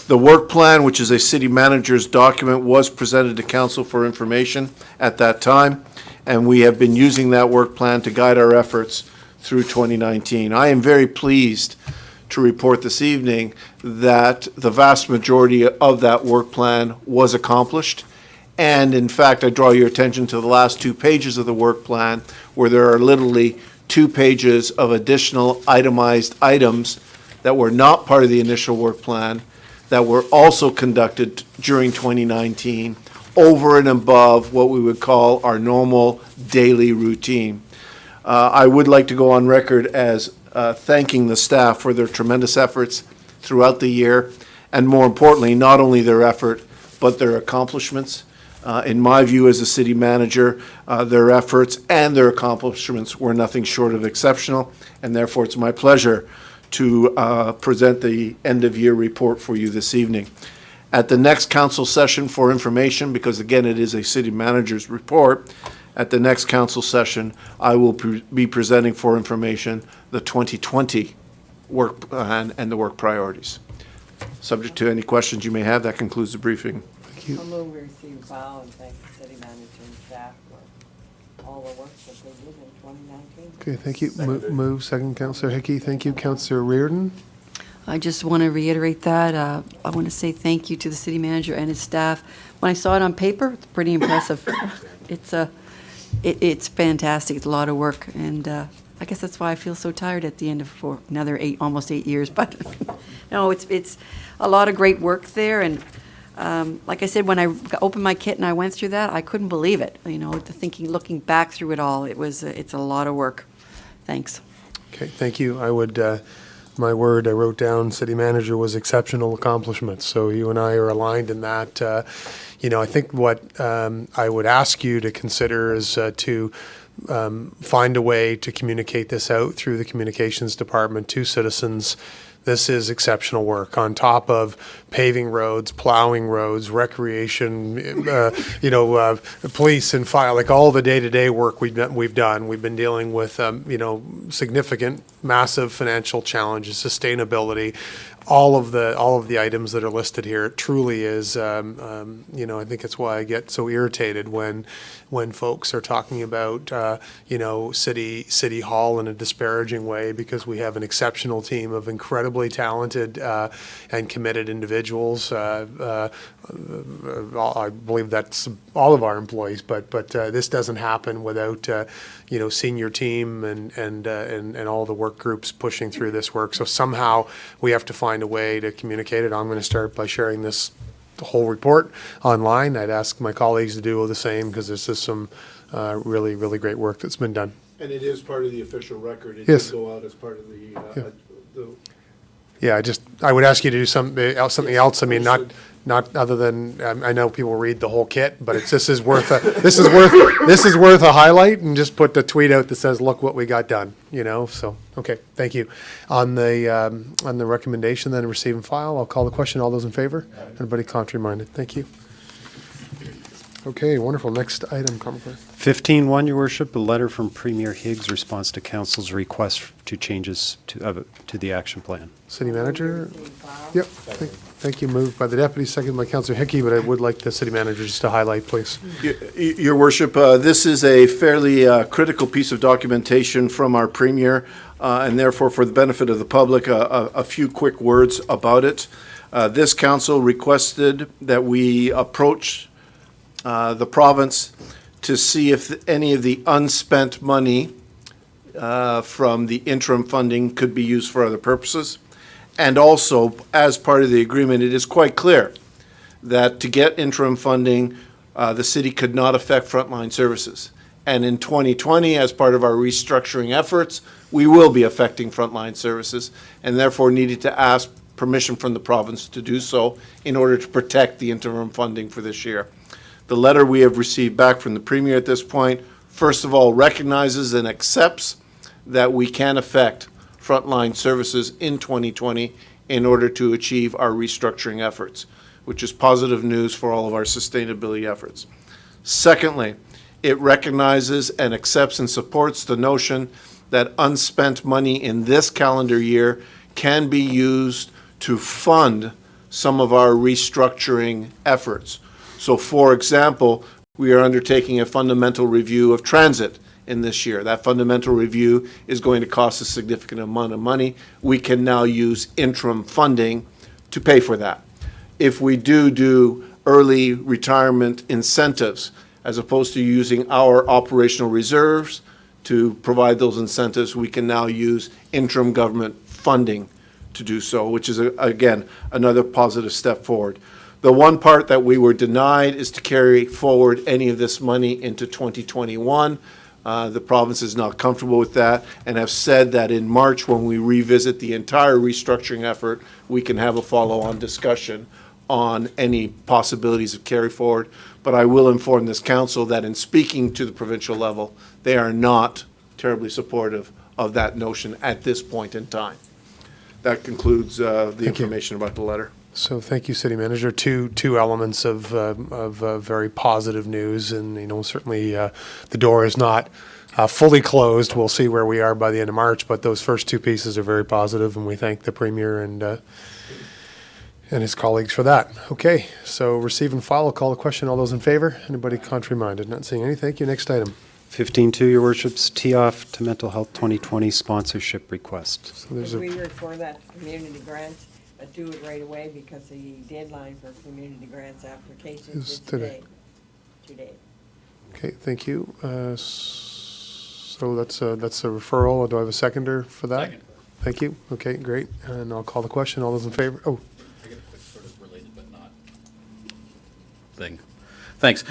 The work plan, which is a city manager's document, was presented to council for information at that time, and we have been using that work plan to guide our efforts through 2019. I am very pleased to report this evening that the vast majority of that work plan was accomplished. And in fact, I draw your attention to the last 2 pages of the work plan, where there are literally 2 pages of additional itemized items that were not part of the initial work plan, that were also conducted during 2019, over and above what we would call our normal daily routine. I would like to go on record as thanking the staff for their tremendous efforts throughout the year, and more importantly, not only their effort, but their accomplishments. In my view as a city manager, their efforts and their accomplishments were nothing short of exceptional, and therefore it's my pleasure to present the end-of-year report for you this evening. At the next council session for information, because again, it is a city manager's report, at the next council session, I will be presenting for information the 2020 work plan and the work priorities. Subject to any questions you may have, that concludes the briefing. Thank you. I'll move we receive a bow and thank the city manager and staff for all the work that they did in 2019. Okay, thank you. Move, second, Councillor Hickey. Thank you, Councillor Reardon. I just want to reiterate that. I want to say thank you to the city manager and his staff. When I saw it on paper, it's pretty impressive. It's fantastic. It's a lot of work, and I guess that's why I feel so tired at the end of for another almost 8 years. But no, it's a lot of great work there, and like I said, when I opened my kit and I went through that, I couldn't believe it. You know, looking back through it all, it's a lot of work. Thanks. Okay, thank you. I would, my word, I wrote down city manager was exceptional accomplishments. So you and I are aligned in that. I think what I would ask you to consider is to find a way to communicate this out through the communications department to citizens this is exceptional work on top of paving roads, plowing roads, recreation, police and fire, like all the day-to-day work we've done. We've been dealing with, significant, massive financial challenges, sustainability, all of the items that are listed here. It truly is, I think it's why I get so irritated when folks are talking about, City Hall in a disparaging way, because we have an exceptional team of incredibly talented and committed individuals. I believe that's all of our employees, but this doesn't happen without, senior team and all the work groups pushing through this work. So somehow we have to find a way to communicate it. I'm going to start by sharing the whole report online. I'd ask my colleagues to do the same, because this is some really, really great work that's been done. And it is part of the official record. It Yes. did go out as part of the Yeah, I would ask you to do something else. I mean, not other than, I know people read the whole kit, but this is worth a highlight, and just put the tweet out that says, look what we got done, so, okay, thank you. On the recommendation, then receive and file, I'll call the question. All those in favor? Everybody contrary-minded. Thank you. Okay, wonderful. Next item, Common Clerk. 15-1, Your Worship, a letter from Premier Higgs response to Council's request to changes to the action plan. City Manager? Yep, thank you. Moved by the Deputy, seconded by Councillor Hickey, but I would like the City Manager just to highlight, please. Your Worship, this is a fairly critical piece of documentation from our Premier, and therefore, for the benefit of the public, a few quick words about it. This council requested that we approach the province to see if any of the unspent money from the interim funding could be used for other purposes. And also, as part of the agreement, it is quite clear that to get interim funding, the city could not affect frontline services. And in 2020, as part of our restructuring efforts, we will be affecting frontline services, and therefore needed to ask permission from the province to do so in order to protect the interim funding for this year. The letter we have received back from the Premier at this point, first of all, recognizes and accepts that we can affect frontline services in 2020 in order to achieve our restructuring efforts, which is positive news for all of our sustainability efforts. Secondly, it recognizes and accepts and supports the notion that unspent money in this calendar year can be used to fund some of our restructuring efforts. So, for example, we are undertaking a fundamental review of transit in this year. That fundamental review is going to cost a significant amount of money. We can now use interim funding to pay for that. If we do early retirement incentives, as opposed to using our operational reserves to provide those incentives, we can now use interim government funding to do so, which is, again, another positive step forward. The one part that we were denied is to carry forward any of this money into 2021. The province is not comfortable with that and have said that in March, when we revisit the entire restructuring effort, we can have a follow-on discussion on any possibilities of carry forward. But I will inform this council that in speaking to the provincial level, they are not terribly supportive of that notion at this point in time. That concludes the information about the letter. So thank you, City Manager. Two elements of very positive news, and certainly the door is not fully closed. We'll see where we are by the end of March, but those first two pieces are very positive, and we thank the Premier and his colleagues for that. Okay, so receive and file. I'll call the question. All those in favor? Anybody contrary-minded? Not seeing any. Thank you. Next item. 15-2, Your Worships, tee-off to Mental Health 2020 sponsorship request. So there's We refer that to community grants, but do it right away because the deadline for community grants applications is today. Okay, thank you. So that's a referral. Do I have a seconder for that? Second. Thank you. Okay, great. And I'll call the question. All those in favor? Oh. I got a quick sort of related but not thing. Thanks.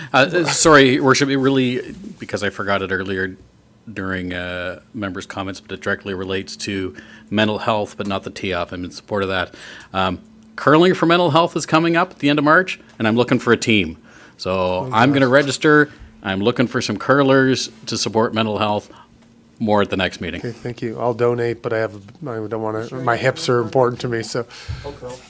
Sorry, Your Worship, it really, because I forgot it earlier during members' comments, but it directly relates to mental health, but not the tee-off. I'm in support of that. Curling for mental health is coming up at the end of March, and I'm looking for a team. So I'm going to register. I'm looking for some curlers to support mental health. more at the next meeting. Okay, thank you. I'll donate, but I don't want to, my hips are important to me, so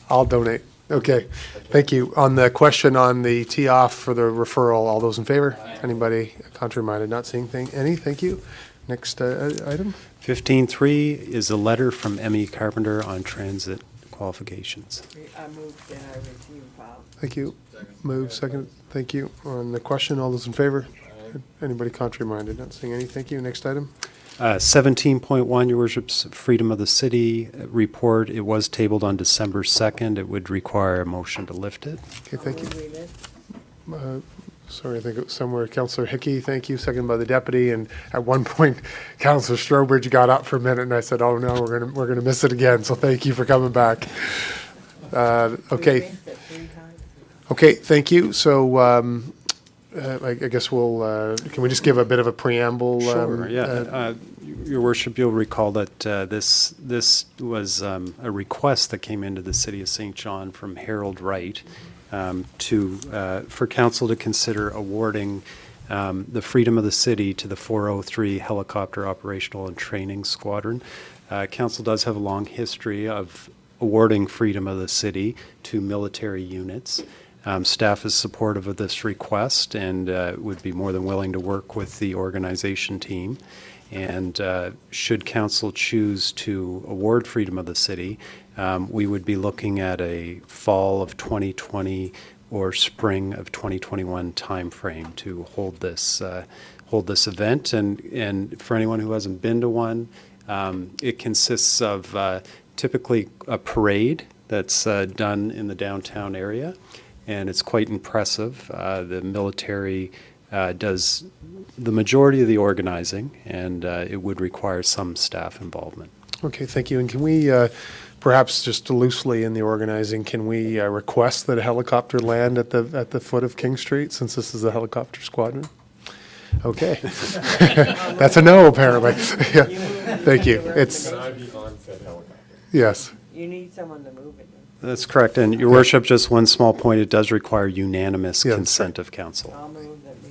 I'll donate. Okay, thank you. On the question on the tee off for the referral, all those in favor? Anybody contrary minded, not seeing any? Thank you. Next item? 15.3 is a letter from Emmy Carpenter on transit qualifications. I moved and I received file. Thank you. Move second. Thank you. On the question, all those in favor? Anybody contrary minded, not seeing any? Thank you. Next item? 17.1, Your Worship's Freedom of the City report. It was tabled on December 2nd. It would require a motion to lift it. Okay, thank you. Sorry, I think it was somewhere. Councillor Hickey, thank you. Second by the deputy. And at one point, Councillor Strobridge got up for a minute, and I said, "Oh no, we're gonna miss it again." So thank you for coming back. Okay. Okay, thank you. So I guess we'll. Can we just give a bit of a preamble? Sure. Yeah. Your Worship, you'll recall that this was a request that came into the City of St. John from Harold Wright. For council to consider awarding the Freedom of the City to the 403 Helicopter Operational and Training Squadron. Council does have a long history of awarding Freedom of the City to military units. Staff is supportive of this request and would be more than willing to work with the organization team. And should council choose to award Freedom of the City, we would be looking at a fall of 2020 or spring of 2021 timeframe to hold this event. And for anyone who hasn't been to one, it consists of typically a parade that's done in the downtown area, and it's quite impressive. The military does the majority of the organizing, and it would require some staff involvement. Okay, thank you. And can we, perhaps just loosely in the organizing, can we request that a helicopter land at the foot of King Street, since this is a helicopter squadron? Okay. That's a no, apparently. Yeah. Thank you. It's. Yes. You need someone to move it. That's correct. And Your Worship, just one small point, it does require unanimous consent of council. I'll move that we.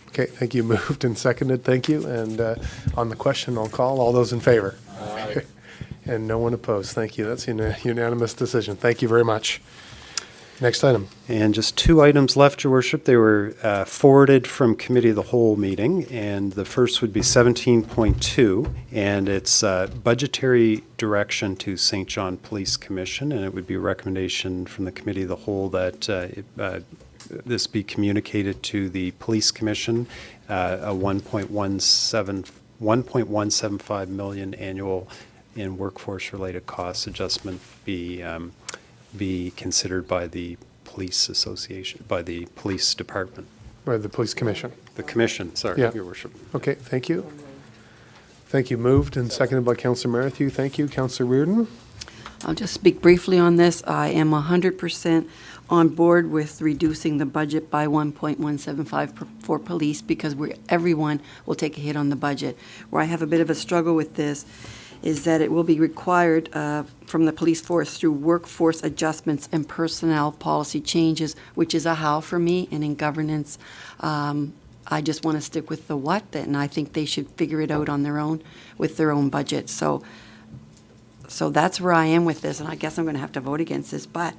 Okay, thank you. Moved and seconded. Thank you. And on the question, I'll call. All those in favor? Aye. And no one opposed. Thank you. That's a unanimous decision. Thank you very much. Next item. And just two items left, Your Worship. They were forwarded from Committee of the Whole meeting, and the first would be 17.2, and it's budgetary direction to St. John Police Commission, and it would be a recommendation from the Committee of the Whole that this be communicated to the Police Commission, a 1.175 million annual in workforce-related cost adjustment be considered by the police association, by the police department. By the police commission. The commission, sorry, Yeah. Your Worship. Okay, thank you. Thank you. Moved and seconded by Councillor Merrithew. Thank you. Councillor Reardon? I'll just speak briefly on this. I am 100% on board with reducing the budget by 1.175 for police, because everyone will take a hit on the budget. Where I have a bit of a struggle with this is that it will be required from the police force through workforce adjustments and personnel policy changes, which is a how for me, and in governance, I just want to stick with the what, and I think they should figure it out on their own with their own budget. So that's where I am with this, and I guess I'm going to have to vote against this, but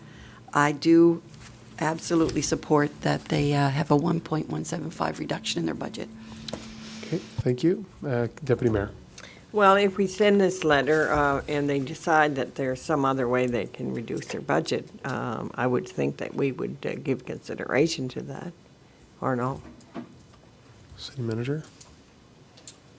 I do absolutely support that they have a 1.175 reduction in their budget. Okay, thank you. Deputy Mayor. Well, if we send this letter and they decide that there's some other way they can reduce their budget, I would think that we would give consideration to that, or no? City Manager?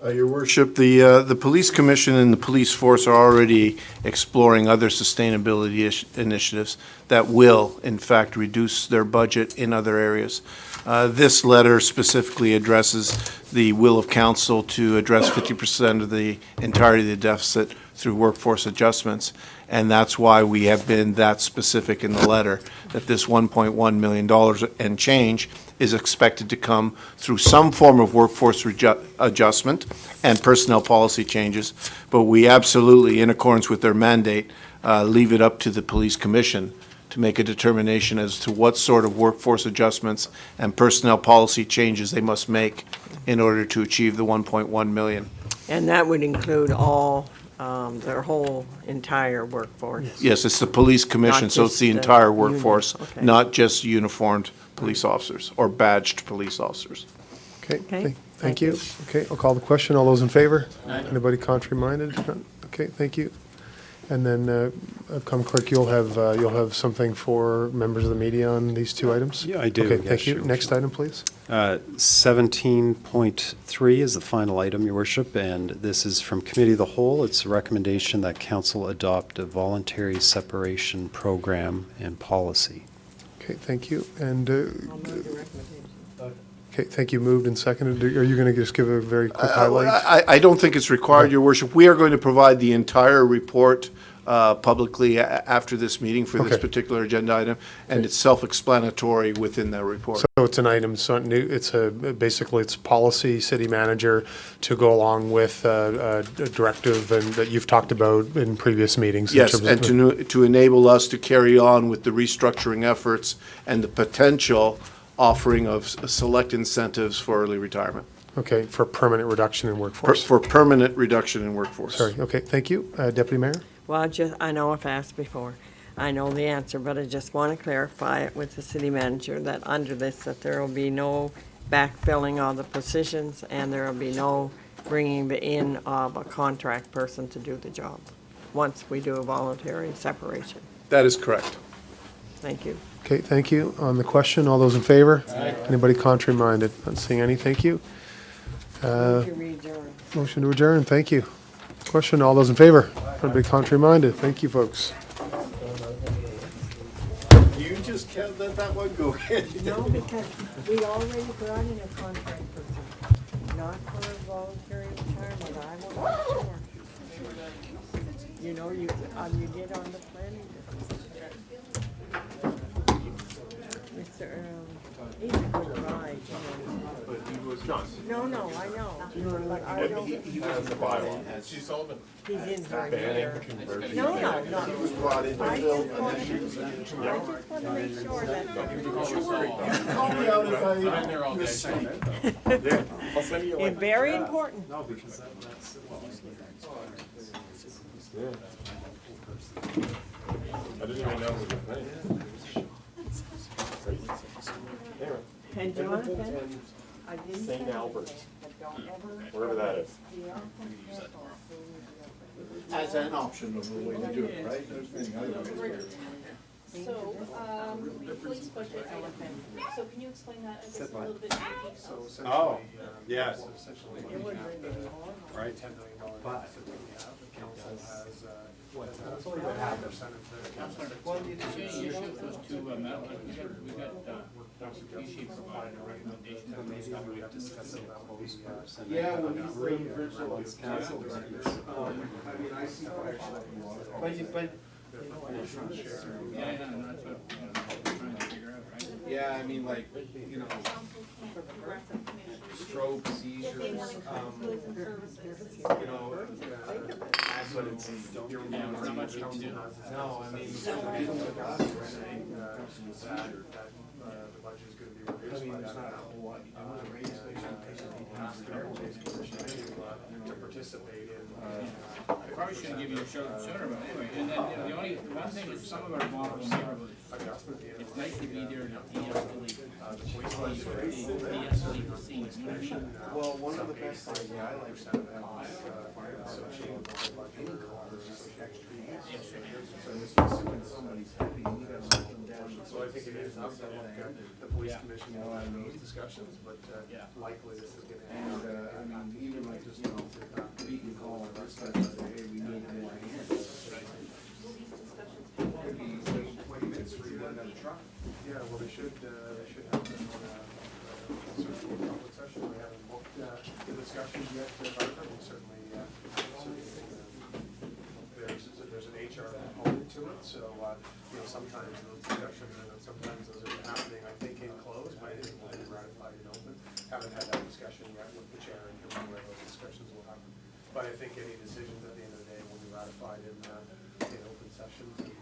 Your Worship, the Police Commission and the Police Force are already exploring other sustainability initiatives that will, in fact, reduce their budget in other areas. This letter specifically addresses the will of council to address 50% of the entirety of the deficit through workforce adjustments, and that's why we have been that specific in the letter, that this $1.1 million and change is expected to come through some form of workforce adjustment and personnel policy changes, but we absolutely, in accordance with their mandate, leave it up to the Police Commission to make a determination as to what sort of workforce adjustments and personnel policy changes they must make in order to achieve the 1.1 million. And that would include all, their whole entire workforce. Yes, it's the police commission, Not so it's just the the entire union. workforce, Okay. not just uniformed police officers or badged police officers. Okay, Okay, thank you. Okay, I'll call the question. All those in favor? Anybody contrary-minded? None? Okay, thank you. And then, come clerk, you'll have something for members of the media on these two items? Yeah, I do. Okay, Yes, thank you. sure. Next item, please. 17.3 is the final item, Your Worship, and this is from Committee of the Whole. It's a recommendation that council adopt a voluntary separation program and policy. Okay, thank you. And, okay, thank you. Moved and seconded. Are you going to just give a very quick highlight? I don't think it's required, Your Worship. We are going to provide the entire report publicly after this meeting for this Okay. particular agenda item, and it's self-explanatory within that report. So it's an item, so new, basically it's policy, city manager, to go along with a directive and that you've talked about in previous meetings. in Yes, terms and of- to enable us to carry on with the restructuring efforts and the potential offering of select incentives for early retirement, Okay, for permanent reduction in workforce. for permanent reduction in workforce. Sorry, okay, thank you. Deputy Mayor? Well, I know I've asked before. I know the answer, but I just want to clarify it with the city manager that under this, that there will be no backfilling of the positions and there will be no bringing in of a contract person to do the job once we do a voluntary separation. That is correct. Thank you. Okay, thank you. On the question, all those in favor? Anybody contrary-minded? Not seeing any, thank you. Motion to adjourn, thank you. Question, all those in favor? Anybody contrary-minded? Thank you, folks. You just can't let that one go. No, because we already brought in a contract person, not for a voluntary retirement. I wasn't sure. You know, you did on the planning. Mr. He's a good guy, John. No, I know. But I don't. He was the bylaw. He's in here. conversion. No. He was brought in to I fill, just and want then to, she was I just want to make sure that. Call me out if I It's very important. I didn't even know it was a thing. And Jonathan, I didn't say St. Albert, but don't ever. wherever that is. As an option of the way to do it, right? So, the police budget item, so can you explain that, I guess, a little bit more detail? Oh, yes. Essentially, It wouldn't really be more. right, $10 million deficit that we have. The council has, it's only about 5% of the council. You should those two, we got, she provided a recommendation. We have discussed about what we, Yeah, when he's the virtual council. I see But Yeah, no, that's what I'm trying to figure out, right? Yeah, I mean, like, you know, stroke, seizures, you know, ambulances, don't you Yeah, there's not much you can do. No, I mean, the budget is going to be reduced by that amount. To participate in. I probably should have given you a show sooner, but anyway, and then the only, one thing is some of our vulnerable neighborhoods, it's nice to be there to de-escalate. De-escalate the scene. well, one of the best things I like So I think it is up to the police commission will have those discussions, but likely this is going to end. I mean, even like just, you know, beat and call, hey, we need more hands. Could be 20 minutes for you to get a truck. Yeah, well, they should have them on a public session. We haven't booked the discussions yet, but we certainly there's an HR component to it, so, sometimes those discussions, sometimes those are happening, I think, in closed, but I think will be ratified in open. Haven't had that discussion yet with the chair in terms of where those discussions will happen. But I think any decisions at the end of the day will be ratified in open sessions. And